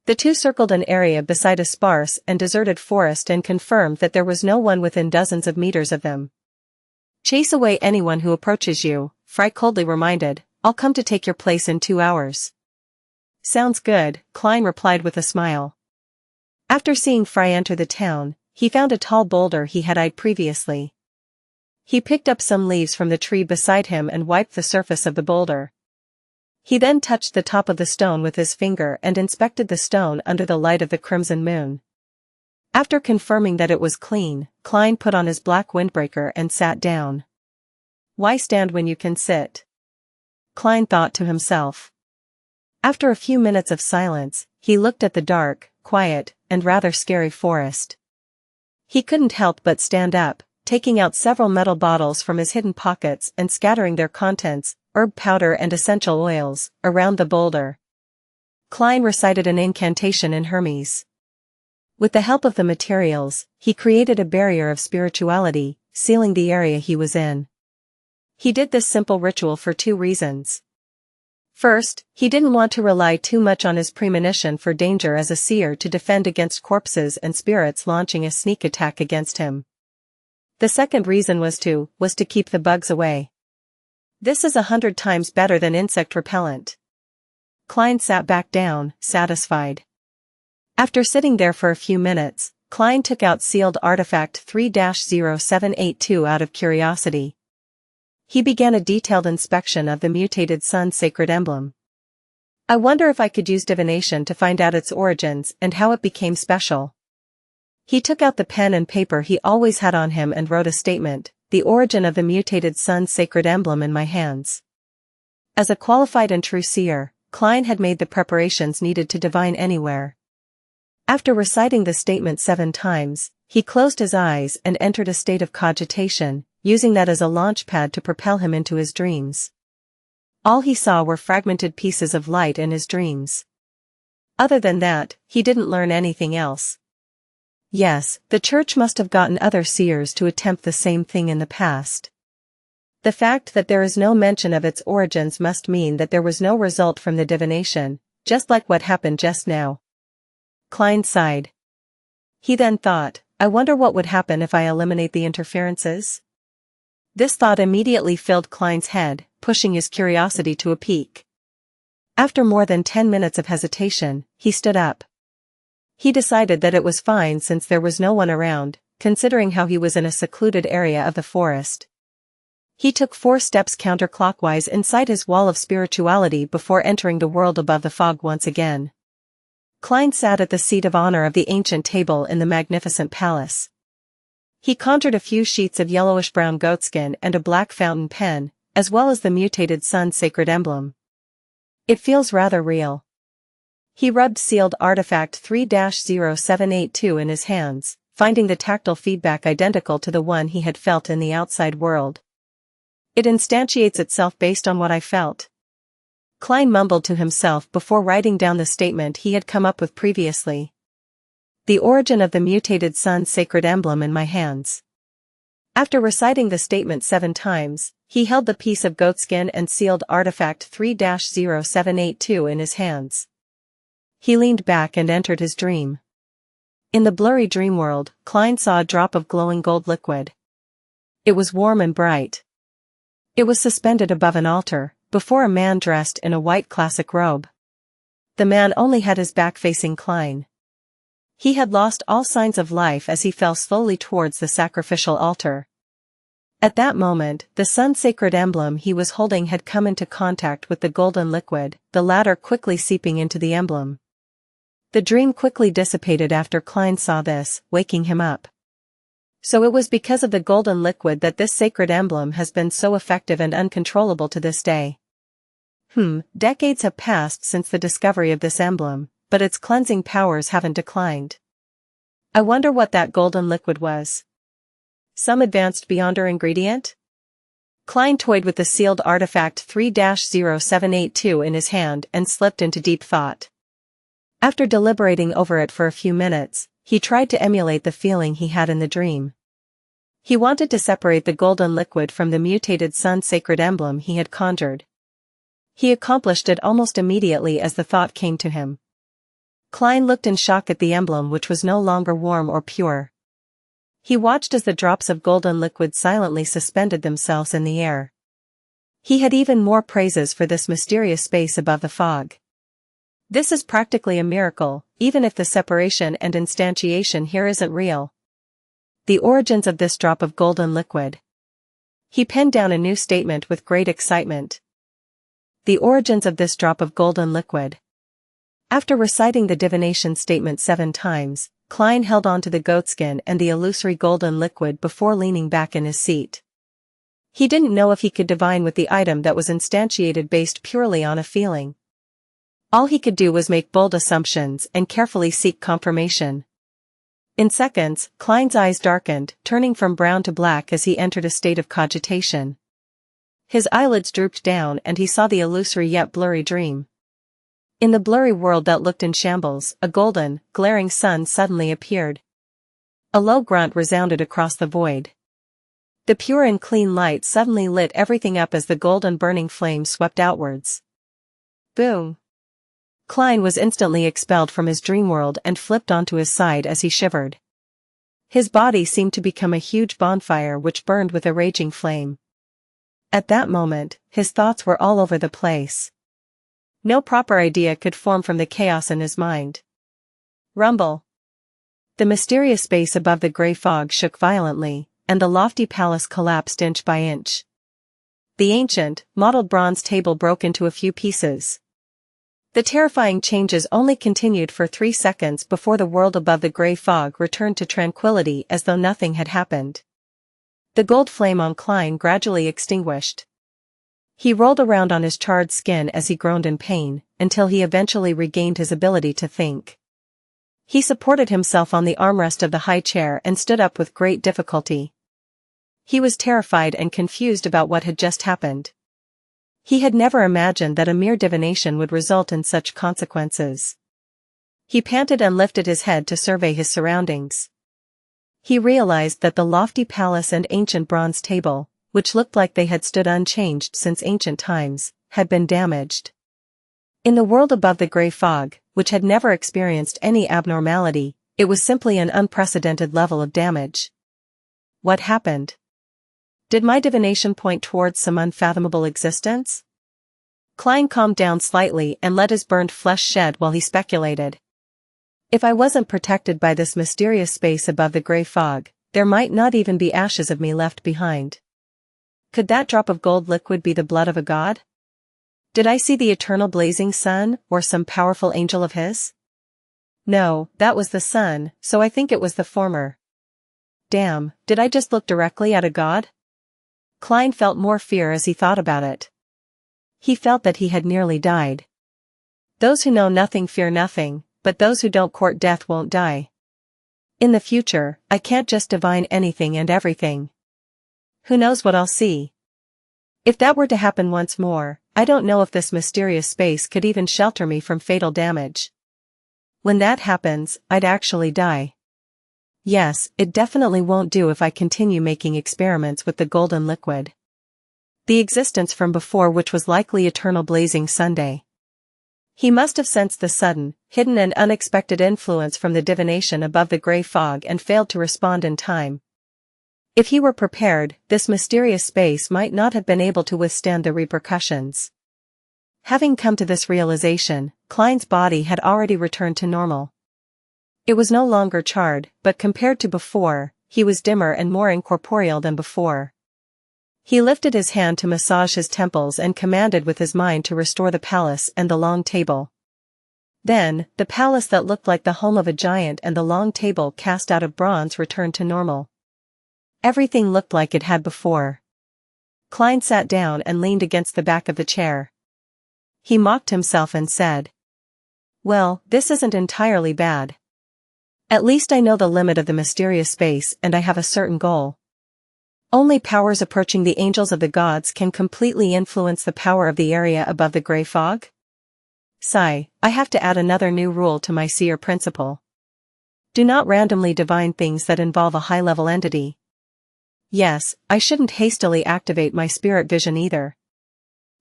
The two circled an area beside a sparse and deserted forest and confirmed that there was no one within dozens of meters of them. Chase away anyone who approaches you, Fry coldly reminded, I'll come to take your place in 2 hours. Sounds good, Klein replied with a smile. After seeing Fry enter the town, he found a tall boulder he had eyed previously. He picked up some leaves from the tree beside him and wiped the surface of the boulder. He then touched the top of the stone with his finger and inspected the stone under the light of the crimson moon. After confirming that it was clean, Klein put on his black windbreaker and sat down. Why stand when you can sit? Klein thought to himself. After a few minutes of silence, he looked at the dark, quiet, and rather scary forest. He couldn't help but stand up, taking out several metal bottles from his hidden pockets and scattering their contents, herb powder and essential oils, around the boulder. Klein recited an incantation in Hermes. With the help of the materials, he created a barrier of spirituality, sealing the area he was in. He did this simple ritual for 2 reasons. First, he didn't want to rely too much on his premonition for danger as a seer to defend against corpses and spirits launching a sneak attack against him. The second reason was to keep the bugs away. This is 100 times better than insect repellent. Klein sat back down, satisfied. After sitting there for a few minutes, Klein took out sealed artifact 3-0782 out of curiosity. He began a detailed inspection of the mutated sun sacred emblem. I wonder if I could use divination to find out its origins and how it became special. He took out the pen and paper he always had on him and wrote a statement, the origin of the mutated sun sacred emblem in my hands. As a qualified and true seer, Klein had made the preparations needed to divine anywhere. After reciting the statement 7 times, he closed his eyes and entered a state of cogitation, using that as a launch pad to propel him into his dreams. All he saw were fragmented pieces of light in his dreams. Other than that, he didn't learn anything else. Yes, the church must have gotten other seers to attempt the same thing in the past. The fact that there is no mention of its origins must mean that there was no result from the divination, just like what happened just now. Klein sighed. He then thought, I wonder what would happen if I eliminate the interferences? This thought immediately filled Klein's head, pushing his curiosity to a peak. After more than 10 minutes of hesitation, he stood up. He decided that it was fine since there was no one around, considering how he was in a secluded area of the forest. He took 4 steps counterclockwise inside his wall of spirituality before entering the world above the fog once again. Klein sat at the seat of honor of the ancient table in the magnificent palace. He conjured a few sheets of yellowish-brown goatskin and a black fountain pen, as well as the mutated sun sacred emblem. It feels rather real. He rubbed sealed artifact 3-0782 in his hands, finding the tactile feedback identical to the one he had felt in the outside world. It instantiates itself based on what I felt. Klein mumbled to himself before writing down the statement he had come up with previously. The origin of the mutated sun sacred emblem in my hands. After reciting the statement 7 times, he held the piece of goatskin and sealed artifact 3-0782 in his hands. He leaned back and entered his dream. In the blurry dream world, Klein saw a drop of glowing gold liquid. It was warm and bright. It was suspended above an altar, before a man dressed in a white classic robe. The man only had his back facing Klein. He had lost all signs of life as he fell slowly towards the sacrificial altar. At that moment, the sun-sacred emblem he was holding had come into contact with the golden liquid, the latter quickly seeping into the emblem. The dream quickly dissipated after Klein saw this, waking him up. So it was because of the golden liquid that this sacred emblem has been so effective and uncontrollable to this day. Decades have passed since the discovery of this emblem, but its cleansing powers haven't declined. I wonder what that golden liquid was. Some advanced beyonder ingredient? Klein toyed with the sealed artifact 3-0782 in his hand and slipped into deep thought. After deliberating over it for a few minutes, he tried to emulate the feeling he had in the dream. He wanted to separate the golden liquid from the mutated sun-sacred emblem he had conjured. He accomplished it almost immediately as the thought came to him. Klein looked in shock at the emblem, which was no longer warm or pure. He watched as the drops of golden liquid silently suspended themselves in the air. He had even more praises for this mysterious space above the fog. This is practically a miracle, even if the separation and instantiation here isn't real. The origins of this drop of golden liquid. He penned down a new statement with great excitement. The origins of this drop of golden liquid. After reciting the divination statement 7 times, Klein held on to the goatskin and the illusory golden liquid before leaning back in his seat. He didn't know if he could divine with the item that was instantiated based purely on a feeling. All he could do was make bold assumptions and carefully seek confirmation. In seconds, Klein's eyes darkened, turning from brown to black as he entered a state of cogitation. His eyelids drooped down and he saw the illusory yet blurry dream. In the blurry world that looked in shambles, a golden, glaring sun suddenly appeared. A low grunt resounded across the void. The pure and clean light suddenly lit everything up as the golden burning flame swept outwards. Boom! Klein was instantly expelled from his dream world and flipped onto his side as he shivered. His body seemed to become a huge bonfire which burned with a raging flame. At that moment, his thoughts were all over the place. No proper idea could form from the chaos in his mind. Rumble. The mysterious space above the gray fog shook violently, and the lofty palace collapsed inch by inch. The ancient, mottled bronze table broke into a few pieces. The terrifying changes only continued for 3 seconds before the world above the gray fog returned to tranquility as though nothing had happened. The gold flame on Klein gradually extinguished. He rolled around on his charred skin as he groaned in pain, until he eventually regained his ability to think. He supported himself on the armrest of the high chair and stood up with great difficulty. He was terrified and confused about what had just happened. He had never imagined that a mere divination would result in such consequences. He panted and lifted his head to survey his surroundings. He realized that the lofty palace and ancient bronze table, which looked like they had stood unchanged since ancient times, had been damaged. In the world above the gray fog, which had never experienced any abnormality, it was simply an unprecedented level of damage. What happened? Did my divination point towards some unfathomable existence? Klein calmed down slightly and let his burned flesh shed while he speculated. If I wasn't protected by this mysterious space above the gray fog, there might not even be ashes of me left behind. Could that drop of gold liquid be the blood of a god? Did I see the eternal blazing sun, or some powerful angel of his? No, that was the sun, so I think it was the former. Damn, did I just look directly at a god? Klein felt more fear as he thought about it. He felt that he had nearly died. Those who know nothing fear nothing, but those who don't court death won't die. In the future, I can't just divine anything and everything. Who knows what I'll see? If that were to happen once more, I don't know if this mysterious space could even shelter me from fatal damage. When that happens, I'd actually die. Yes, it definitely won't do if I continue making experiments with the golden liquid. The existence from before which was likely eternal blazing Sunday. He must have sensed the sudden, hidden and unexpected influence from the divination above the gray fog and failed to respond in time. If he were prepared, this mysterious space might not have been able to withstand the repercussions. Having come to this realization, Klein's body had already returned to normal. It was no longer charred, but compared to before, he was dimmer and more incorporeal than before. He lifted his hand to massage his temples and commanded with his mind to restore the palace and the long table. Then, the palace that looked like the home of a giant and the long table cast out of bronze returned to normal. Everything looked like it had before. Klein sat down and leaned against the back of the chair. He mocked himself and said, "Well, this isn't entirely bad. At least I know the limit of the mysterious space and I have a certain goal. Only powers approaching the angels of the gods can completely influence the power of the area above the gray fog. Sigh, I have to add another new rule to my seer principle. Do not randomly divine things that involve a high-level entity. Yes, I shouldn't hastily activate my spirit vision either.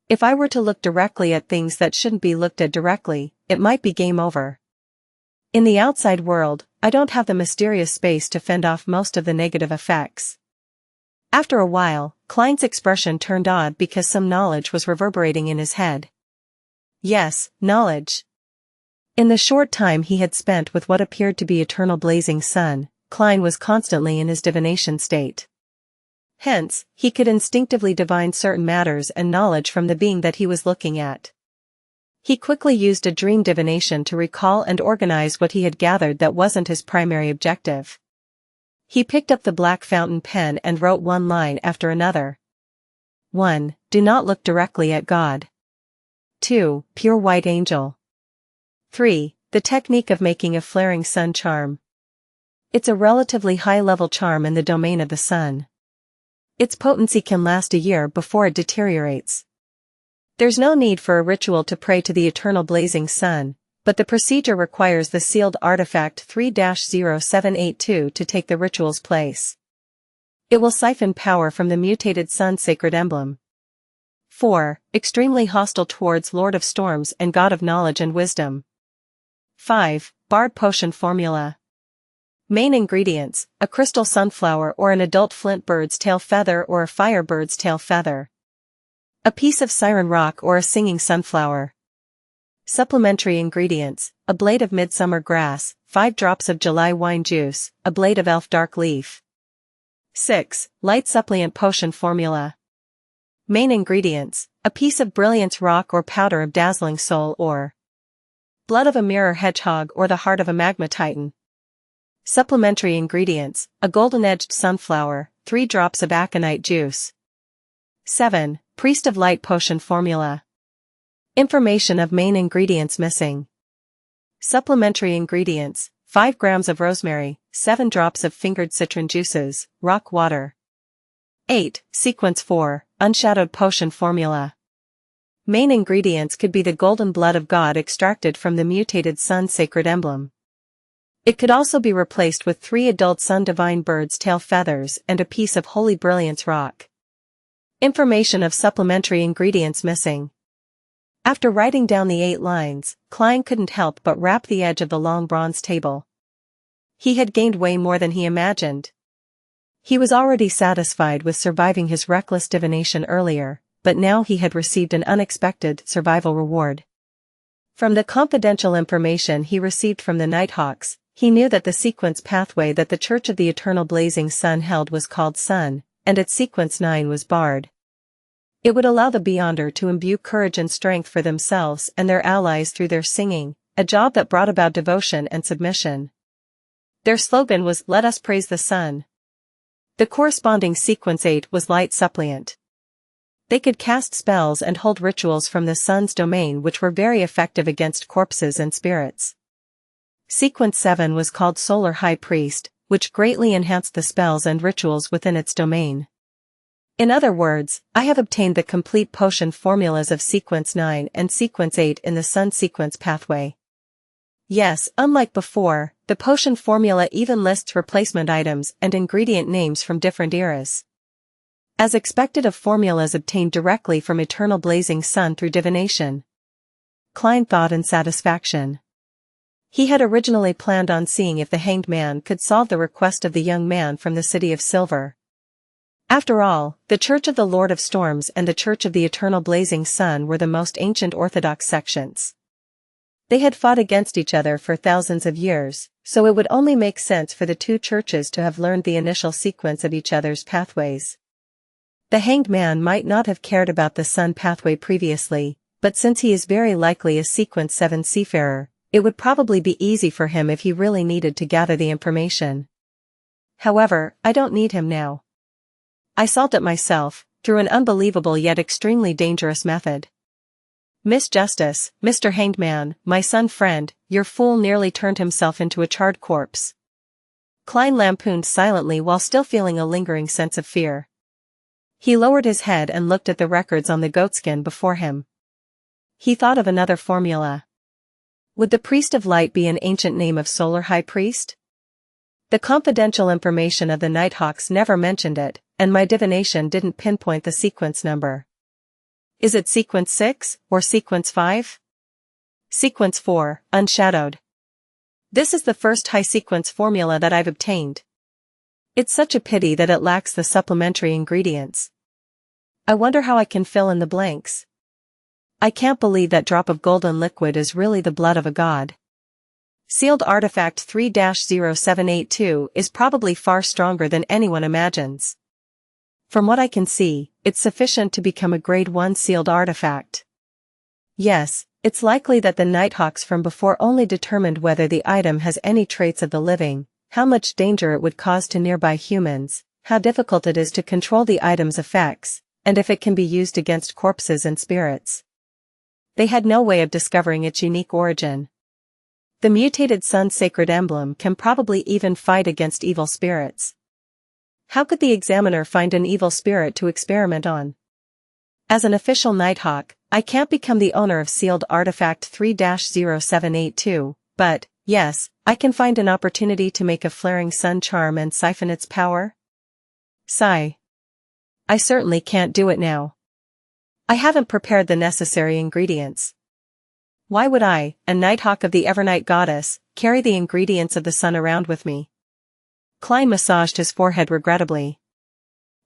If I were to look directly at things that shouldn't be looked at directly, it might be game over. In the outside world, I don't have the mysterious space to fend off most of the negative effects." After a while, Klein's expression turned odd because some knowledge was reverberating in his head. Yes, knowledge. In the short time he had spent with what appeared to be eternal blazing sun, Klein was constantly in his divination state. Hence, he could instinctively divine certain matters and knowledge from the being that he was looking at. He quickly used a dream divination to recall and organize what he had gathered that wasn't his primary objective. He picked up the black fountain pen and wrote one line after another. 1. Do not look directly at God. 2. Pure white angel. 3. The technique of making a flaring sun charm. It's a relatively high-level charm in the domain of the sun. Its potency can last a year before it deteriorates. There's no need for a ritual to pray to the eternal blazing sun, but the procedure requires the sealed artifact 3-0782 to take the ritual's place. It will siphon power from the mutated sun sacred emblem. 4. Extremely hostile towards Lord of Storms and God of Knowledge and Wisdom. 5. Bard Potion Formula. Main ingredients: a crystal sunflower or an adult flint bird's tail feather or a fire bird's tail feather. A piece of siren rock or a singing sunflower. Supplementary ingredients: a blade of midsummer grass, 5 drops of July wine juice, a blade of elf dark leaf. 6. Light Suppliant Potion Formula. Main ingredients: a piece of brilliance rock or powder of dazzling soul or blood of a mirror hedgehog or the heart of a magma titan. Supplementary ingredients: a golden-edged sunflower, 3 drops of aconite juice. 7. Priest of Light Potion Formula. Information of main ingredients missing. Supplementary ingredients: 5 grams of rosemary, 7 drops of fingered citron juices, rock water. 8. Sequence 4, Unshadowed Potion Formula. Main ingredients could be the golden blood of God extracted from the mutated sun sacred emblem. It could also be replaced with 3 adult sun divine bird's tail feathers and a piece of holy brilliance rock. Information of supplementary ingredients missing. After writing down the 8 lines, Klein couldn't help but rap the edge of the long bronze table. He had gained way more than he imagined. He was already satisfied with surviving his reckless divination earlier, but now he had received an unexpected survival reward. From the confidential information he received from the Nighthawks, he knew that the sequence pathway that the Church of the Eternal Blazing Sun held was called Sun, and its sequence 9 was Bard. It would allow the Beyonder to imbue courage and strength for themselves and their allies through their singing, a job that brought about devotion and submission. Their slogan was "Let us praise the sun." The corresponding sequence 8 was Light Suppliant. They could cast spells and hold rituals from the sun's domain which were very effective against corpses and spirits. Sequence 7 was called Solar High Priest, which greatly enhanced the spells and rituals within its domain. In other words, I have obtained the complete potion formulas of Sequence 9 and Sequence 8 in the Sun sequence pathway. Yes, unlike before, the potion formula even lists replacement items and ingredient names from different eras. As expected of formulas obtained directly from Eternal Blazing Sun through divination. Klein thought in satisfaction. He had originally planned on seeing if the Hanged Man could solve the request of the young man from the City of Silver. After all, the Church of the Lord of Storms and the Church of the Eternal Blazing Sun were the most ancient Orthodox sections. They had fought against each other for thousands of years, so it would only make sense for the two churches to have learned the initial sequence of each other's pathways. The Hanged Man might not have cared about the Sun pathway previously, but since he is very likely a Sequence 7 seafarer, it would probably be easy for him if he really needed to gather the information. However, I don't need him now. I solved it myself, through an unbelievable yet extremely dangerous method. Miss Justice, Mr. Hanged Man, my son friend, your fool nearly turned himself into a charred corpse. Klein lampooned silently while still feeling a lingering sense of fear. He lowered his head and looked at the records on the goatskin before him. He thought of another formula. Would the Priest of Light be an ancient name of Solar High Priest? The confidential information of the Nighthawks never mentioned it, and my divination didn't pinpoint the sequence number. Is it Sequence 6, or Sequence 5? Sequence 4, Unshadowed. This is the first high sequence formula that I've obtained. It's such a pity that it lacks the supplementary ingredients. I wonder how I can fill in the blanks. I can't believe that drop of golden liquid is really the blood of a god. Sealed artifact 3-0782 is probably far stronger than anyone imagines. From what I can see, it's sufficient to become a grade 1 sealed artifact. Yes, it's likely that the Nighthawks from before only determined whether the item has any traits of the living, how much danger it would cause to nearby humans, how difficult it is to control the item's effects, and if it can be used against corpses and spirits. They had no way of discovering its unique origin. the mutated sun's sacred emblem can probably even fight against evil spirits. How could the examiner find an evil spirit to experiment on? As an official Nighthawk, I can't become the owner of sealed artifact 3-0782, but, yes, I can find an opportunity to make a flaring sun charm and siphon its power? Sigh. I certainly can't do it now. I haven't prepared the necessary ingredients. Why would I, a Nighthawk of the Evernight goddess, carry the ingredients of the sun around with me? Klein massaged his forehead regrettably.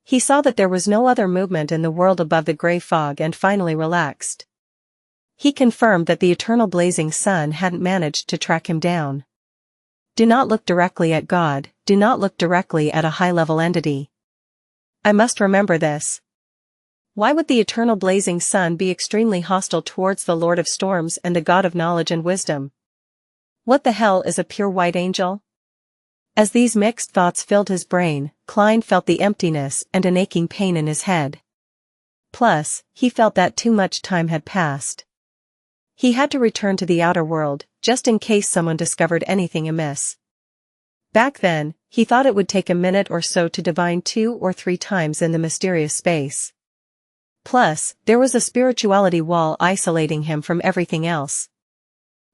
He saw that there was no other movement in the world above the gray fog and finally relaxed. He confirmed that the eternal blazing sun hadn't managed to track him down. Do not look directly at God, do not look directly at a high-level entity. I must remember this. Why would the eternal blazing sun be extremely hostile towards the Lord of Storms and the God of Knowledge and Wisdom? What the hell is a pure white angel? As these mixed thoughts filled his brain, Klein felt the emptiness and an aching pain in his head. Plus, he felt that too much time had passed. He had to return to the outer world, just in case someone discovered anything amiss. Back then, he thought it would take a minute or so to divine 2 or 3 times in the mysterious space. Plus, there was a spirituality wall isolating him from everything else.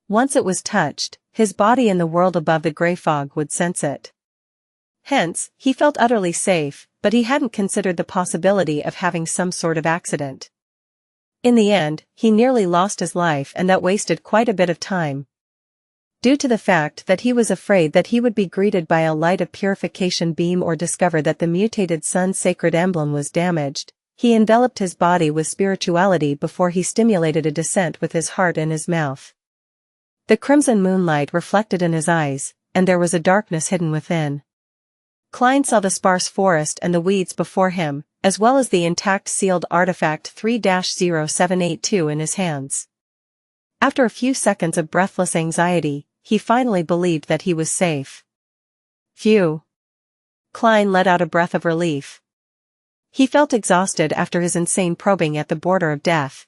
Once it was touched, his body in the world above the gray fog would sense it. Hence, he felt utterly safe, but he hadn't considered the possibility of having some sort of accident. In the end, he nearly lost his life, and that wasted quite a bit of time. Due to the fact that he was afraid that he would be greeted by a light of purification beam or discover that the mutated sun's sacred emblem was damaged, he enveloped his body with spirituality before he stimulated a descent with his heart in his mouth. The crimson moonlight reflected in his eyes, and there was a darkness hidden within. Klein saw the sparse forest and the weeds before him, as well as the intact sealed artifact 3-0782 in his hands. After a few seconds of breathless anxiety, he finally believed that he was safe. Phew. Klein let out a breath of relief. He felt exhausted after his insane probing at the border of death.